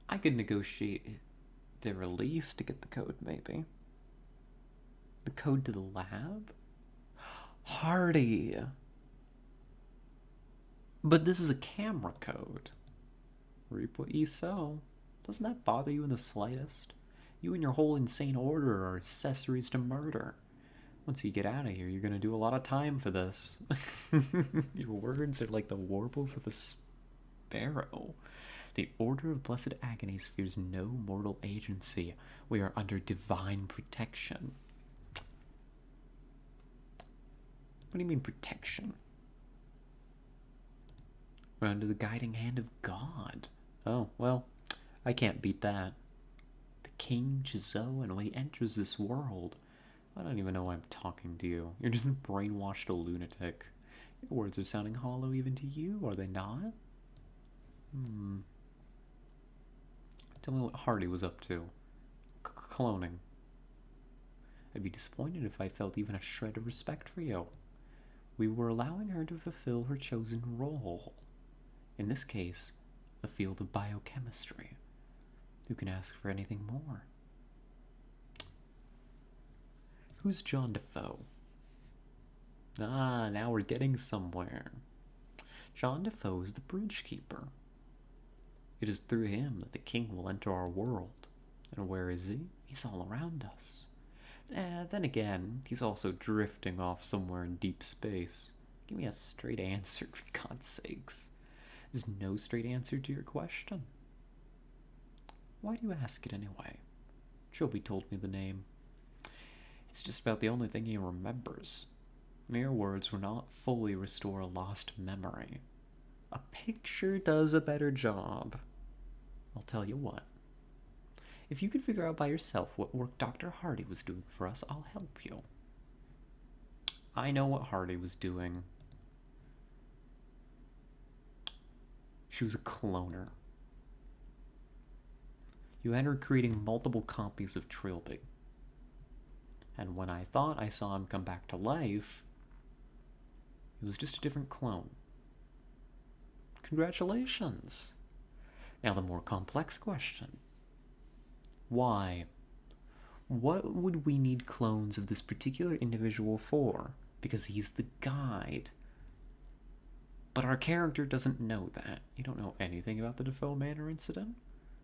I could negotiate the release to get the code, maybe. The code to the lab? Hardy! But this is a camera code. Reap what ye sow. Doesn't that bother you in the slightest? You and your whole insane order are accessories to murder. Once you get out of here, you're gonna do a lot of time for this. Your words are like the warbles of a sparrow. The Order of Blessed Agonies fears no mortal agency. We are under divine protection. What do you mean protection? We're under the guiding hand of God. Oh, well, I can't beat that. The King Jizo, and when he enters this world, I don't even know why I'm talking to you. You're just a brainwashed lunatic. Your words are sounding hollow even to you, are they not? Tell me what Hardy was up to. Cloning. I'd be disappointed if I felt even a shred of respect for you. We were allowing her to fulfill her chosen role. In this case, the field of biochemistry. Who can ask for anything more? Who's John Defoe? Ah, now we're getting somewhere. John Defoe is the bridge keeper. It is through him that the king will enter our world. And where is he? He's all around us. Then again, he's also drifting off somewhere in deep space. Give me a straight answer, for God's sakes. There's no straight answer to your question. Why do you ask it anyway? Trilby told me the name. It's just about the only thing he remembers. Mere words will not fully restore a lost memory. A picture does a better job. I'll tell you what. If you could figure out by yourself what work Dr. Hardy was doing for us, I'll help you. I know what Hardy was doing. She was a cloner. You had her creating multiple copies of Trilby. And when I thought I saw him come back to life, it was just a different clone. Congratulations! Now the more complex question. Why? What would we need clones of this particular individual for? Because he's the guide. But our character doesn't know that. You don't know anything about the Defoe Manor incident?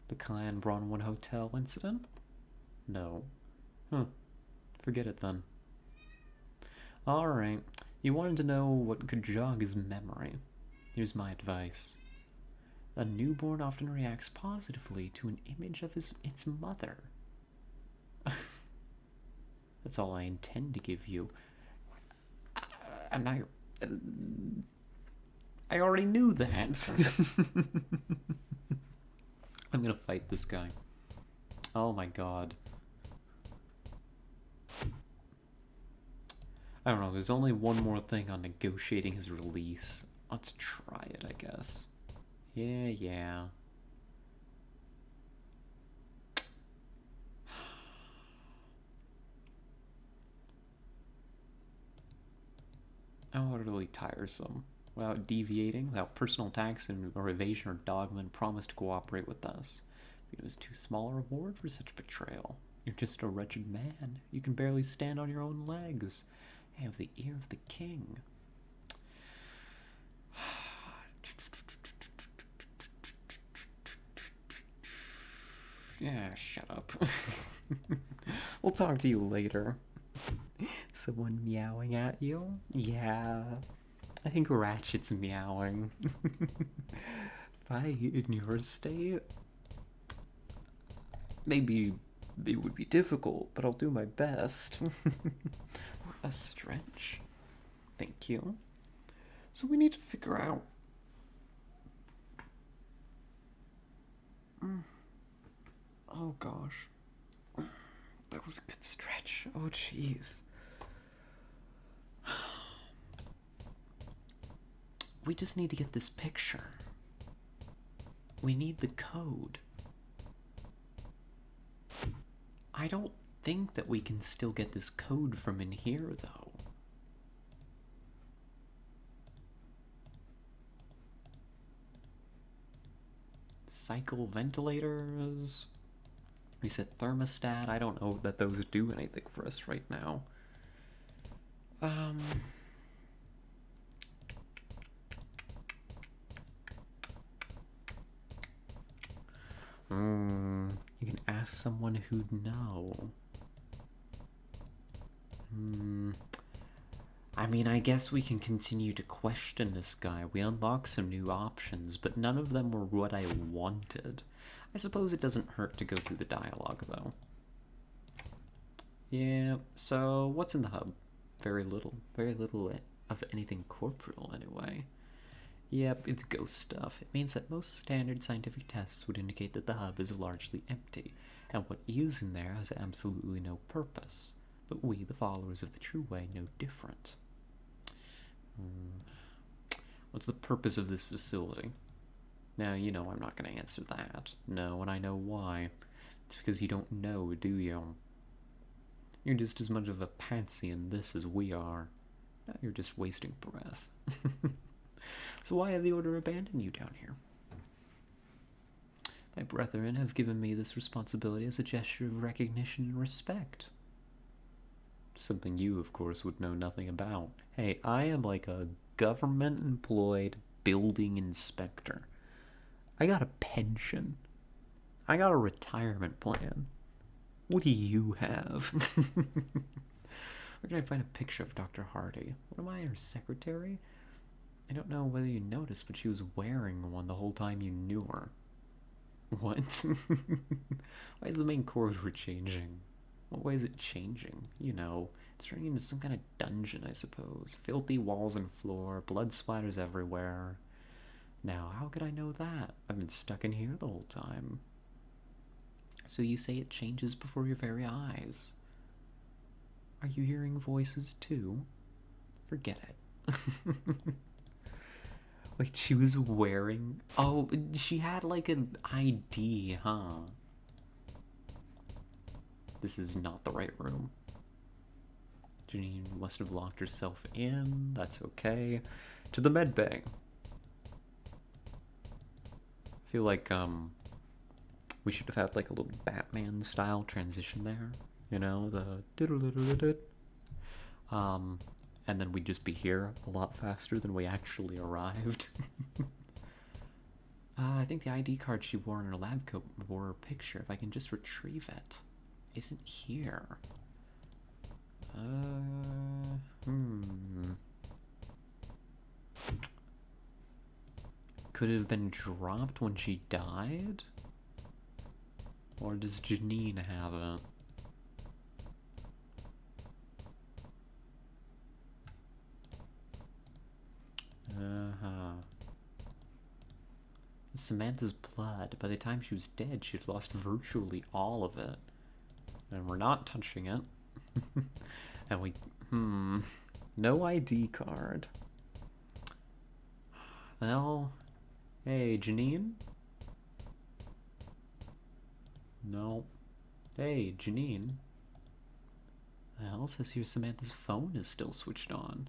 The Clan Bronwyn Hotel incident? No. Forget it then. Alright, you wanted to know what could jog his memory. Here's my advice. A newborn often reacts positively to an image of its mother. That's all I intend to give you. I'm not... I already knew that. I'm gonna fight this guy. Oh my god. I don't know, there's only one more thing on negotiating his release. Let's try it, I guess. Yeah. utterly tiresome. Without deviating, without personal attacks or evasion or dogma, and promise to cooperate with us. It was too small a reward for such betrayal. You're just a wretched man. You can barely stand on your own legs. You have the ear of the king. Yeah, shut up. We'll talk to you later. Someone meowing at you? Yeah. I think Ratchet's meowing. Bye, in your state. Maybe it would be difficult, but I'll do my best. A stretch. Thank you. So we need to figure out. Oh gosh. That was a good stretch. Oh jeez. We just need to get this picture. We need the code. I don't think that we can still get this code from in here, though. Cycle ventilators. Reset thermostat. I don't know that those do anything for us right now. You can ask someone who'd know. I mean, I guess we can continue to question this guy. We unlocked some new options, but none of them were what I wanted. I suppose it doesn't hurt to go through the dialogue, though. Yeah, so what's in the hub? Very little. Very little of anything corporeal, anyway. Yep, it's ghost stuff. It means that most standard scientific tests would indicate that the hub is largely empty, and what is in there has absolutely no purpose. But we, the followers of the true way, know different. What's the purpose of this facility? Now, you know I'm not going to answer that. No, and I know why. It's because you don't know, do you? You're just as much of a patsy in this as we are. Now you're just wasting breath. So why have the Order abandoned you down here? My brethren have given me this responsibility as a gesture of recognition and respect. Something you, of course, would know nothing about. Hey, I am like a government-employed building inspector. I got a pension. I got a retirement plan. What do you have? Where can I find a picture of Dr. Hardy? What am I, her secretary? I don't know whether you noticed, but she was wearing one the whole time you knew her. What? Why is the main corridor changing? What way is it changing? You know, it's turning into some kind of dungeon, I suppose. Filthy walls and floor, blood splatters everywhere. Now, how could I know that? I've been stuck in here the whole time. So you say it changes before your very eyes. Are you hearing voices too? Forget it. Like, she was wearing... Oh, she had like an ID, huh? This is not the right room. Janine must have locked herself in. That's okay. To the med bay. I feel like, we should have had like a little Batman style transition there. You know, the... and then we'd just be here a lot faster than we actually arrived. I think the ID card she wore in her lab coat bore her picture. If I can just retrieve it. Isn't here. Could it have been dropped when she died? Or does Janine have it? Samantha's blood. By the time she was dead, she had lost virtually all of it. And we're not touching it. And we... No ID card. Well... Hey, Janine? No. Hey, Janine? Well, says here Samantha's phone is still switched on.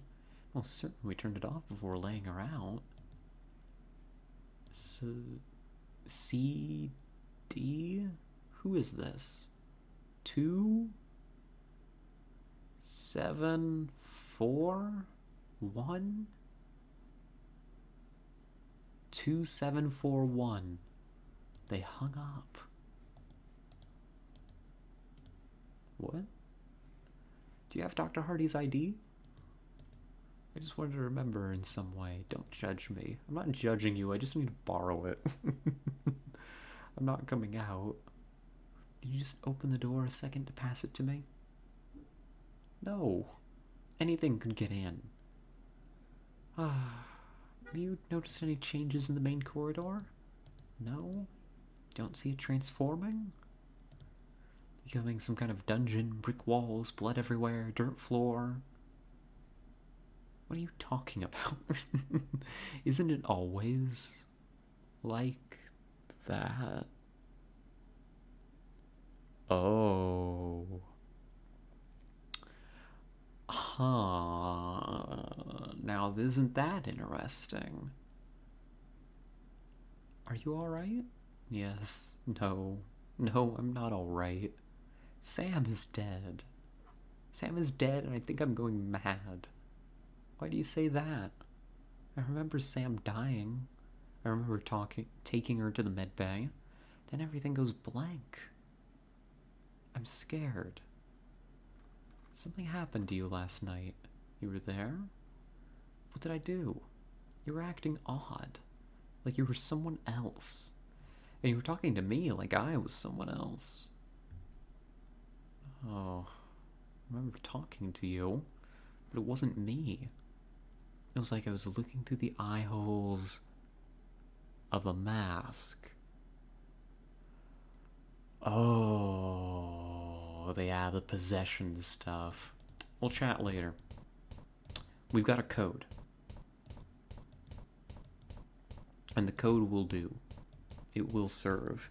Well, certainly we turned it off before laying her out. So, C D? Who is this? 2741? 2741. They hung up. What? Do you have Dr. Hardy's ID? I just wanted to remember in some way. Don't judge me. I'm not judging you, I just need to borrow it. I'm not coming out. Did you just open the door a second to pass it to me? No. Anything could get in. Have you noticed any changes in the main corridor? No? Don't see it transforming? Becoming some kind of dungeon, brick walls, blood everywhere, dirt floor. What are you talking about? Isn't it always like that? Oh. Huh. Now, isn't that interesting? Are you alright? Yes. No. No, I'm not alright. Sam is dead. Sam is dead, and I think I'm going mad. Why do you say that? I remember Sam dying. I remember taking her to the med bay. Then everything goes blank. I'm scared. Something happened to you last night. You were there? What did I do? You were acting odd. Like you were someone else. And you were talking to me like I was someone else. Oh, I remember talking to you, but it wasn't me. It was like I was looking through the eye holes of a mask. Oh, yeah, the possession stuff. We'll chat later. We've got a code. And the code will do. It will serve.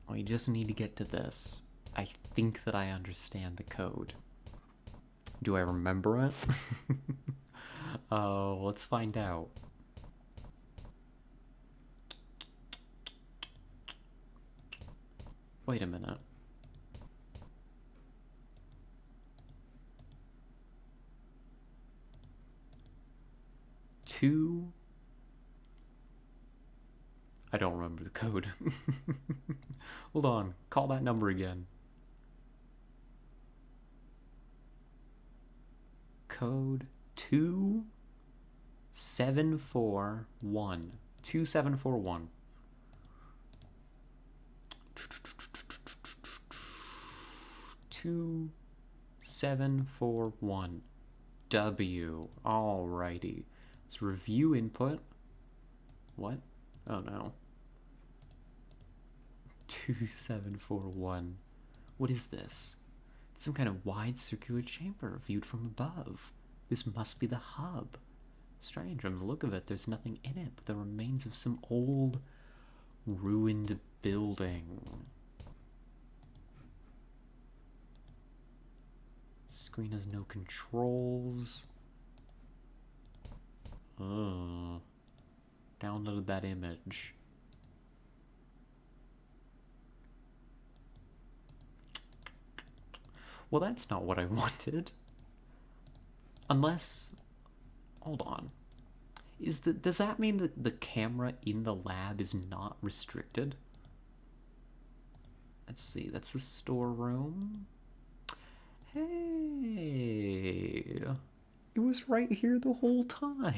We just need to get to this. I think that I understand the code. Do I remember it? Oh, let's find out. Wait a minute. I don't remember the code. Hold on. Call that number again. Code 2741. 2741. 2741. W. Alrighty. Let's review input. What? Oh no. 2741. What is this? It's some kind of wide circular chamber viewed from above. This must be the hub. Strange, from the look of it, there's nothing in it but the remains of some old, ruined building. Screen has no controls. Download that image. Well, that's not what I wanted. Unless... Hold on. Does that mean that the camera in the lab is not restricted? Let's see, that's the storeroom. Hey... It was right here the whole time.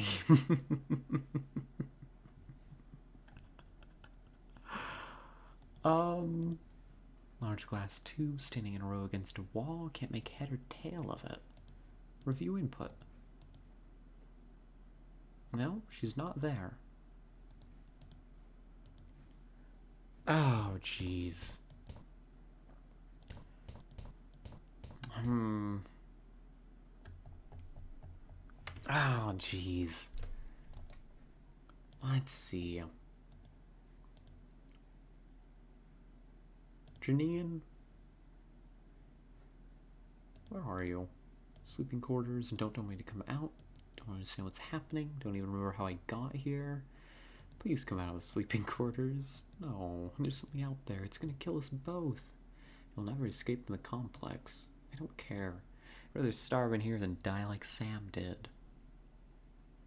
Large glass tube standing in a row against a wall. Can't make head or tail of it. Review input. No, she's not there. Oh, jeez. Oh, jeez. Let's see. Janine? Where are you? Sleeping quarters, don't tell me to come out. Don't understand what's happening. Don't even remember how I got here. Please come out of the sleeping quarters. No, there's something out there. It's gonna kill us both. You'll never escape from the complex. I don't care. I'd rather starve in here than die like Sam did.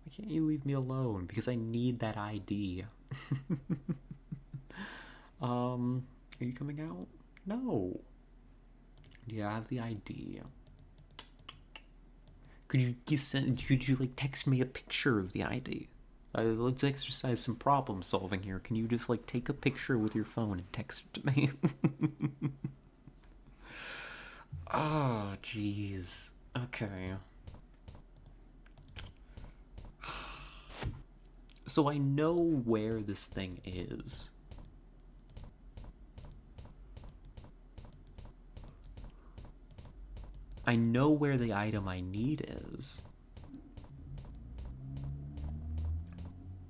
Why can't you leave me alone? Because I need that ID. Are you coming out? No. Do you have the ID? Could you like text me a picture of the ID? Let's exercise some problem solving here. Can you just like take a picture with your phone and text it to me? Oh, jeez. Okay. So I know where this thing is. I know where the item I need is.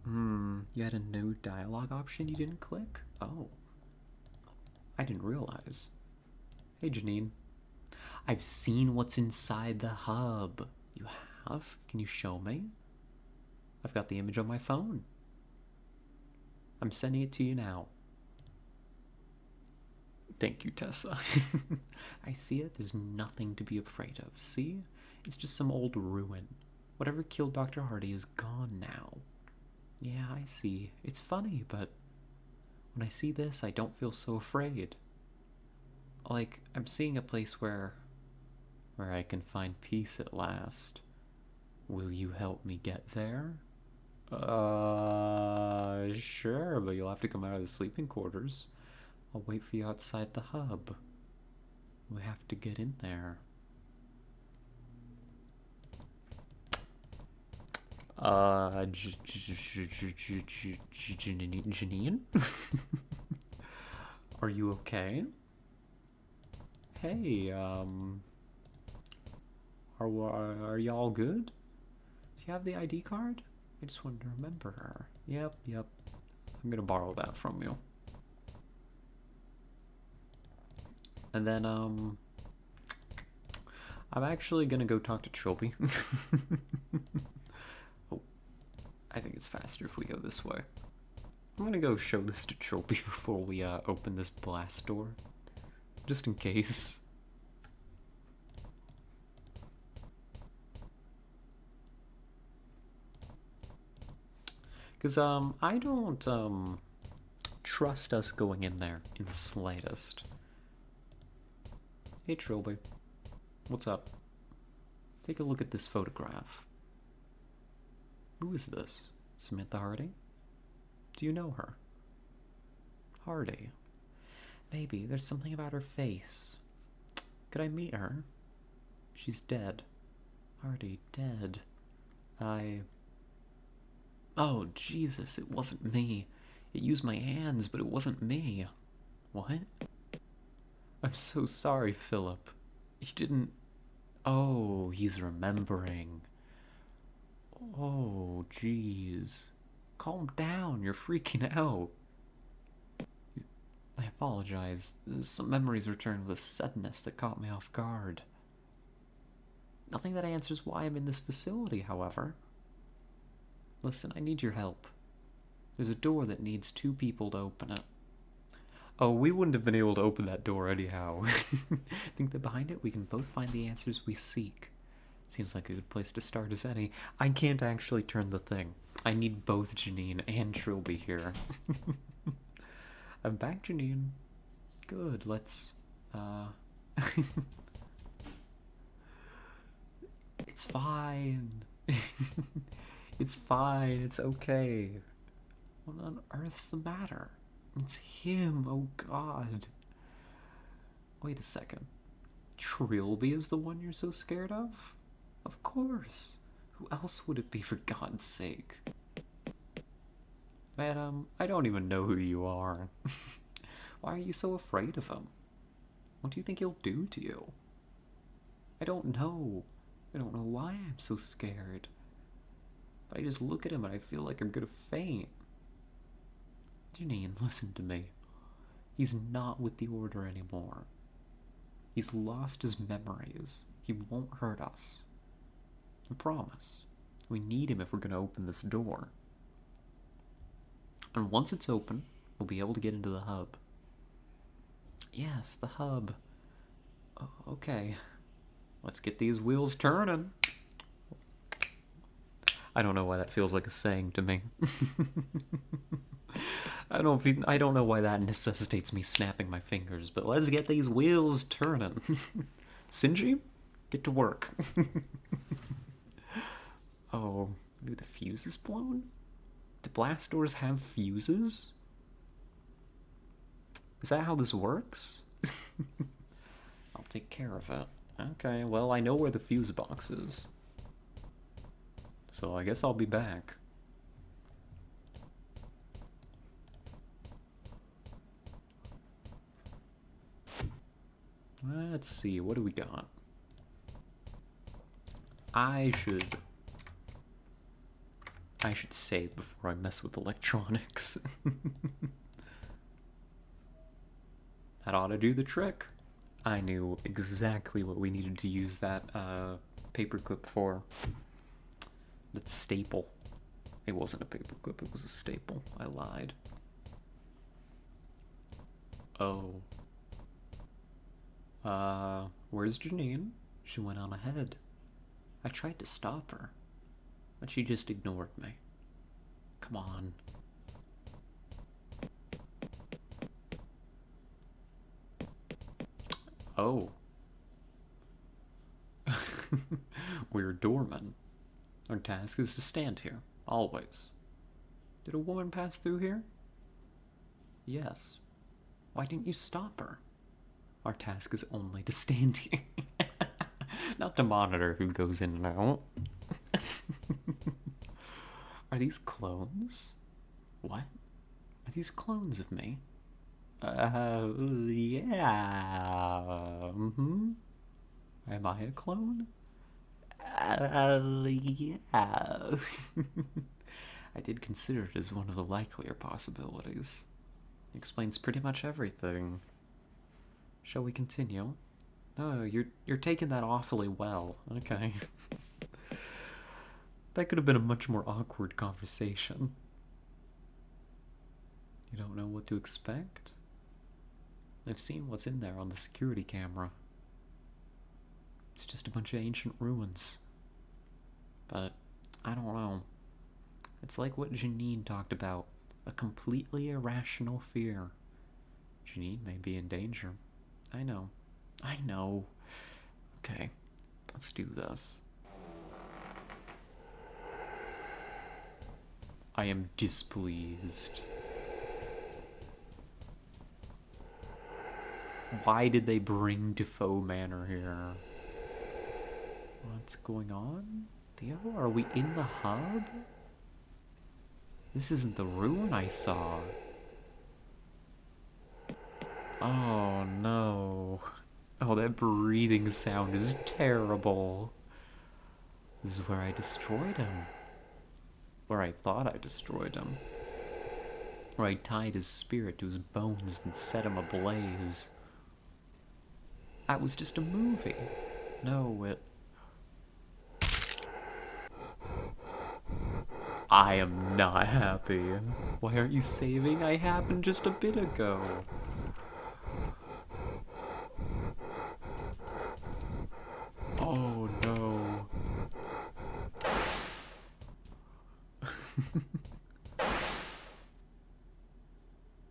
You had a new dialogue option you didn't click? Oh. I didn't realize. Hey, Janine. I've seen what's inside the hub. You have? Can you show me? I've got the image on my phone. I'm sending it to you now. Thank you, Tessa. I see it. There's nothing to be afraid of. See? It's just some old ruin. Whatever killed Dr. Hardy is gone now. Yeah, I see. It's funny, but when I see this, I don't feel so afraid. Like, I'm seeing a place where I can find peace at last. Will you help me get there? Sure, but you'll have to come out of the sleeping quarters. I'll wait for you outside the hub. We have to get in there. Janine? Are you okay? Hey, are y'all good? Do you have the ID card? I just wanted to remember her. Yep. I'm gonna borrow that from you. And then, I'm actually gonna go talk to Trilby. Oh, I think it's faster if we go this way. I'm gonna go show this to Trilby before we, open this blast door. Just in case. Because, I don't, trust us going in there in the slightest. Hey, Trilby. What's up? Take a look at this photograph. Who is this? Samantha Hardy? Do you know her? Hardy. Maybe. There's something about her face. Could I meet her? She's dead. Hardy, dead. Oh, Jesus, it wasn't me. It used my hands, but it wasn't me. What? I'm so sorry, Philip. He didn't... Oh, he's remembering. Oh, jeez. Calm down, you're freaking out. I apologize. Some memories returned with a suddenness that caught me off guard. Nothing that answers why I'm in this facility, however. Listen, I need your help. There's a door that needs 2 people to open it. Oh, we wouldn't have been able to open that door anyhow. Think that behind it we can both find the answers we seek. Seems like a good place to start as any. I can't actually turn the thing. I need both Janine and Trilby here. I'm back, Janine. Good, let's, It's fine. It's fine, it's okay. What on earth's the matter? It's him, oh god. Wait a second. Trilby is the one you're so scared of? Of course. Who else would it be, for God's sake? Madam, I don't even know who you are. Why are you so afraid of him? What do you think he'll do to you? I don't know. I don't know why I'm so scared. But I just look at him and I feel like I'm gonna faint. Janine, listen to me. He's not with the Order anymore. He's lost his memories. He won't hurt us. I promise. We need him if we're going to open this door. And once it's open, we'll be able to get into the hub. Yes, the hub. Oh, okay. Let's get these wheels turning. I don't know why that feels like a saying to me. I don't know why that necessitates me snapping my fingers, but let's get these wheels turning. Shinji, get to work. Oh, maybe the fuse is blown? Do blast doors have fuses? Is that how this works? I'll take care of it. Okay, well, I know where the fuse box is. So I guess I'll be back. Let's see, what do we got? I should save before I mess with electronics. That ought to do the trick. I knew exactly what we needed to use that paperclip for. That staple. It wasn't a paperclip, it was a staple. I lied. Oh. Where's Janine? She went on ahead. I tried to stop her, but she just ignored me. Come on. Oh. We're doormen. Our task is to stand here, always. Did a woman pass through here? Yes. Why didn't you stop her? Our task is only to stand here. Not to monitor who goes in and out. Are these clones? What? Are these clones of me? Yeah. Am I a clone? Yeah. I did consider it as one of the likelier possibilities. It explains pretty much everything. Shall we continue? Oh, you're taking that awfully well. Okay. That could have been a much more awkward conversation. You don't know what to expect? I've seen what's in there on the security camera. It's just a bunch of ancient ruins. But, I don't know. It's like what Janine talked about. A completely irrational fear. Janine may be in danger. I know. I know. Okay, let's do this. I am displeased. Why did they bring Defoe Manor here? What's going on? Theo, are we in the hub? This isn't the ruin I saw. Oh no. Oh, that breathing sound is terrible. This is where I destroyed him. Where I thought I destroyed him. Where I tied his spirit to his bones and set him ablaze. That was just a movie. No, it... I am not happy. Why aren't you saving? I happened just a bit ago. Oh no.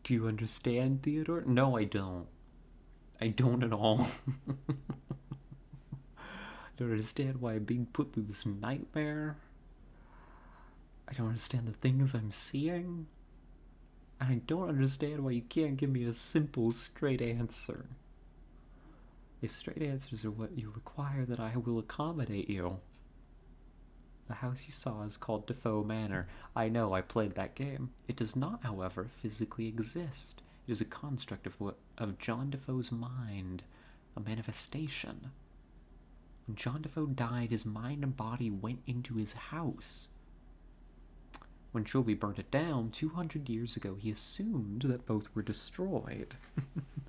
Do you understand, Theodore? No, I don't. I don't at all. I don't understand why I'm being put through this nightmare. I don't understand the things I'm seeing. And I don't understand why you can't give me a simple, straight answer. If straight answers are what you require, then I will accommodate you. The house you saw is called Defoe Manor. I know, I played that game. It does not, however, physically exist. It is a construct of John Defoe's mind, a manifestation. When John Defoe died, his mind and body went into his house. When Trilby burnt it down 200 years ago, he assumed that both were destroyed.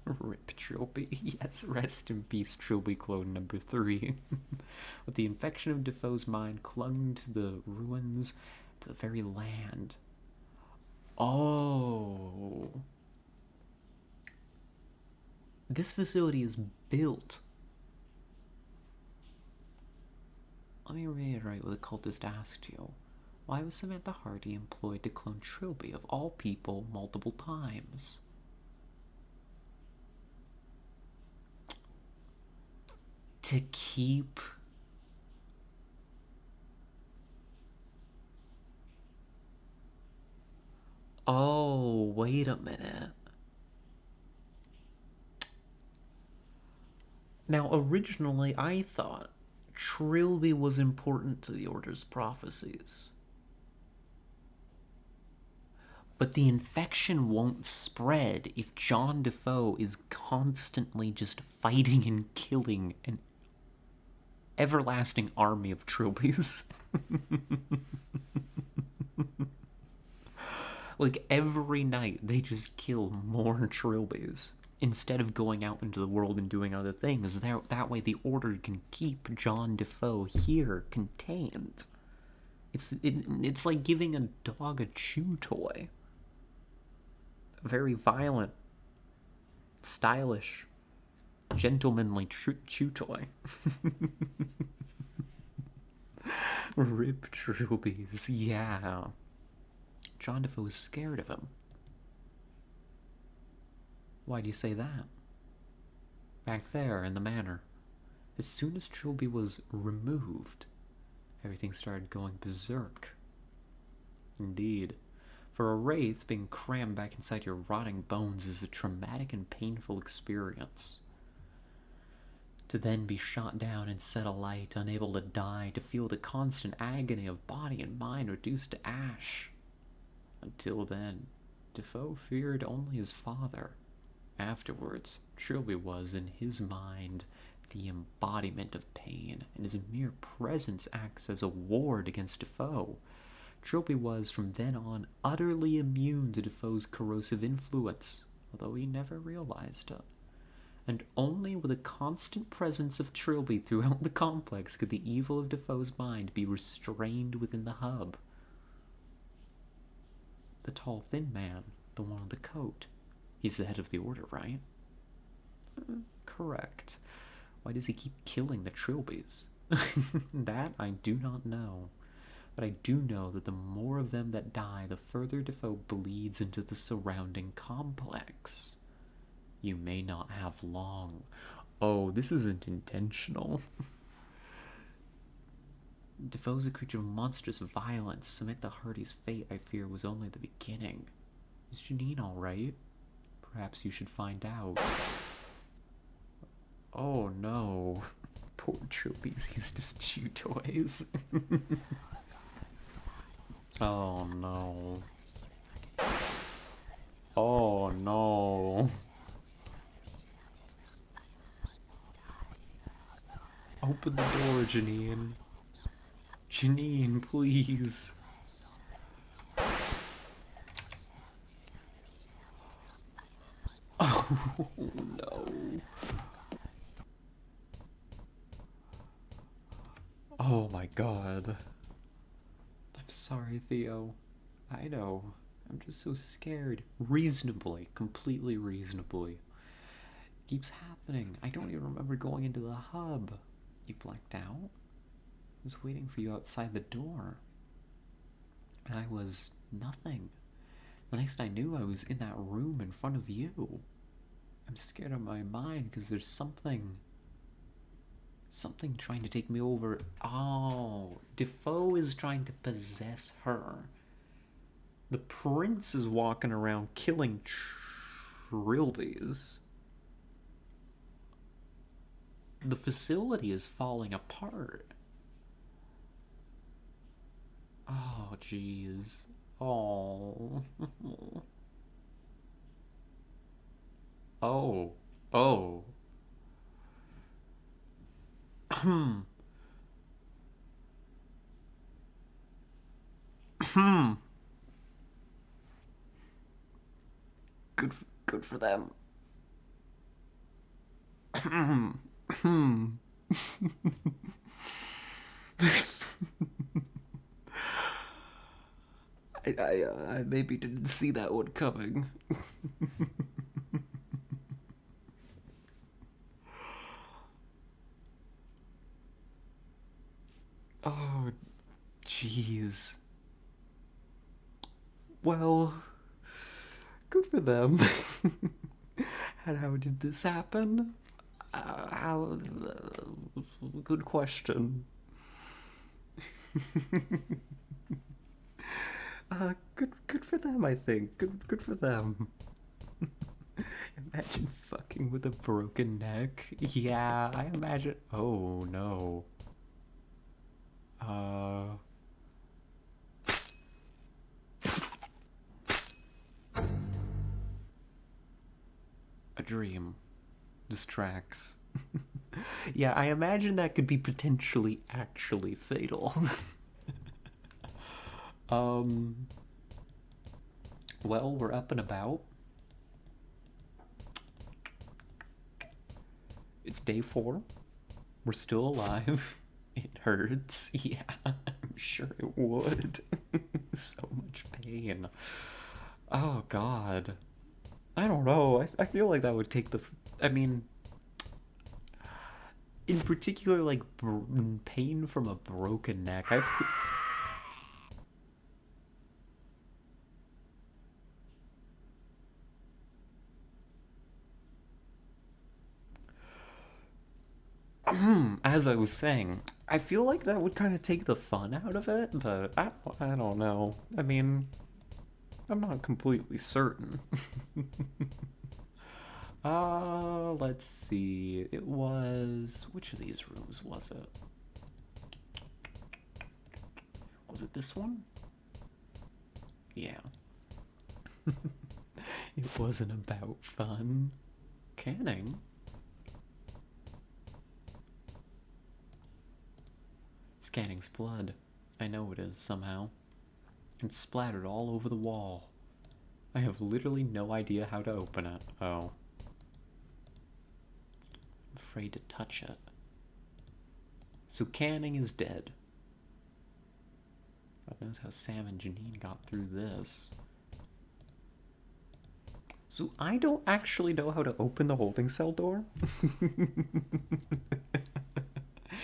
Rip Trilby. Yes, rest in peace, Trilby clone number 3. With the infection of Defoe's mind clung to the ruins, to the very land. Oh. This facility is built. Let me reiterate what the cultist asked you. Why was Samantha Hardy employed to clone Trilby, of all people, multiple times? To keep... Oh, wait a minute. Now, originally, I thought Trilby was important to the Order's prophecies. But the infection won't spread if John Defoe is constantly just fighting and killing an everlasting army of Trilbys. Like, every night, they just kill more Trilbys instead of going out into the world and doing other things. That way the Order can keep John Defoe here, contained. It's like giving a dog a chew toy. A very violent, stylish, gentlemanly chew toy. Rip Trilbys, yeah. John Defoe was scared of him. Why do you say that? Back there in the manor, as soon as Trilby was removed, everything started going berserk. Indeed, for a wraith, being crammed back inside your rotting bones is a traumatic and painful experience. To then be shot down and set alight, unable to die, to feel the constant agony of body and mind reduced to ash. Until then, Defoe feared only his father. Afterwards, Trilby was, in his mind, the embodiment of pain, and his mere presence acts as a ward against Defoe. Trilby was, from then on, utterly immune to Defoe's corrosive influence, although he never realized it. And only with a constant presence of Trilby throughout the complex could the evil of Defoe's mind be restrained within the hub. The tall, thin man, the one with the coat. He's the head of the Order, right? Correct. Why does he keep killing the Trilbys? That I do not know. But I do know that the more of them that die, the further Defoe bleeds into the surrounding complex. You may not have long. Oh, this isn't intentional. Defoe's a creature of monstrous violence. Samantha Hardy's fate, I fear, was only the beginning. Is Janine alright? Perhaps you should find out. Oh no. Poor Trilby's used as chew toys. Oh no. Oh no. Open the door, Janine. Janine, please. Oh no. Oh my god. I'm sorry, Theo. I know. I'm just so scared. Reasonably. Completely reasonably. It keeps happening. I don't even remember going into the hub. You blacked out? I was waiting for you outside the door. And I was nothing. The next I knew, I was in that room in front of you. I'm scared of my mind because there's something trying to take me over. Oh, Defoe is trying to possess her. The prince is walking around killing Trilbys. The facility is falling apart. Oh, jeez. Oh. Oh. Oh. Good for them. I maybe didn't see that one coming. Oh, jeez. Well, good for them. And how did this happen? How? Good question. Good for them. I think. Good for them. Imagine fucking with a broken neck. Yeah, I imagine. Oh no. Uh. A dream distracts. Yeah, I imagine that could be potentially actually fatal. um. Well, we're up and about. It's day 4. We're still alive. It hurts. Yeah, I'm sure it would. So much pain. Oh, God. I don't know. I feel like that would take the. I mean, in particular, like pain from a broken neck. I've. As I was saying, I feel like that would kind of take the fun out of it, but I don't know. I mean, I'm not completely certain. Let's see. It was. Which of these rooms was it? Was it this one? Yeah. It wasn't about fun. Canning? Canning's blood. I know it is, somehow. It's splattered all over the wall. I have literally no idea how to open it. Oh. I'm afraid to touch it. So Canning is dead. God knows how Sam and Janine got through this. So I don't actually know how to open the holding cell door.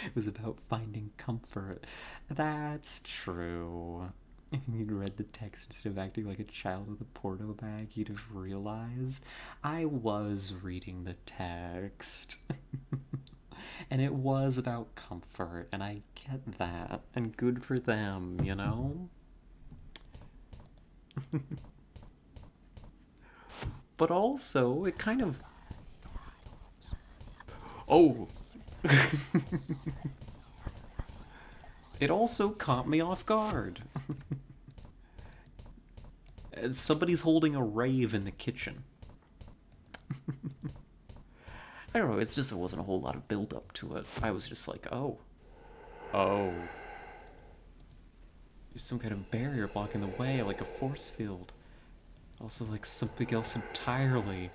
It was about finding comfort. That's true. If you'd read the text instead of acting like a child with a porno bag, you'd have realized I was reading the text. And it was about comfort, and I get that. And good for them, you know? But also, it kind of. Oh! It also caught me off guard. Somebody's holding a rave in the kitchen. I don't know, it's just there wasn't a whole lot of build up to it. I was just like, oh. Oh. There's some kind of barrier blocking the way, like a force field. Also, like something else entirely.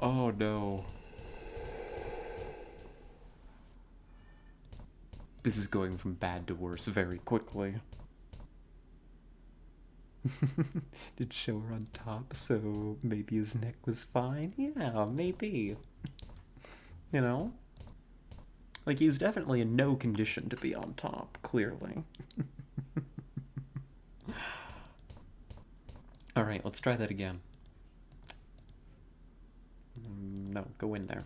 Oh no. This is going from bad to worse very quickly. Did show her on top, so maybe his neck was fine? Yeah, maybe. You know? Like, he's definitely in no condition to be on top, clearly. Alright, let's try that again. No, go in there.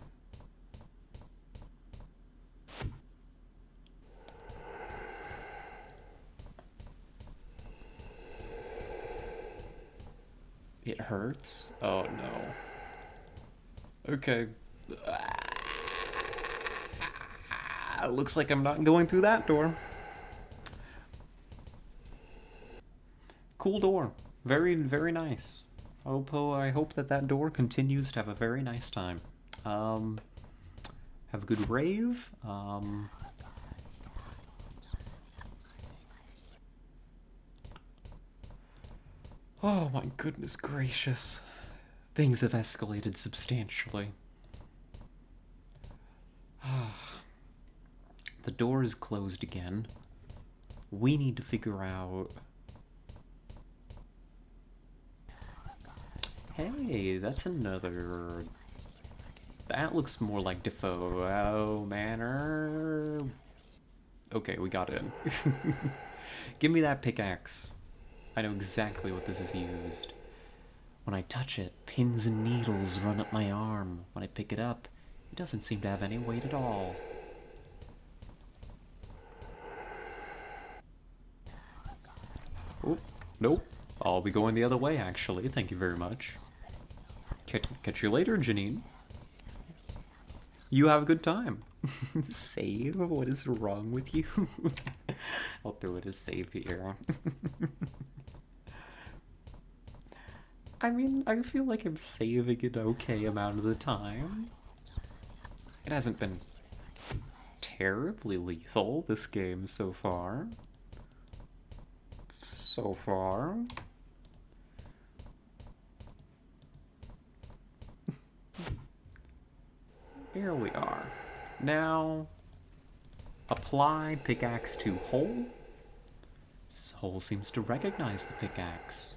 It hurts? Oh no. Okay. Looks like I'm not going through that door. Cool door. Very, very nice. I hope that that door continues to have a very nice time. Have a good rave. Oh my goodness gracious. Things have escalated substantially. The door is closed again. We need to figure out... Hey, that's another... That looks more like Defoe Manor. Okay, we got in. Give me that pickaxe. I know exactly what this is used. When I touch it, pins and needles run up my arm. When I pick it up, it doesn't seem to have any weight at all. Oh, nope. I'll be going the other way, actually. Thank you very much. Catch you later, Janine. You have a good time. Save? What is wrong with you? I'll throw it as save here. I mean, I feel like I'm saving an okay amount of the time. It hasn't been terribly lethal, this game, so far. Here we are. Now, apply pickaxe to hole. This hole seems to recognize the pickaxe.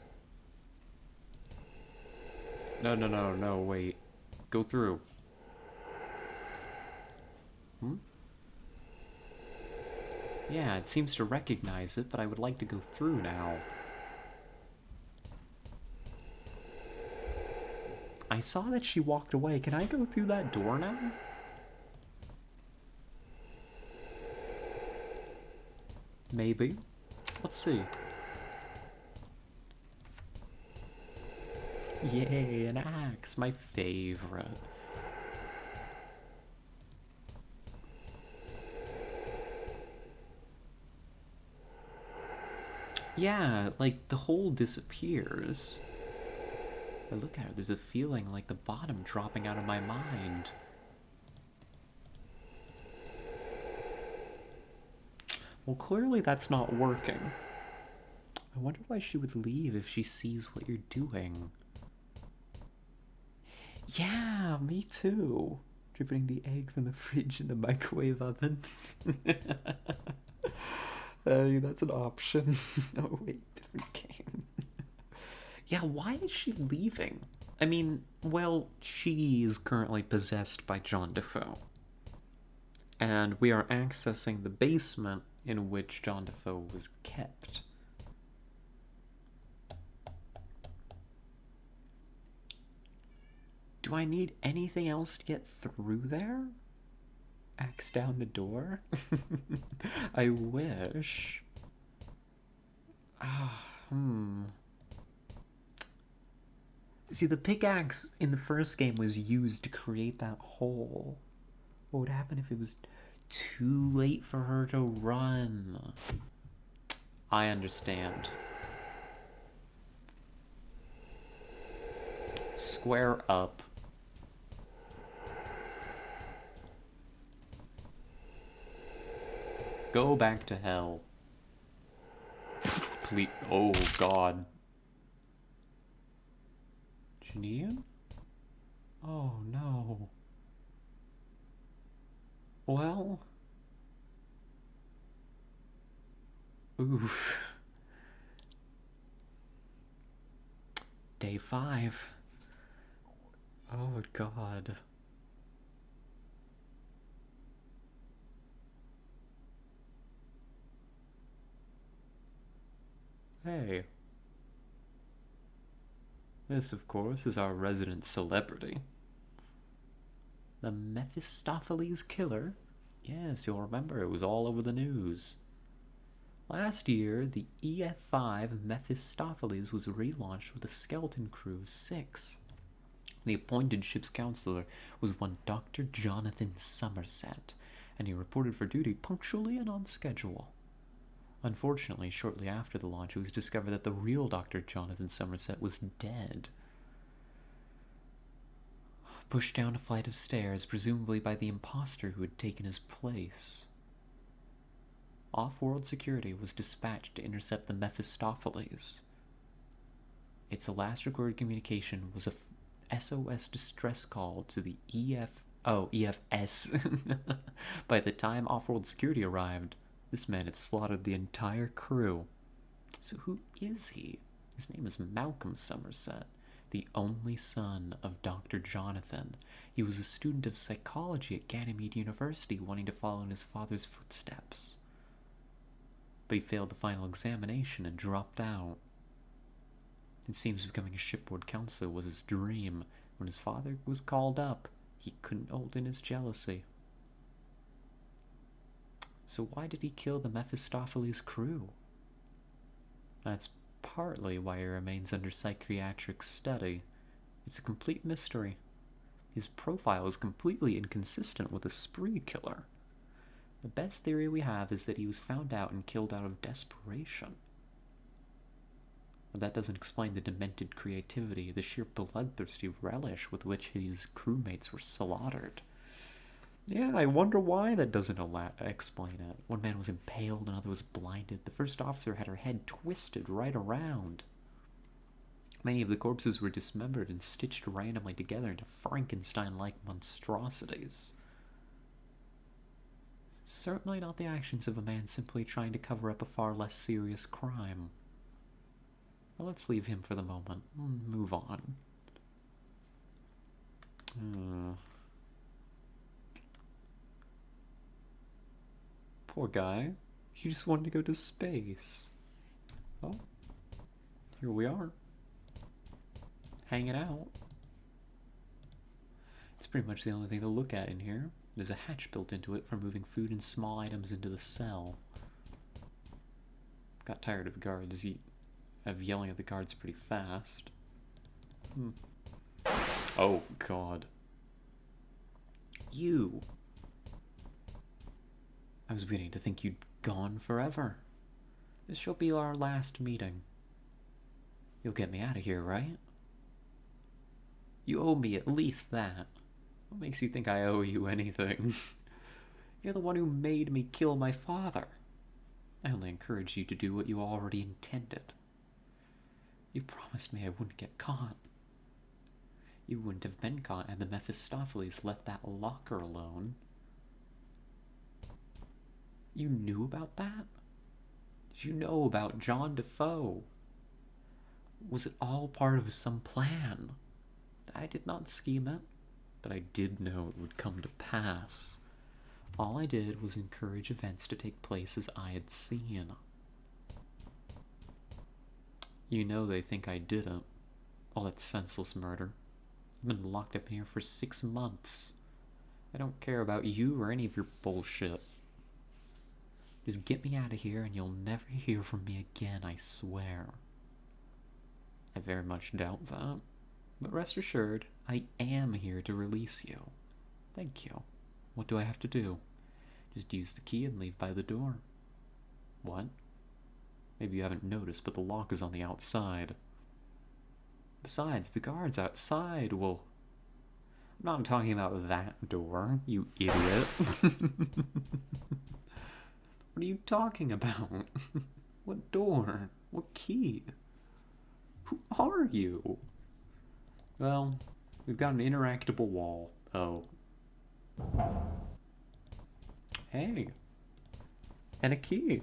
No, wait. Go through. Yeah, it seems to recognize it, but I would like to go through now. I saw that she walked away. Can I go through that door now? Maybe. Let's see. Yay, an axe, my favorite. Yeah, like, the hole disappears. I look at it, there's a feeling like the bottom dropping out of my mind. Well, clearly that's not working. I wonder why she would leave if she sees what you're doing. Yeah, me too. Dripping the egg from the fridge in the microwave oven. That's an option. Oh wait, different game. Yeah, why is she leaving? I mean, well, she is currently possessed by John Defoe. And we are accessing the basement in which John Defoe was kept. Do I need anything else to get through there? Axe down the door? I wish. See, the pickaxe in the first game was used to create that hole. What would happen if it was too late for her to run? I understand. Square up. Go back to hell. Please. Oh, God. Janine? Oh, no. Well. Oof. Day 5. Oh, God. Hey. This, of course, is our resident celebrity. The Mephistopheles Killer? Yes, you'll remember it was all over the news. Last year, the EF5 Mephistopheles was relaunched with a skeleton crew of 6. The appointed ship's counselor was one Dr. Jonathan Somerset, and he reported for duty punctually and on schedule. Unfortunately, shortly after the launch, it was discovered that the real Dr. Jonathan Somerset was dead. Pushed down a flight of stairs, presumably by the imposter who had taken his place. Off-world security was dispatched to intercept the Mephistopheles. Its last recorded communication was SOS distress call to the EFS. By the time off-world security arrived, this man had slaughtered the entire crew. So who is he? His name is Malcolm Somerset, the only son of Dr. Jonathan. He was a student of psychology at Ganymede University, wanting to follow in his father's footsteps. But he failed the final examination and dropped out. It seems becoming a shipboard counselor was his dream. When his father was called up, he couldn't hold in his jealousy. So why did he kill the Mephistopheles crew? That's partly why he remains under psychiatric study. It's a complete mystery. His profile is completely inconsistent with a spree killer. The best theory we have is that he was found out and killed out of desperation. But that doesn't explain the demented creativity, the sheer bloodthirsty relish with which his crewmates were slaughtered. Yeah, I wonder why that doesn't explain it. One man was impaled, another was blinded. The first officer had her head twisted right around. Many of the corpses were dismembered and stitched randomly together into Frankenstein-like monstrosities. Certainly not the actions of a man simply trying to cover up a far less serious crime. Well, let's leave him for the moment. Move on. Poor guy. He just wanted to go to space. Oh, here we are. Hanging out. It's pretty much the only thing to look at in here. There's a hatch built into it for moving food and small items into the cell. Got tired of guards of yelling at the guards pretty fast. Oh, God. You. I was beginning to think you'd gone forever. This shall be our last meeting. You'll get me out of here, right? You owe me at least that. What makes you think I owe you anything? You're the one who made me kill my father. I only encouraged you to do what you already intended. You promised me I wouldn't get caught. You wouldn't have been caught had the Mephistopheles left that locker alone. You knew about that? Did you know about John Defoe? Was it all part of some plan? I did not scheme it, but I did know it would come to pass. All I did was encourage events to take place as I had seen. You know they think I didn't. All that senseless murder. I've been locked up here for 6 months. I don't care about you or any of your bullshit. Just get me out of here and you'll never hear from me again, I swear. I very much doubt that. But rest assured, I am here to release you. Thank you. What do I have to do? Just use the key and leave by the door. What? Maybe you haven't noticed, but the lock is on the outside. Besides, the guards outside will... I'm not talking about that door, you idiot. What are you talking about? What door? What key? Who are you? Well, we've got an interactable wall. Oh. Hey. And a key.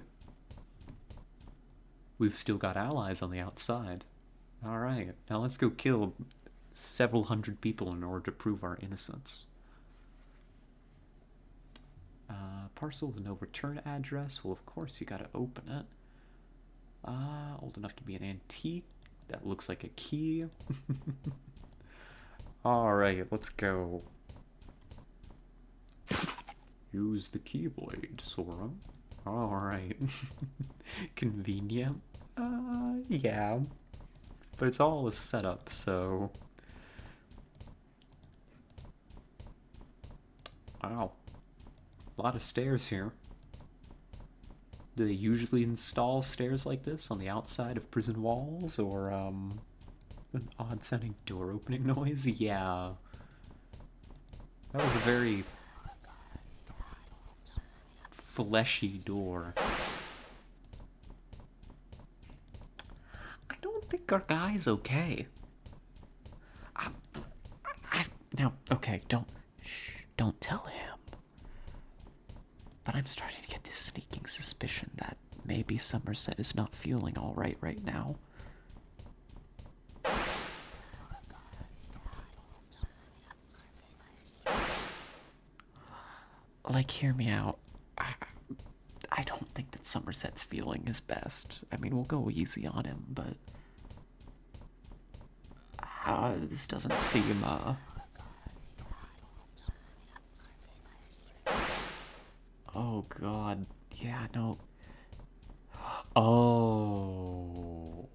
We've still got allies on the outside. Alright, now let's go kill several hundred people in order to prove our innocence. Parcel with no return address. Well, of course you gotta open it. Old enough to be an antique. That looks like a key. Alright, let's go. Use the keyblade, Sora. Alright. Convenient. Yeah. But it's all a setup, so... Wow. A lot of stairs here. Do they usually install stairs like this on the outside of prison walls, or, an odd-sounding door opening noise? Yeah. That was a very... fleshy door. I don't think our guy's okay. Now, okay, don't tell him. But I'm starting to get this sneaking suspicion that maybe Somerset is not feeling alright right now. Like, hear me out. I don't think that Somerset's feeling his best. I mean, we'll go easy on him, but this doesn't seem, oh god. Yeah, no. Oh.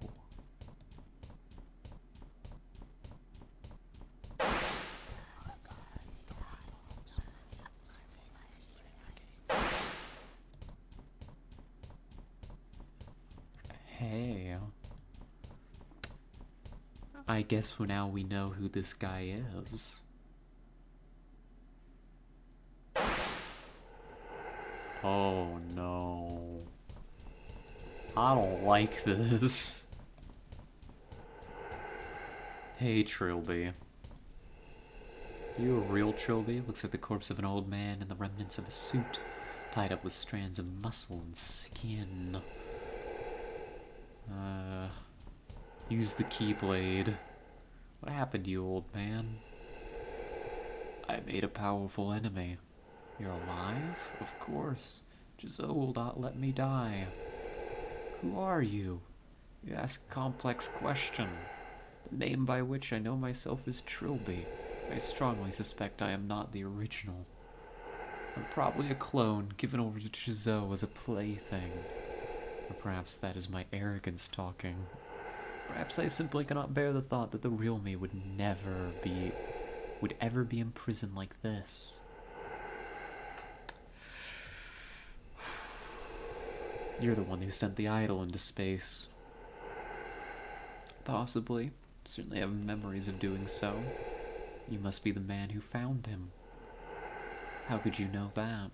Hey. I guess now we know who this guy is. Oh no. I don't like this. Hey, Trilby. You a real Trilby? Looks like the corpse of an old man and the remnants of a suit, tied up with strands of muscle and skin. Use the Keyblade. What happened to you, old man? I made a powerful enemy. You're alive? Of course. Giselle will not let me die. Who are you? You ask a complex question. The name by which I know myself is Trilby. I strongly suspect I am not the original. I'm probably a clone given over to Giselle as a plaything. Or perhaps that is my arrogance talking. Perhaps I simply cannot bear the thought that the real me would ever be imprisoned like this. You're the one who sent the idol into space. Possibly. Certainly have memories of doing so. You must be the man who found him. How could you know that?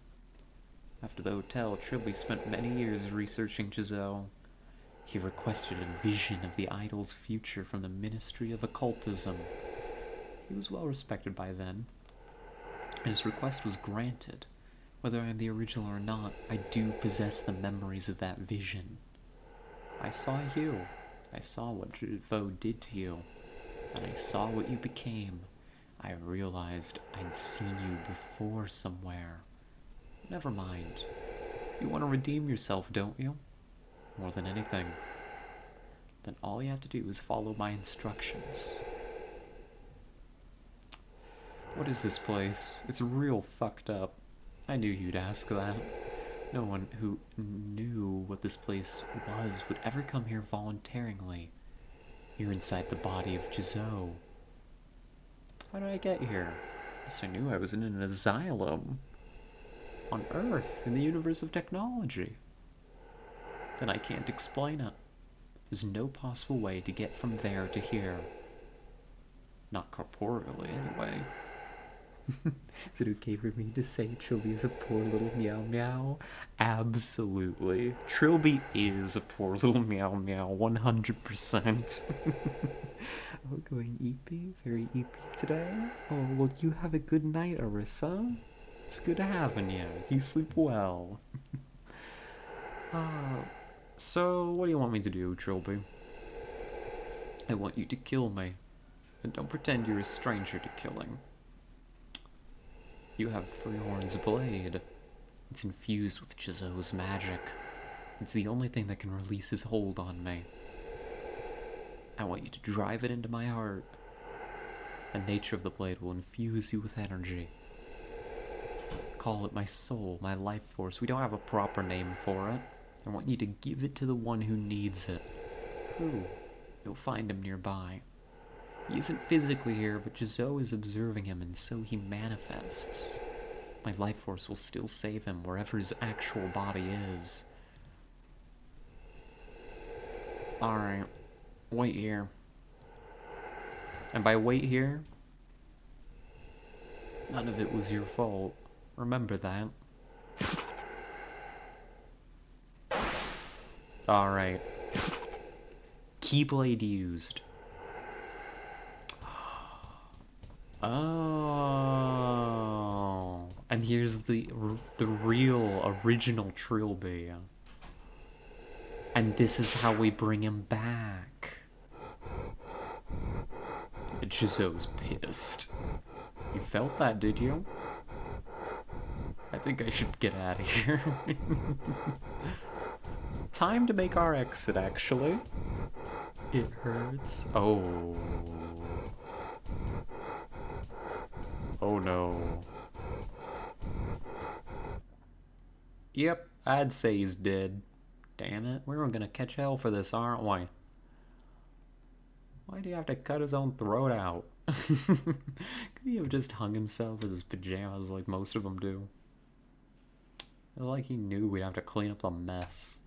After the hotel, Trilby spent many years researching Giselle. He requested a vision of the idol's future from the Ministry of Occultism. He was well respected by then, and his request was granted. Whether I am the original or not, I do possess the memories of that vision. I saw you. I saw what Giselle did to you, and I saw what you became. I realized I'd seen you before somewhere. Never mind. You want to redeem yourself, don't you? More than anything. Then all you have to do is follow my instructions. What is this place? It's real fucked up. I knew you'd ask that. No one who knew what this place was would ever come here voluntarily. You're inside the body of Giselle. How did I get here? Yes, I knew I was in an asylum. On Earth, in the universe of technology. Then I can't explain it. There's no possible way to get from there to here. Not corporeally, anyway. Is it okay for me to say Trilby is a poor little meow meow? Absolutely. Trilby is a poor little meow meow, 100%. Oh, going eepy? Very eepy today? Oh, well, you have a good night, Arissa. It's good having you. You sleep well. So, what do you want me to do, Trilby? I want you to kill me. And don't pretend you're a stranger to killing. You have Freehorn's blade. It's infused with Giselle's magic. It's the only thing that can release his hold on me. I want you to drive it into my heart. The nature of the blade will infuse you with energy. Call it my soul, my life force. We don't have a proper name for it. I want you to give it to the one who needs it. Who? You'll find him nearby. He isn't physically here, but Giselle is observing him, and so he manifests. My life force will still save him wherever his actual body is. Alright. Wait here. And by wait here, none of it was your fault. Remember that. Alright. Keyblade used. Oh, and here's the real original Trilby, and this is how we bring him back. Jizo's pissed. You felt that, did you? I think I should get out of here. Time to make our exit, actually. It hurts. Oh. Oh no. Yep, I'd say he's dead. Damn it, we're gonna catch hell for this, aren't we? Why do you have to cut his own throat out? Could he have just hung himself with his pajamas like most of them do? It's like he knew we'd have to clean up the mess.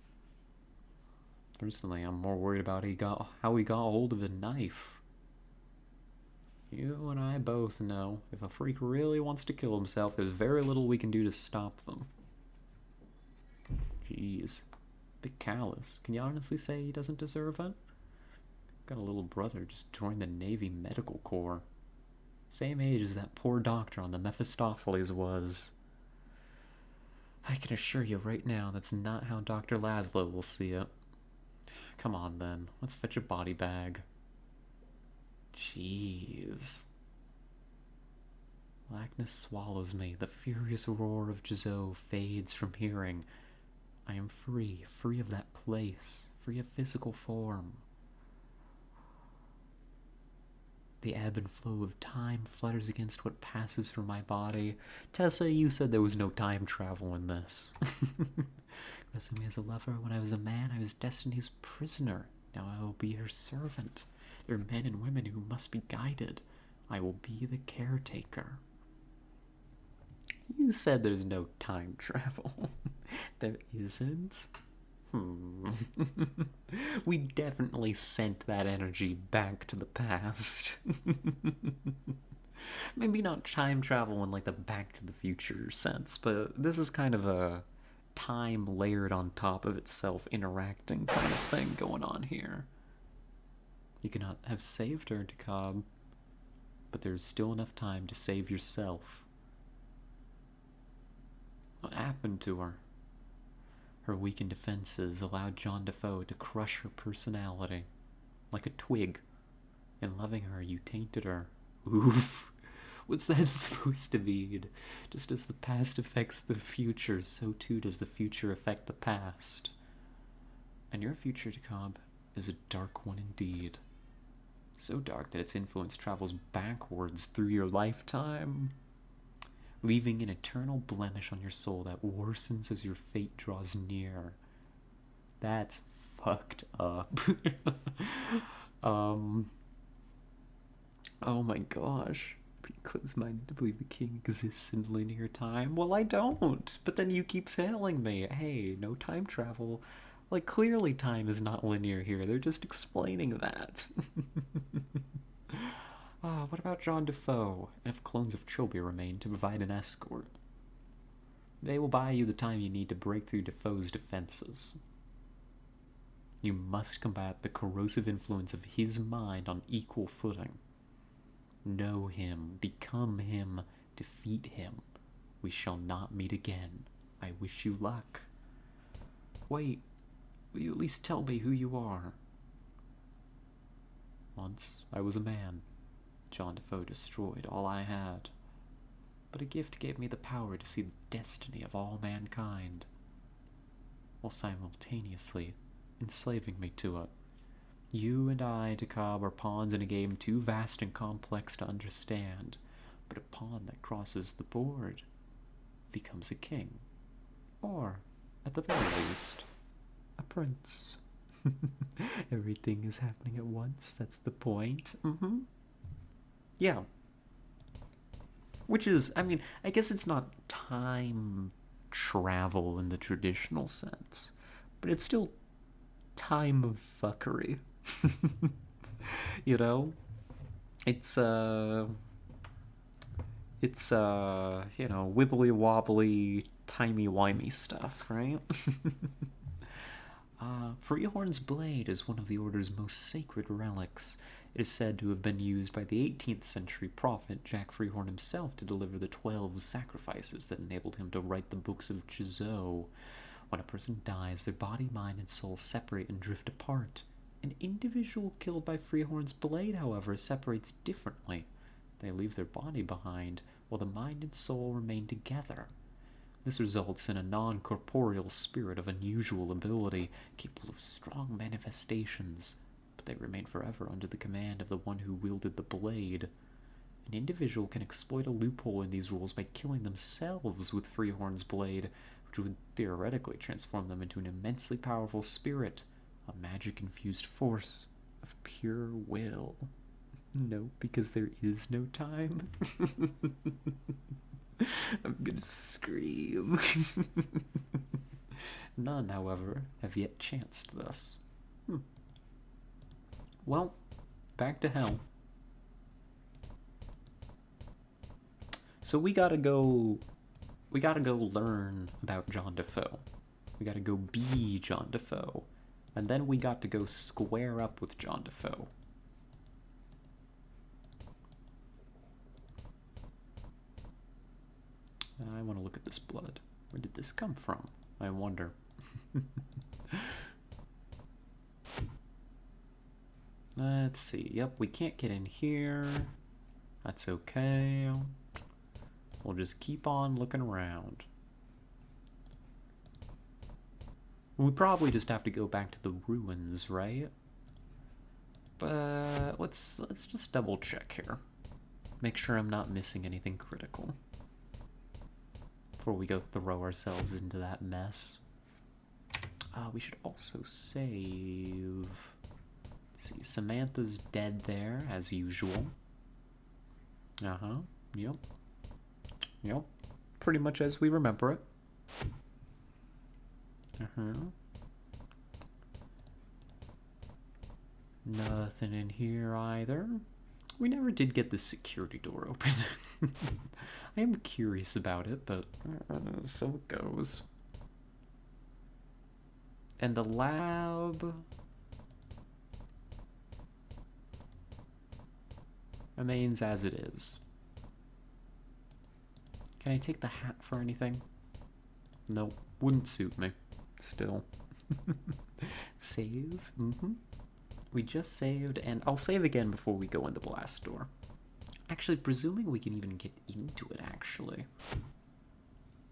Personally, I'm more worried about how he got hold of the knife. You and I both know if a freak really wants to kill himself, there's very little we can do to stop them. Jeez. Bit callous. Can you honestly say he doesn't deserve it? Got a little brother just joined the Navy Medical Corps. Same age as that poor doctor on the Mephistopheles was. I can assure you right now that's not how Dr. Laszlo will see it. Come on then, let's fetch a body bag. Jeez. Blackness swallows me. The furious roar of Jizo fades from hearing. I am free, free of that place, free of physical form. The ebb and flow of time flutters against what passes through my body. Tessa, you said there was no time travel in this. Dressing me as a lover when I was a man, I was Destiny's prisoner. Now I will be her servant. There are men and women who must be guided. I will be the caretaker. You said there's no time travel. There isn't? We definitely sent that energy back to the past. Maybe not time travel in like the Back to the Future sense, but this is kind of a time layered on top of itself interacting kind of thing going on here. You cannot have saved her, Dakab, but there's still enough time to save yourself. What happened to her? Her weakened defenses allowed John Defoe to crush her personality. Like a twig. In loving her, you tainted her. Oof. What's that supposed to mean? Just as the past affects the future, so too does the future affect the past. And your future, Dakab, is a dark one indeed. So dark that its influence travels backwards through your lifetime, leaving an eternal blemish on your soul that worsens as your fate draws near. That's fucked up. Oh my gosh. Pretty close-minded to believe the king exists in linear time. Well, I don't. But then you keep telling me, hey, no time travel. Like, clearly time is not linear here. They're just explaining that. What about John Defoe? And if clones of Trilby remain to provide an escort? They will buy you the time you need to break through Defoe's defenses. You must combat the corrosive influence of his mind on equal footing. Know him, become him, defeat him. We shall not meet again. I wish you luck. Wait, will you at least tell me who you are? Once I was a man. John Defoe destroyed all I had. But a gift gave me the power to see the destiny of all mankind, while simultaneously enslaving me to it. You and I, Dakab, are pawns in a game too vast and complex to understand, but a pawn that crosses the board becomes a king. Or, at the very least, a prince. Everything is happening at once, that's the point. Yeah. Which is, I mean, I guess it's not time travel in the traditional sense, but it's still time fuckery. You know? It's you know, wibbly wobbly, timey wimey stuff, right? Freehorn's blade is one of the Order's most sacred relics. It is said to have been used by the 18th century prophet Jack Freehorn himself to deliver the 12 sacrifices that enabled him to write the books of Jizo. When a person dies, their body, mind, and soul separate and drift apart. An individual killed by Freehorn's blade, however, separates differently. They leave their body behind, while the mind and soul remain together. This results in a non-corporeal spirit of unusual ability, capable of strong manifestations, but they remain forever under the command of the one who wielded the blade. An individual can exploit a loophole in these rules by killing themselves with Freehorn's blade, which would theoretically transform them into an immensely powerful spirit, a magic-infused force of pure will. No, because there is no time. I'm gonna scream. None, however, have yet chanced thus. Well, back to hell. So we gotta go learn about John Defoe. We gotta go be John Defoe. And then we got to go square up with John Defoe. I want to look at this blood. Where did this come from? I wonder. Let's see. Yep, we can't get in here. That's okay. We'll just keep on looking around. We probably just have to go back to the ruins, right? But let's just double check here. Make sure I'm not missing anything critical before we go throw ourselves into that mess. We should also save. Let's see, Samantha's dead there, as usual. Yep. Pretty much as we remember it. Nothing in here either. We never did get the security door open. I am curious about it, but so it goes. And the lab remains as it is. Can I take the hat for anything? Nope, wouldn't suit me. Still. Save. We just saved, and I'll save again before we go in the blast door. Actually, presuming we can even get into it, actually.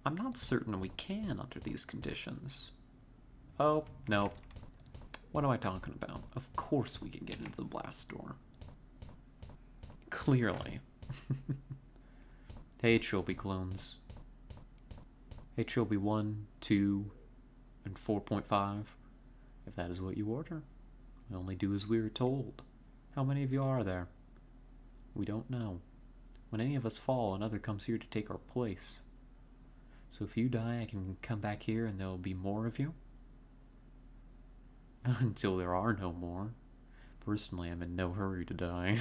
I'm not certain we can under these conditions. Oh, no. What am I talking about? Of course we can get into the blast door. Clearly. Hey, Trilby clones. Hey, Trilby 1, 2, and 4.5. If that is what you order. We only do as we are told. How many of you are there? We don't know. When any of us fall, another comes here to take our place. So if you die, I can come back here and there'll be more of you? Until there are no more. Personally, I'm in no hurry to die.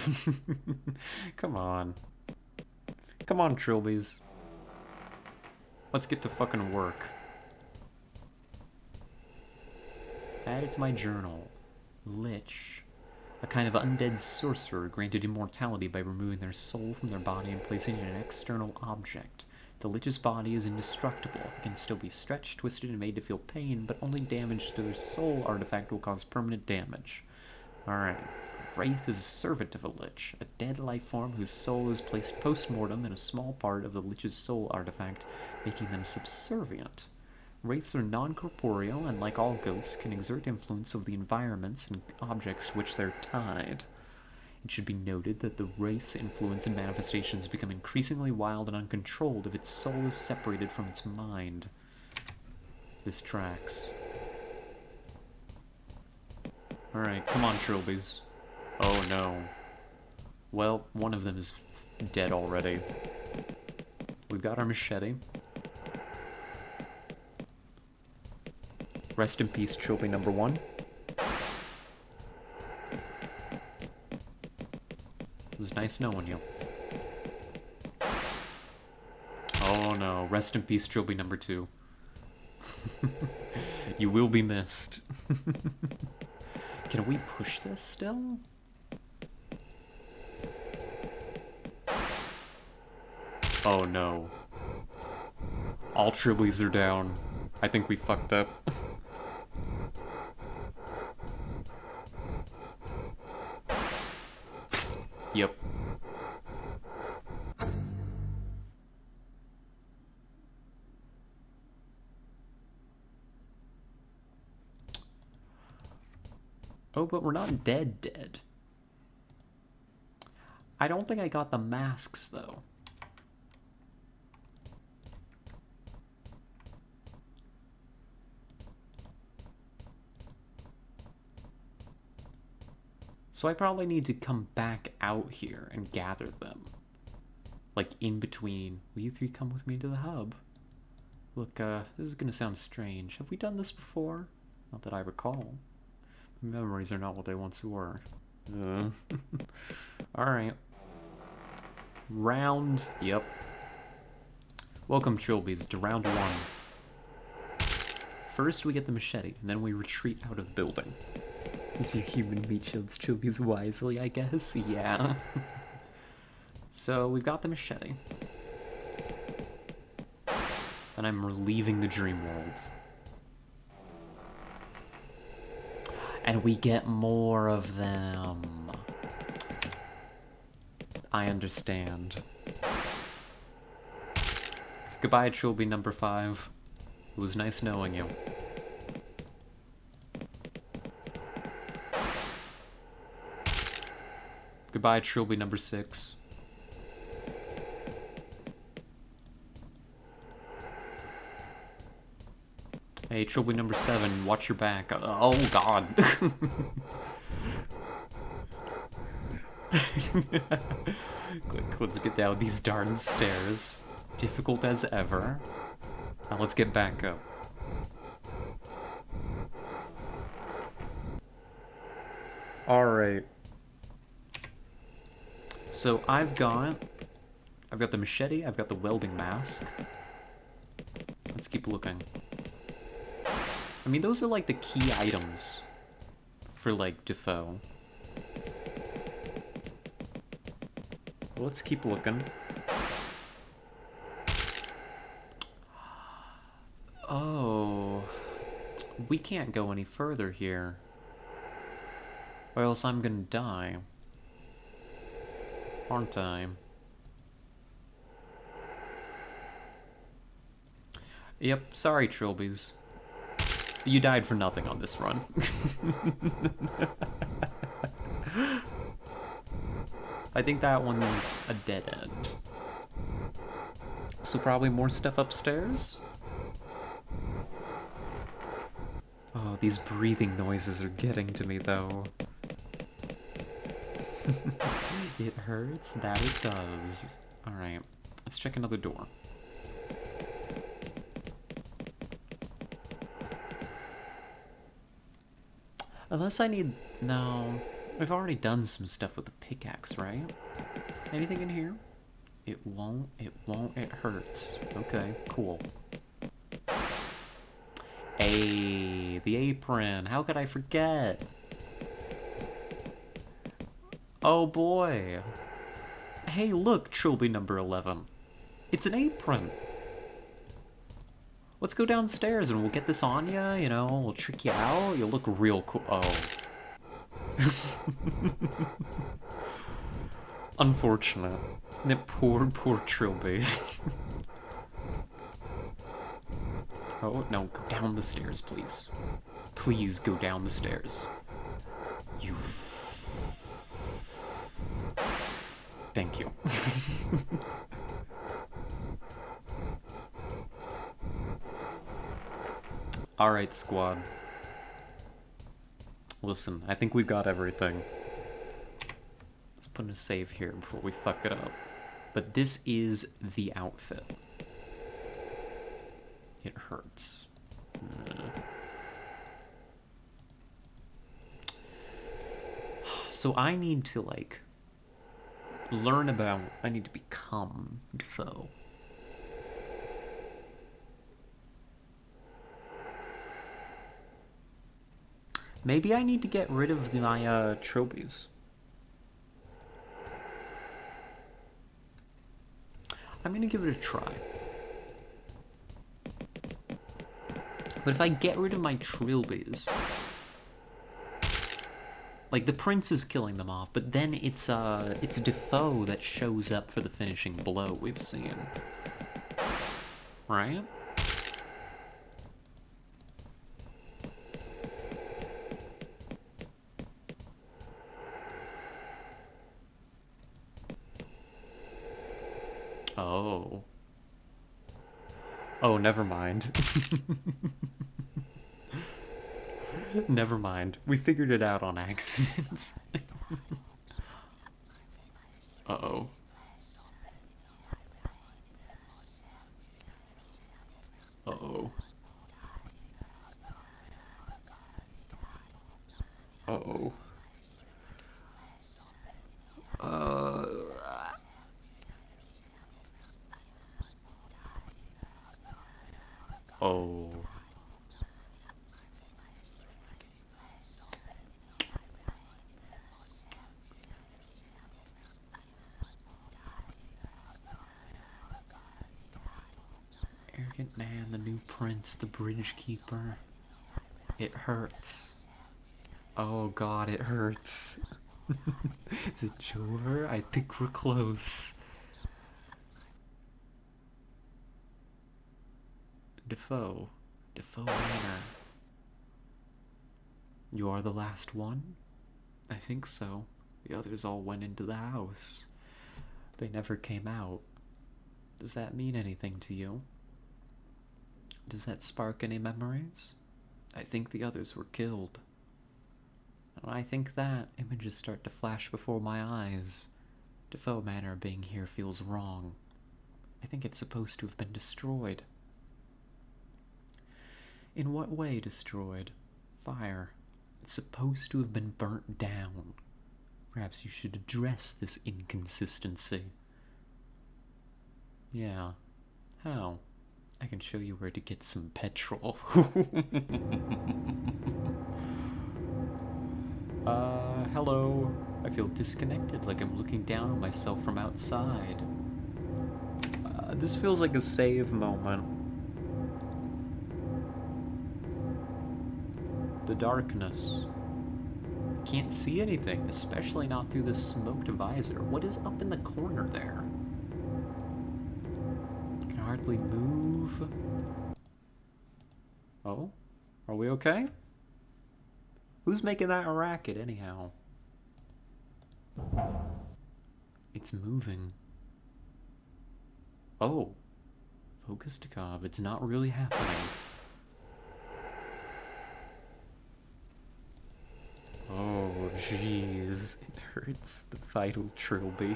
Come on. Come on, Trilbies. Let's get to fucking work. Add it to my journal. Lich. A kind of undead sorcerer granted immortality by removing their soul from their body and placing it in an external object. The Lich's body is indestructible. It can still be stretched, twisted, and made to feel pain, but only damage to their soul artifact will cause permanent damage. Alright. Wraith is a servant of a Lich, a dead life form whose soul is placed post-mortem in a small part of the Lich's soul artifact, making them subservient. Wraiths are non-corporeal and, like all ghosts, can exert influence over the environments and objects to which they're tied. It should be noted that the Wraith's influence and manifestations become increasingly wild and uncontrolled if its soul is separated from its mind. This tracks. Alright, come on, Trilbies. Oh no. Well, one of them is dead already. We've got our machete. Rest in peace, Trilby number 1. It was nice knowing you. Oh no, rest in peace, Trilby number 2. You will be missed. Can we push this still? Oh no. All trillies are down. I think we fucked up. Yep. Oh, but we're not dead. I don't think I got the masks, though. So I probably need to come back out here and gather them. Like, in between. Will you three come with me to the hub? Look, this is gonna sound strange. Have we done this before? Not that I recall. Memories are not what they once were. Alright. Round... Yep. Welcome, Trilbies, to round 1. First we get the machete, and then we retreat out of the building. Use your human meat shields, Trilbies, wisely, I guess? Yeah. So, we've got the machete. And I'm leaving the dream world. And we get more of them. I understand. Goodbye, Trilby number 5. It was nice knowing you. Goodbye, Trilby number 6. Hey, Trilby number 7, watch your back. Oh, God. Quick, let's get down these darn stairs. Difficult as ever. Now let's get back up. Alright. So I've got the machete, I've got the welding mask. Let's keep looking. I mean, those are like the key items for like Defoe. Let's keep looking. Oh, we can't go any further here, or else I'm gonna die, aren't I? Yep, sorry, Trilbies. You died for nothing on this run. I think that one is a dead end. So probably more stuff upstairs? Oh, these breathing noises are getting to me, though. It hurts? That it does. Alright, let's check another door. Unless I need... No. We've already done some stuff with the pickaxe, right? Anything in here? It won't, it hurts. Okay, cool. Hey, the apron. How could I forget? Oh boy. Hey, look, Trilby number 11. It's an apron. Let's go downstairs and we'll get this on ya, you know, we'll trick you out. You'll look real cool. Oh. Unfortunate. That poor Trilby. Oh, no, go down the stairs, please. Please go down the stairs. You... Thank you. Alright, squad. Listen, I think we've got everything. Let's put in a save here before we fuck it up. But this is the outfit. It hurts. So I need to, like, learn about... I need to become Defoe. Maybe I need to get rid of my trilbies. I'm gonna give it a try. But if I get rid of my trilbies, like the prince is killing them off, but then it's Defoe that shows up for the finishing blow we've seen. Right? Oh. Oh, never mind. Never mind. We figured it out on accident. Uh-oh. Uh-oh. Uh-oh. Oh. Arrogant man, the new prince, the bridge keeper. It hurts. Oh god, it hurts. Is it over? I think we're close. Defoe. Defoe Manor. You are the last one? I think so. The others all went into the house. They never came out. Does that mean anything to you? Does that spark any memories? I think the others were killed. And when I think that, images start to flash before my eyes. Defoe Manor being here feels wrong. I think it's supposed to have been destroyed. In what way destroyed? Fire. It's supposed to have been burnt down. Perhaps you should address this inconsistency. Yeah. How? I can show you where to get some petrol. Hello. I feel disconnected, like I'm looking down on myself from outside. This feels like a save moment. The darkness. Can't see anything, especially not through this smoked visor. What is up in the corner there? Can hardly move. Oh? Are we okay? Who's making that a racket, anyhow? It's moving. Oh. Focus to Cobb. It's not really happening. Oh, jeez. It hurts. The vital trilby.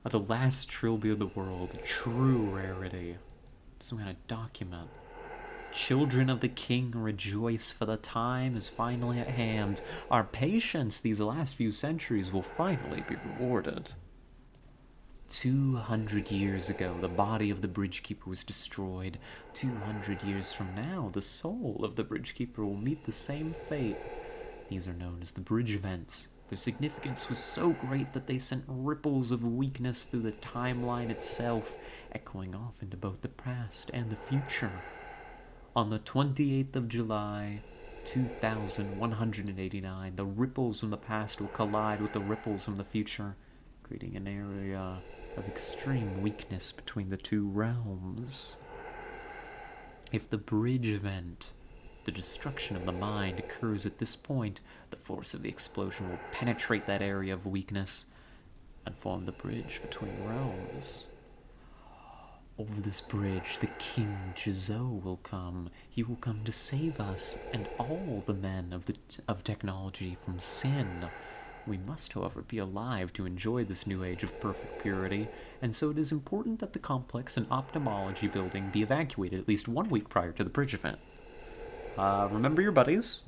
The last trilby of the world. A true rarity. Some kind of document. Children of the king rejoice, for the time is finally at hand. Our patience these last few centuries will finally be rewarded. 200 years ago, the body of the Bridgekeeper was destroyed. 200 years from now, the soul of the Bridgekeeper will meet the same fate. These are known as the Bridge Events. Their significance was so great that they sent ripples of weakness through the timeline itself, echoing off into both the past and the future. On the 28th of July, 2189, the ripples from the past will collide with the ripples from the future, creating an area of extreme weakness between the two realms. If the bridge event, the destruction of the mind, occurs at this point, the force of the explosion will penetrate that area of weakness and form the bridge between realms. Over this bridge, the King Jizo will come. He will come to save us and all the men of technology from sin. We must, however, be alive to enjoy this new age of perfect purity, and so it is important that the complex and ophthalmology building be evacuated at least 1 week prior to the bridge event. Remember your buddies,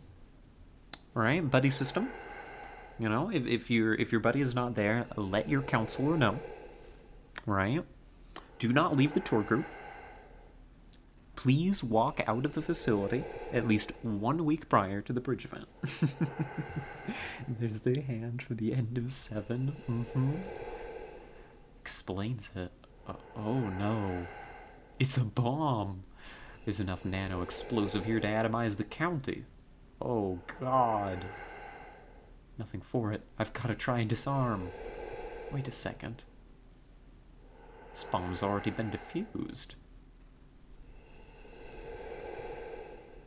right? Buddy system. You know, if your buddy is not there, let your counselor know, right? Do not leave the tour group. Please walk out of the facility at least 1 week prior to the bridge event. There's the hand for the end of 7. Explains it. Oh no. It's a bomb. There's enough nano explosive here to atomize the county. Oh god. Nothing for it. I've got to try and disarm. Wait a second. This bomb's already been defused.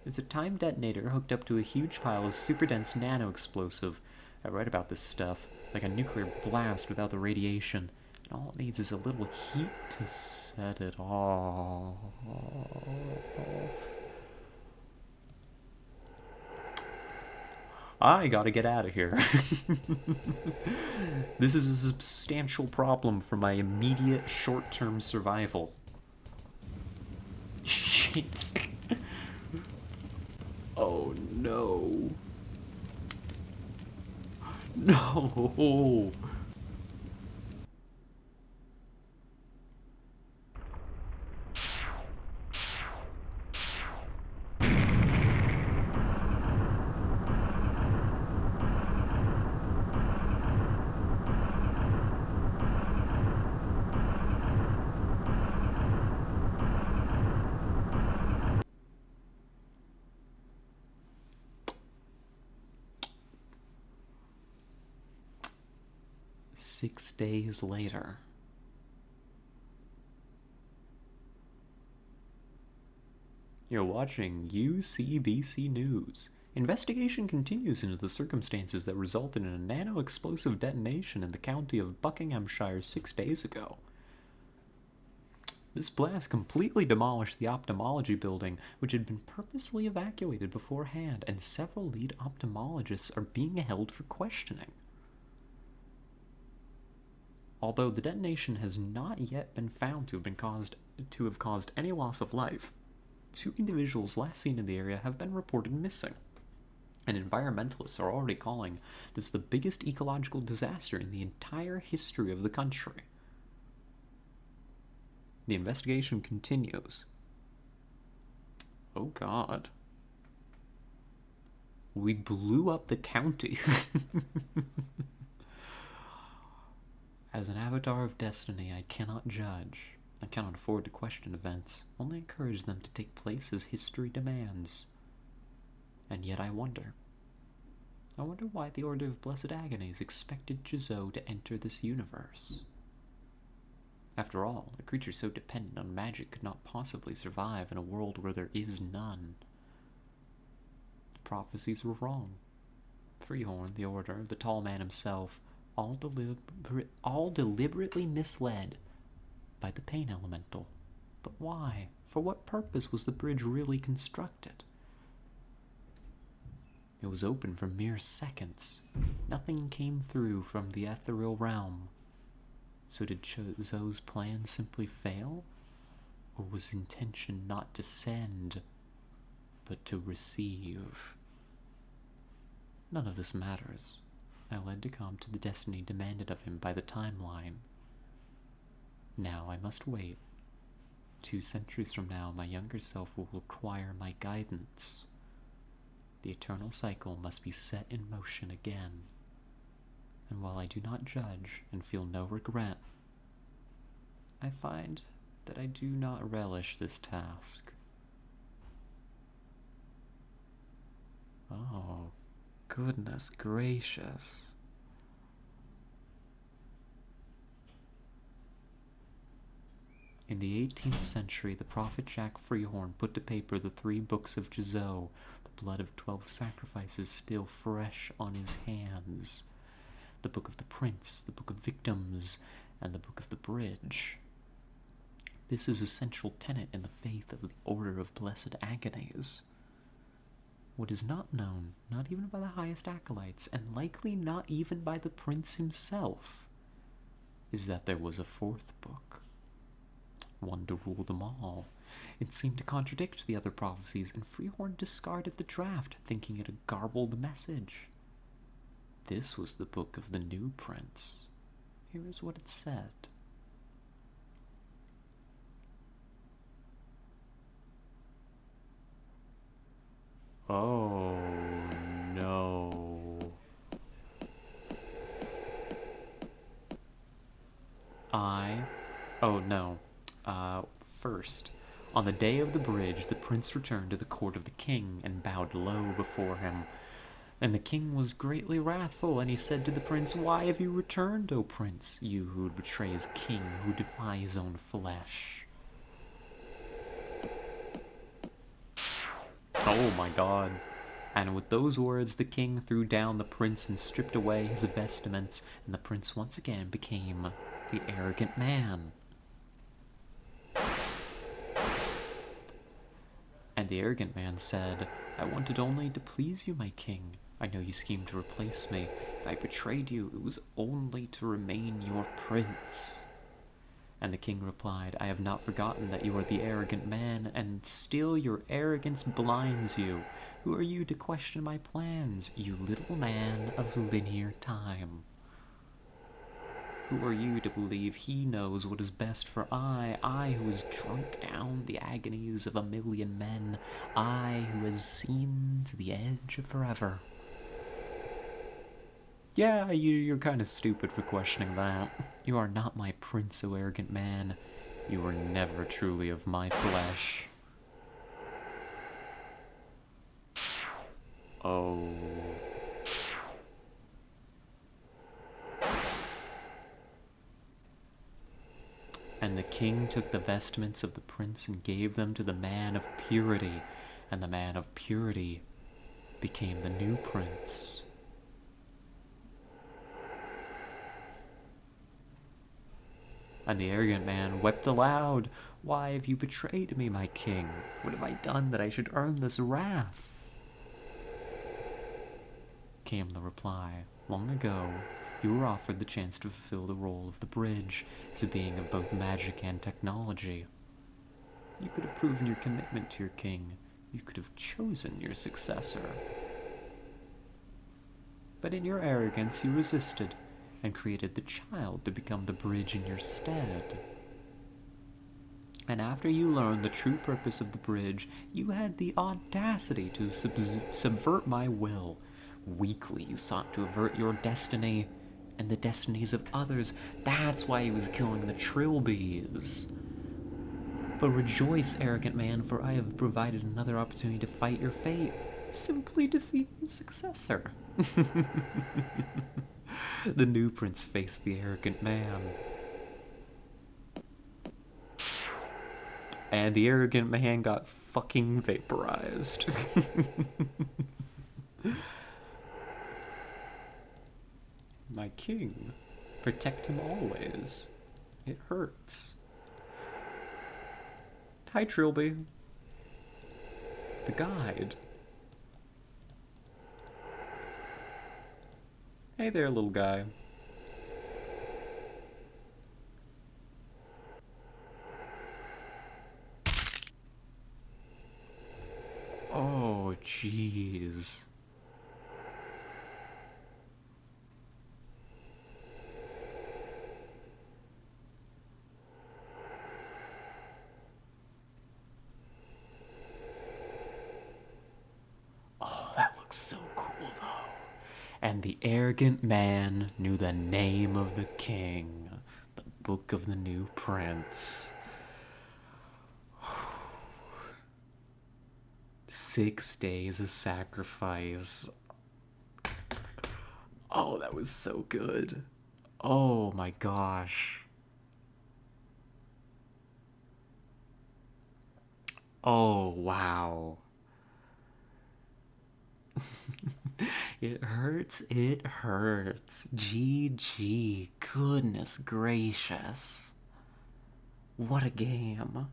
It's a time detonator hooked up to a huge pile of super dense nano explosive. I read about this stuff, like a nuclear blast without the radiation, and all it needs is a little heat to set it off. I gotta get out of here. This is a substantial problem for my immediate short-term survival. Shit. Oh no. No. Six days later. You're watching UCBC News. Investigation continues into the circumstances that resulted in a nano-explosive detonation in the county of Buckinghamshire 6 days ago. This blast completely demolished the ophthalmology building, which had been purposely evacuated beforehand, and several lead ophthalmologists are being held for questioning. Although the detonation has not yet been found to have caused any loss of life, 2 individuals last seen in the area have been reported missing, and environmentalists are already calling this the biggest ecological disaster in the entire history of the country. The investigation continues. Oh god. We blew up the county. As an avatar of destiny, I cannot judge. I cannot afford to question events, only encourage them to take place as history demands. And yet I wonder why the Order of Blessed Agonies expected Jizo to enter this universe. After all, a creature so dependent on magic could not possibly survive in a world where there is none. The prophecies were wrong. Freehorn, the Order, the Tall Man himself, all deliberately misled by the pain elemental. But why? For what purpose was the bridge really constructed? It was open for mere seconds. Nothing came through from the ethereal realm. So did Jizo's plan simply fail? Or was intention not to send, but to receive? None of this matters. I led Decom to the destiny demanded of him by the timeline. Now I must wait. 2 centuries from now, my younger self will require my guidance. The eternal cycle must be set in motion again. And while I do not judge and feel no regret, I find that I do not relish this task. Oh, goodness gracious. In the 18th century, the prophet Jack Freehorn put to paper the 3 books of Jizo, the blood of 12 sacrifices still fresh on his hands. The Book of the Prince, the Book of Victims, and the Book of the Bridge. This is a central tenet in the faith of the Order of Blessed Agonies. What is not known, not even by the highest acolytes, and likely not even by the prince himself, is that there was a 4th book. One to rule them all. It seemed to contradict the other prophecies, and Freehorn discarded the draft, thinking it a garbled message. This was the book of the new prince. Here is what it said. Oh no. I. Oh no. Uh, First, on the day of the bridge, the prince returned to the court of the king and bowed low before him. And the king was greatly wrathful, and he said to the prince, "Why have you returned, O prince, you who would betray his king, who defy his own flesh?" Oh my god. And with those words, the king threw down the prince and stripped away his vestments, and the prince once again became the arrogant man. And the arrogant man said, "I wanted only to please you, my king. I know you schemed to replace me. If I betrayed you, it was only to remain your prince." And the king replied, "I have not forgotten that you are the arrogant man, and still your arrogance blinds you. Who are you to question my plans, you little man of linear time? Who are you to believe he knows what is best for I who has drunk down the agonies of a million men, I who has seen to the edge of forever?" Yeah, you're kind of stupid for questioning that. You are not my prince, O arrogant man. You were never truly of my flesh. Oh. And the king took the vestments of the prince and gave them to the man of purity, and the man of purity became the new prince. And the arrogant man wept aloud. "Why have you betrayed me, my king? What have I done that I should earn this wrath?" Came the reply. "Long ago, you were offered the chance to fulfill the role of the bridge, as a being of both magic and technology. You could have proven your commitment to your king. You could have chosen your successor. But in your arrogance, you resisted and created the child to become the bridge in your stead. And after you learned the true purpose of the bridge, you had the audacity to subvert my will. Weakly, you sought to avert your destiny and the destinies of others. That's why he was killing the trilbies. But rejoice, arrogant man, for I have provided another opportunity to fight your fate. Simply defeat your successor." The new prince faced the arrogant man. And the arrogant man got fucking vaporized. "My king, protect him always. It hurts." "Hi, Trilby. The guide." "Hey there, little guy." Oh, jeez. Oh, that looks so cool, though. And the arrogant man knew the name of the king, the book of the new prince. 6 days of sacrifice. Oh, that was so good. Oh my gosh. Oh, wow. It hurts, it hurts. GG. Goodness gracious. What a game.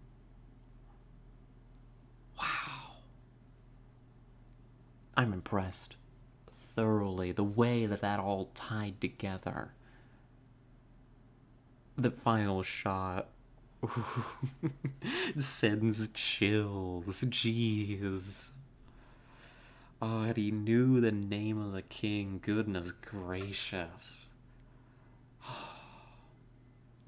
Wow. I'm impressed. Thoroughly. The way that all tied together. The final shot. Sends chills. Jeez. Oh, and he knew the name of the king. Goodness gracious.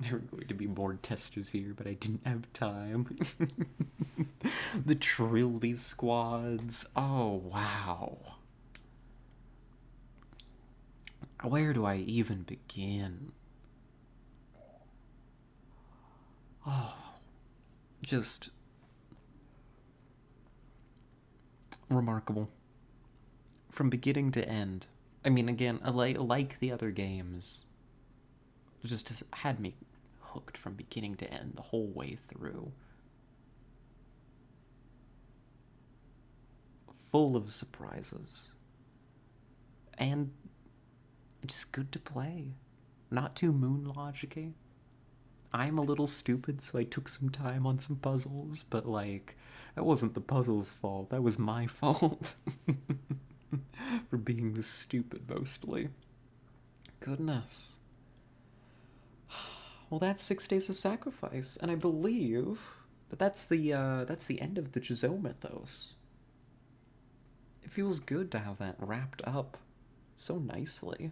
There were going to be more testers here, but I didn't have time. The Trilby squads. Oh, wow. Where do I even begin? Oh, just remarkable. From beginning to end. I mean, again, like the other games, just has had me hooked from beginning to end the whole way through. Full of surprises. And just good to play. Not too moon logicy. I'm a little stupid, so I took some time on some puzzles, but like, that wasn't the puzzle's fault. That was my fault. For being stupid mostly. Goodness. Well, that's 6 Days of Sacrifice, and I believe that's the end of the Giselle mythos. It feels good to have that wrapped up so nicely.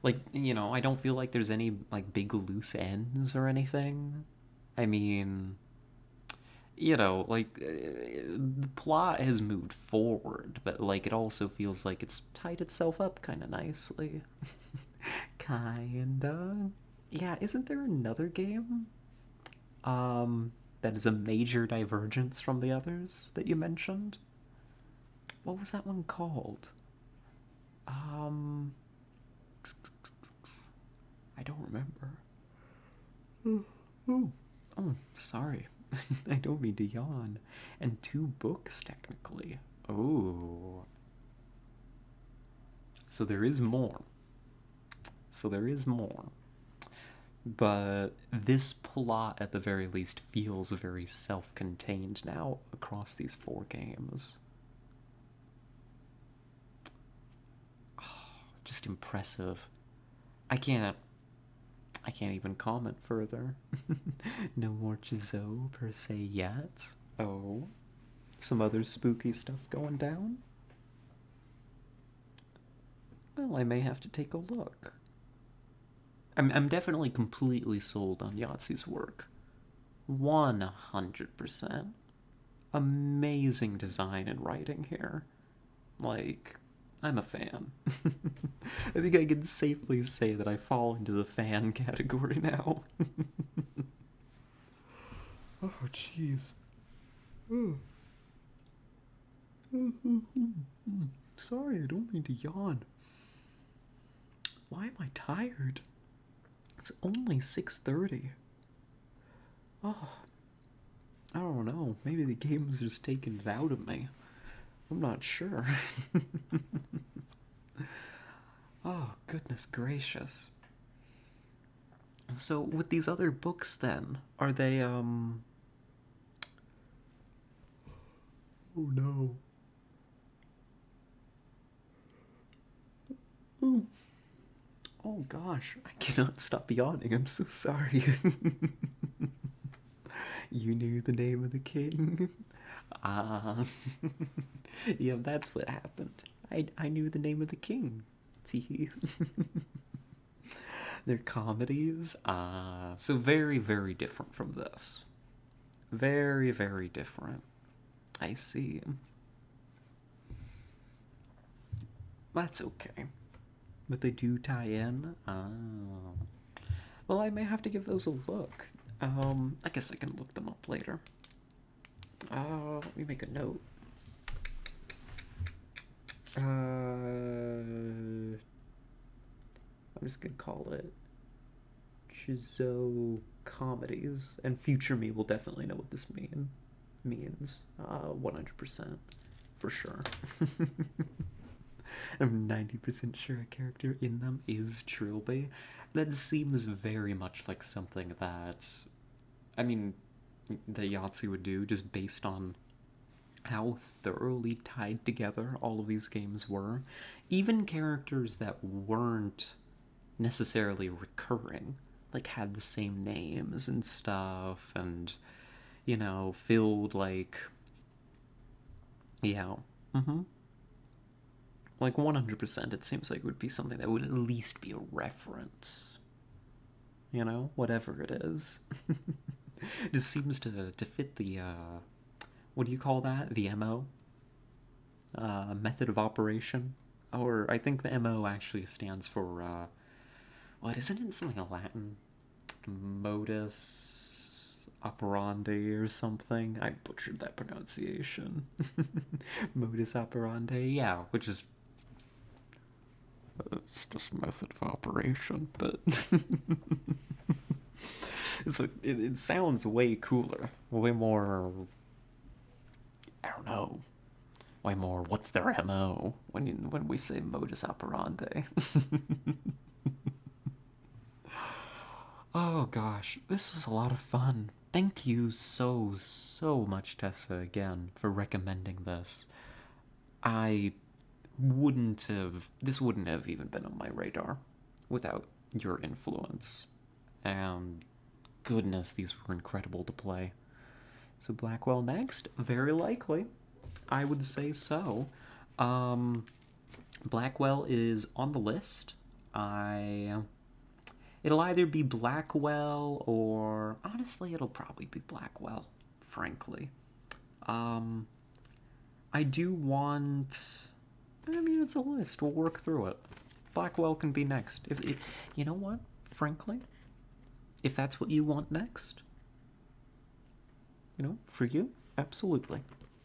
Like, I don't feel like there's any like big loose ends or anything. I mean, the plot has moved forward, but like it also feels like it's tied itself up kind of nicely. Kinda. Yeah, isn't there another game that is a major divergence from the others that you mentioned? What was that one called? Um I don't remember. Oh, oh, sorry. I don't mean to yawn. And 2 books, technically. Oh. So there is more. So there is more. But this plot, at the very least, feels very self contained now across these 4 games. Just impressive. I can't. I can't even comment further. No more Chizo per se yet. Oh, some other spooky stuff going down? Well, I may have to take a look. I'm definitely completely sold on Yahtzee's work. 100%. Amazing design and writing here. Like, I'm a fan. I think I can safely say that I fall into the fan category now. Oh, jeez. Sorry, I don't mean to yawn. Why am I tired? It's only 6:30. Oh, I don't know. Maybe the game's just taking it out of me. I'm not sure. Oh, goodness gracious. So, with these other books, then, are they, Oh no. Oh, oh gosh, I cannot stop yawning. I'm so sorry. You knew the name of the king? Ah. Yeah, that's what happened. I knew the name of the king. See? They're comedies. Ah. So very, very different from this. Very, very different. I see. That's okay. But they do tie in? Oh. Well, I may have to give those a look. I guess I can look them up later. Let me make a note. I'm just gonna call it Chizo Comedies, and future me will definitely know what this means. 100% for sure. I'm 90% sure a character in them is Trilby. That seems very much like something that, I mean, that Yahtzee would do, just based on how thoroughly tied together all of these games were. Even characters that weren't necessarily recurring, like had the same names and stuff, and, filled like, yeah, like 100%, it seems like it would be something that would at least be a reference. you know, whatever it is. It just seems to fit the, what do you call that? The MO? Method of operation? Or I think the MO actually stands for, what, isn't it something in Latin? Modus operandi or something? I butchered that pronunciation. Modus operandi, yeah, which is it's just method of operation, but it sounds way cooler, way more. I don't know, way more. What's their MO when we say modus operandi? Oh gosh, this was a lot of fun. Thank you so much, Tessa, again for recommending this. I wouldn't have. This wouldn't have even been on my radar without your influence. And goodness, these were incredible to play. So Blackwell next, very likely. I would say so. Um, Blackwell is on the list. I. It'll either be Blackwell or honestly, it'll probably be Blackwell. Frankly, um, I do want. I mean, it's a list. We'll work through it. Blackwell can be next. If you know what, frankly, if that's what you want next, you know, for you, absolutely,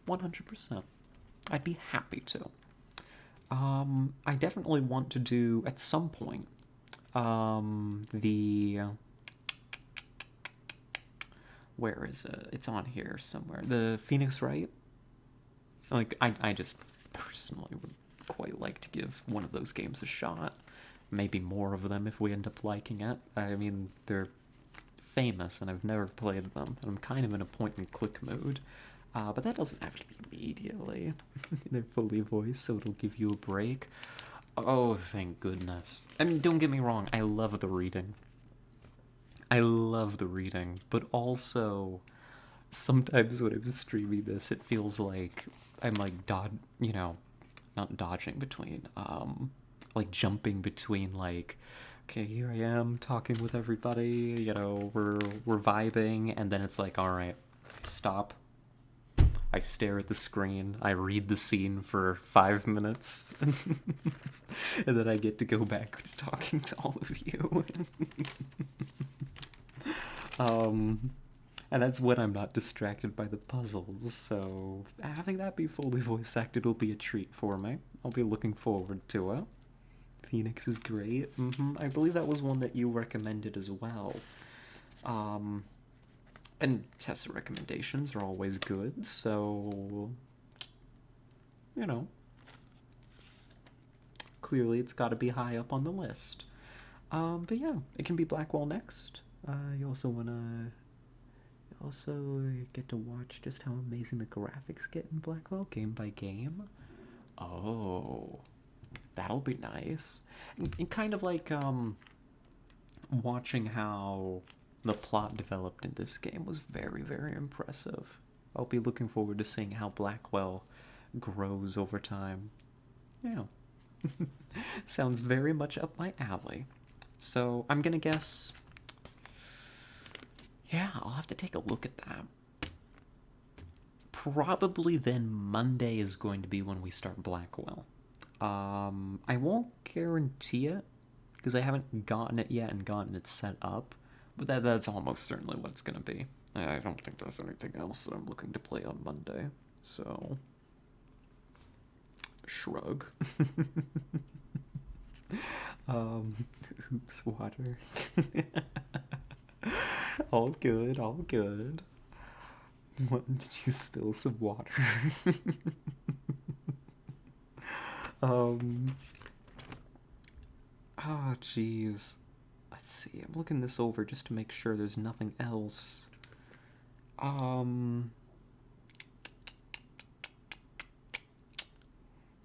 100%. I'd be happy to. I definitely want to do at some point. The where is it? It's on here somewhere. The Phoenix Wright. Like I just personally would quite like to give one of those games a shot. Maybe more of them if we end up liking it. I mean, they're famous and I've never played them. And I'm kind of in a point and click mood. But that doesn't have to be immediately. They're fully voiced, so it'll give you a break. Oh, thank goodness. I mean, don't get me wrong, I love the reading. I love the reading, but also sometimes when I'm streaming this, it feels like I'm like you know, not dodging between, like jumping between like, okay, here I am talking with everybody, you know, we're vibing, and then it's like, all right, stop. I stare at the screen. I read the scene for 5 minutes, and then I get to go back to talking to all of you. um, and that's when I'm not distracted by the puzzles. So having that be fully voice acted will be a treat for me. I'll be looking forward to it. Phoenix is great. I believe that was one that you recommended as well. Um, and Tessa recommendations are always good, so you know, clearly it's got to be high up on the list. But yeah, it can be Blackwell next. You also wanna also get to watch just how amazing the graphics get in Blackwell game by game. Oh, that'll be nice. And kind of like watching how the plot developed in this game was very impressive. I'll be looking forward to seeing how Blackwell grows over time. Yeah. Sounds very much up my alley. So I'm gonna guess. Yeah, I'll have to take a look at that. Probably then Monday is going to be when we start Blackwell. I won't guarantee it because I haven't gotten it yet and gotten it set up, but that's almost certainly what it's gonna be. I don't think there's anything else that I'm looking to play on Monday, so shrug. Oops, water. All good, all good. What, did you spill some water? um. Oh, jeez. Let's see. I'm looking this over just to make sure there's nothing else. Um.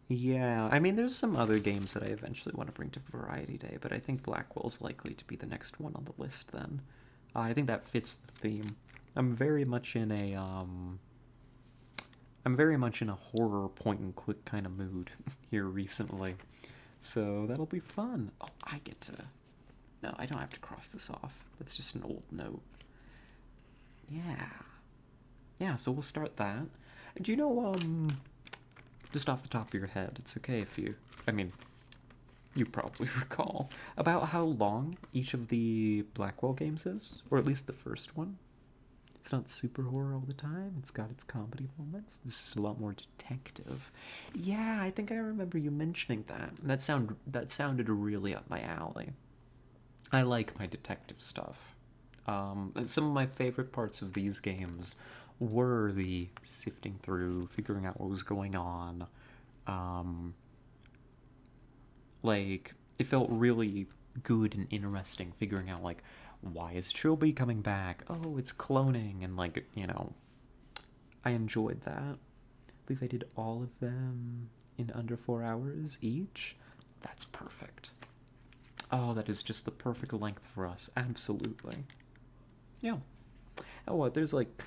Yeah, I mean, there's some other games that I eventually want to bring to Variety Day, but I think Blackwell's likely to be the next one on the list then. I think that fits the theme. I'm very much in a I'm very much in a horror point and click kind of mood here recently. So that'll be fun. Oh, I get to No, I don't have to cross this off. That's just an old note. Yeah. Yeah, so we'll start that. Do you know, just off the top of your head, it's okay if you, I mean, you probably recall, about how long each of the Blackwell games is? Or at least the first one? It's not super horror all the time. It's got its comedy moments. It's just a lot more detective. Yeah, I think I remember you mentioning that. That sounded really up my alley. I like my detective stuff. And some of my favorite parts of these games were the sifting through, figuring out what was going on. Um, like, it felt really good and interesting figuring out, like, why is Trilby coming back? Oh, it's cloning, and, like, I enjoyed that. I believe I did all of them in under 4 hours each. That's perfect. Oh, that is just the perfect length for us. Absolutely. Yeah. Oh, what? There's like,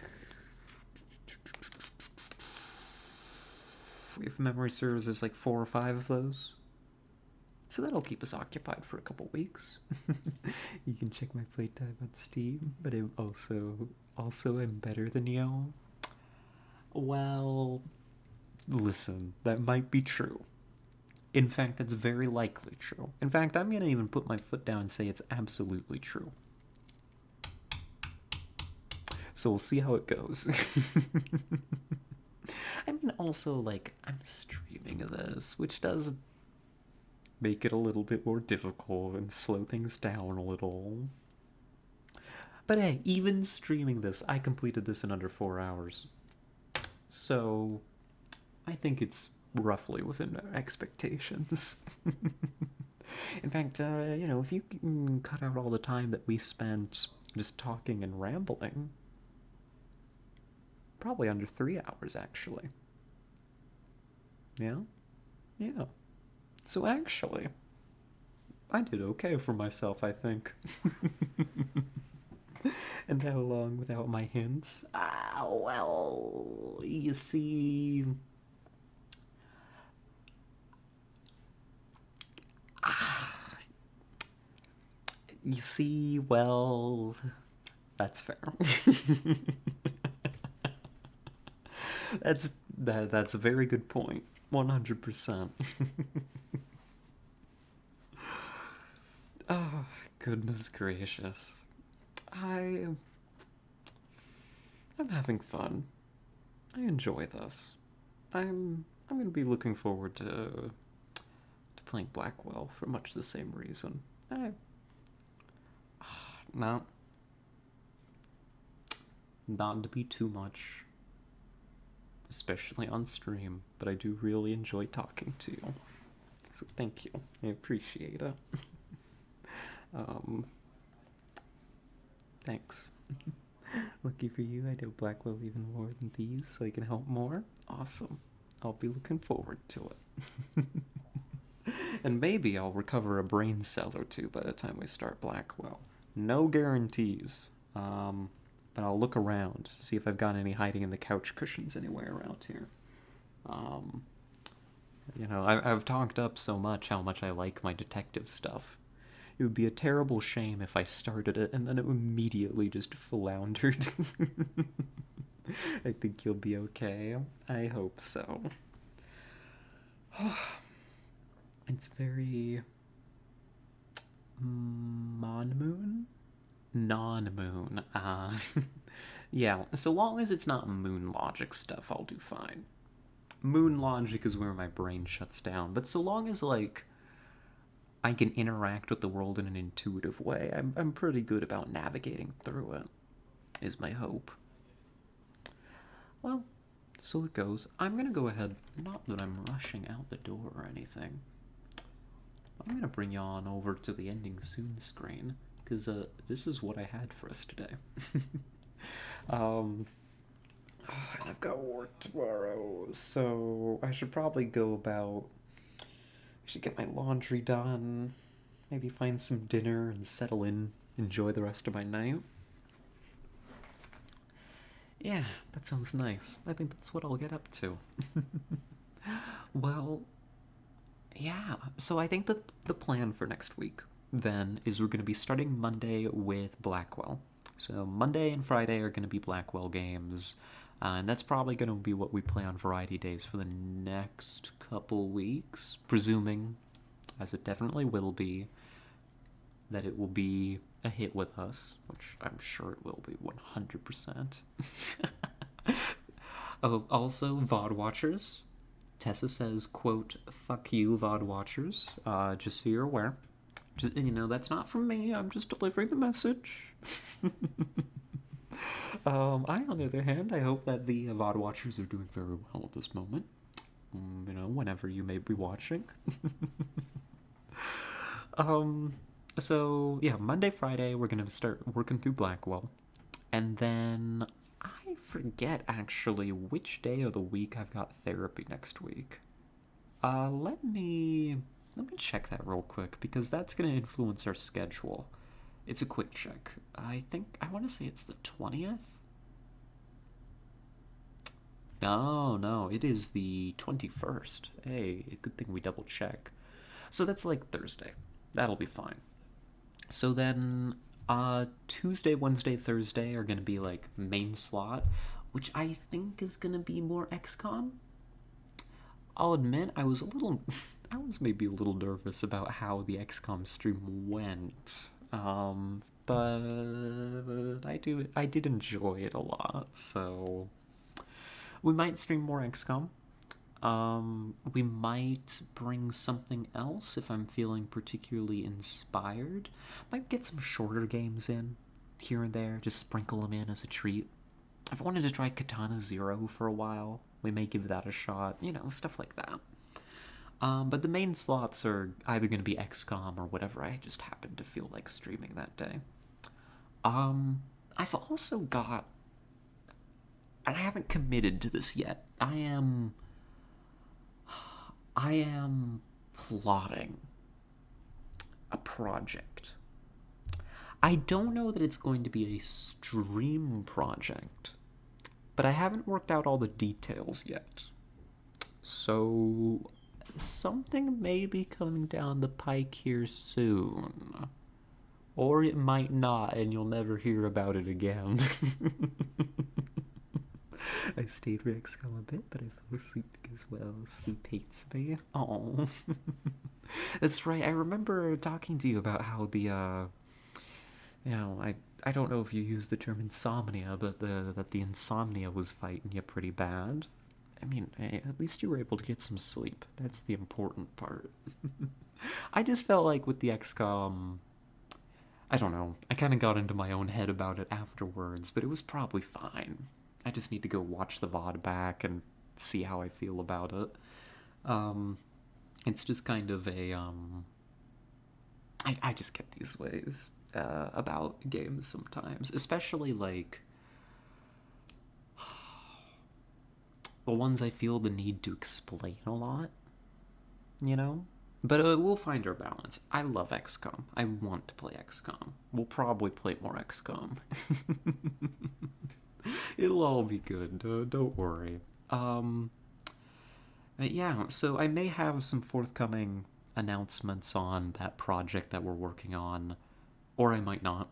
if memory serves, there's like 4 or 5 of those. So that'll keep us occupied for a couple weeks. You can check my playtime on Steam, but I'm also am better than you. Well, listen, that might be true. In fact, that's very likely true. In fact, I'm gonna even put my foot down and say it's absolutely true. So we'll see how it goes. I mean, also, like, I'm streaming this, which does make it a little bit more difficult and slow things down a little. But hey, even streaming this, I completed this in under 4 hours. So, I think it's roughly within expectations. In fact, if you can cut out all the time that we spent just talking and rambling, probably under 3 hours, actually. Yeah? Yeah. So actually, I did okay for myself, I think. And how long without my hints? Well, you see. You see, well, that's fair. That's a very good point. 100%. Oh, goodness gracious. I I'm having fun. I enjoy this. I'm gonna be looking forward to playing Blackwell for much the same reason. No, not to be too much, especially on stream, but I do really enjoy talking to you. So thank you. I appreciate it. Um, Thanks. Lucky for you, I know Blackwell even more than these, so I can help more. Awesome. I'll be looking forward to it. And maybe I'll recover a brain cell or two by the time we start Blackwell. No guarantees. But I'll look around, see if I've got any hiding in the couch cushions anywhere around here. Um, I've talked up so much how much I like my detective stuff. It would be a terrible shame if I started it and then it immediately just floundered. I think you'll be okay. I hope so. It's very moon, non-moon. Yeah. So long as it's not moon logic stuff, I'll do fine. Moon logic is where my brain shuts down. But so long as like I can interact with the world in an intuitive way, I'm pretty good about navigating through it. Is my hope. Well, so it goes. I'm gonna go ahead. Not that I'm rushing out the door or anything. I'm gonna bring you on over to the ending soon screen because this is what I had for us today. um, and I've got work tomorrow, so I should probably go about. I should get my laundry done, maybe find some dinner and settle in, enjoy the rest of my night. Yeah, that sounds nice. I think that's what I'll get up to. Well, yeah. So I think that the plan for next week then is we're going to be starting Monday with Blackwell. So Monday and Friday are going to be Blackwell games. And that's probably going to be what we play on Variety Days for the next couple weeks, presuming, as it definitely will be, that it will be a hit with us, which I'm sure it will be 100%. Oh, also, VOD watchers. Tessa says, quote, fuck you, VOD watchers, just so you're aware. Just, that's not from me, I'm just delivering the message. On the other hand, I hope that the VOD watchers are doing very well at this moment. Whenever you may be watching. So, yeah, Monday, Friday, we're going to start working through Blackwell. And then I forget actually which day of the week I've got therapy next week. Let me check that real quick because that's going to influence our schedule. It's a quick check. I want to say it's the 20th. No, it is the 21st. Hey, good thing we double check. So that's like Thursday. That'll be fine. So then, Tuesday, Wednesday, Thursday are gonna be like main slot, which I think is gonna be more XCOM. I'll admit I was I was maybe a little nervous about how the XCOM stream went. But I did enjoy it a lot, so we might stream more XCOM. We might bring something else if I'm feeling particularly inspired. Might get some shorter games in here and there, just sprinkle them in as a treat. I've wanted to try Katana Zero for a while. We may give that a shot, stuff like that. But the main slots are either going to be XCOM or whatever I just happen to feel like streaming that day. I've also got, and I haven't committed to this yet. I am plotting a project. I don't know that it's going to be a stream project, but I haven't worked out all the details yet. So something may be coming down the pike here soon. Or it might not, and you'll never hear about it again. I stayed for XCOM a bit, but I fell asleep because, well, sleep hates me. Oh, that's right. I remember talking to you about how I don't know if you used the term insomnia, but that the insomnia was fighting you pretty bad. I mean, hey, at least you were able to get some sleep. That's the important part. I just felt like with the XCOM, I don't know. I kind of got into my own head about it afterwards, but it was probably fine. I just need to go watch the VOD back and see how I feel about it. It's just kind of I just get these ways about games sometimes, especially like the ones I feel the need to explain a lot, you know? But we'll find our balance. I love XCOM. I want to play XCOM. We'll probably play more XCOM. It'll all be good. Don't worry. Yeah, so I may have some forthcoming announcements on that project that we're working on, or I might not.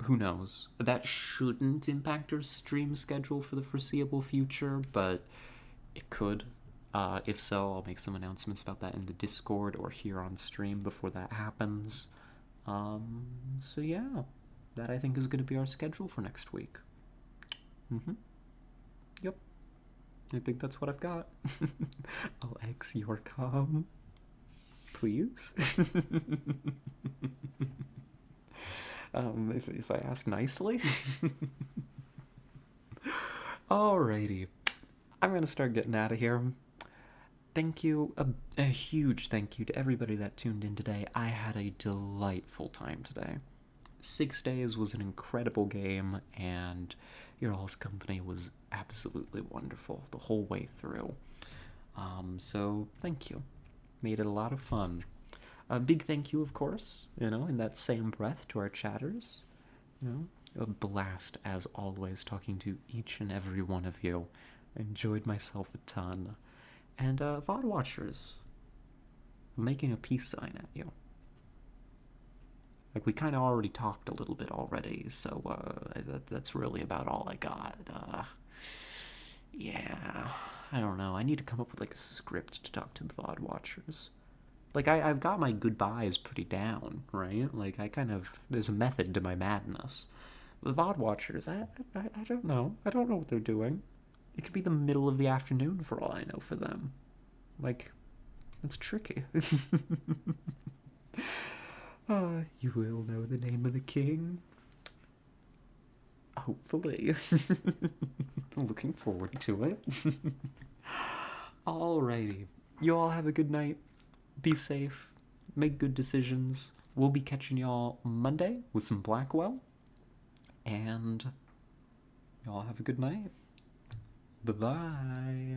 Who knows? That shouldn't impact our stream schedule for the foreseeable future, but it could. If so, I'll make some announcements about that in the Discord or here on stream before that happens. So yeah, that I think is going to be our schedule for next week. Yep. I think that's what I've got. I'll X your com. Please. If I ask nicely. Alrighty. I'm going to start getting out of here. Thank you, a huge thank you to everybody that tuned in today. I had a delightful time today. 6 Days was an incredible game, and your all's company was absolutely wonderful the whole way through. So thank you. Made it a lot of fun. A big thank you, of course, in that same breath to our chatters. A blast, as always, talking to each and every one of you. I enjoyed myself a ton. And VOD watchers, making a peace sign at you. Like, we kind of already talked a little bit already, so that's really about all I got. Yeah, I don't know. I need to come up with like a script to talk to the VOD watchers. Like, I've got my goodbyes pretty down, right? Like, I kind of, there's a method to my madness. The VOD watchers, I don't know. I don't know what they're doing. It could be the middle of the afternoon for all I know for them. Like, it's tricky. You will know the name of the king. Hopefully. Looking forward to it. Alrighty. You all have a good night. Be safe. Make good decisions. We'll be catching y'all Monday with some Blackwell. And y'all have a good night. Bye bye.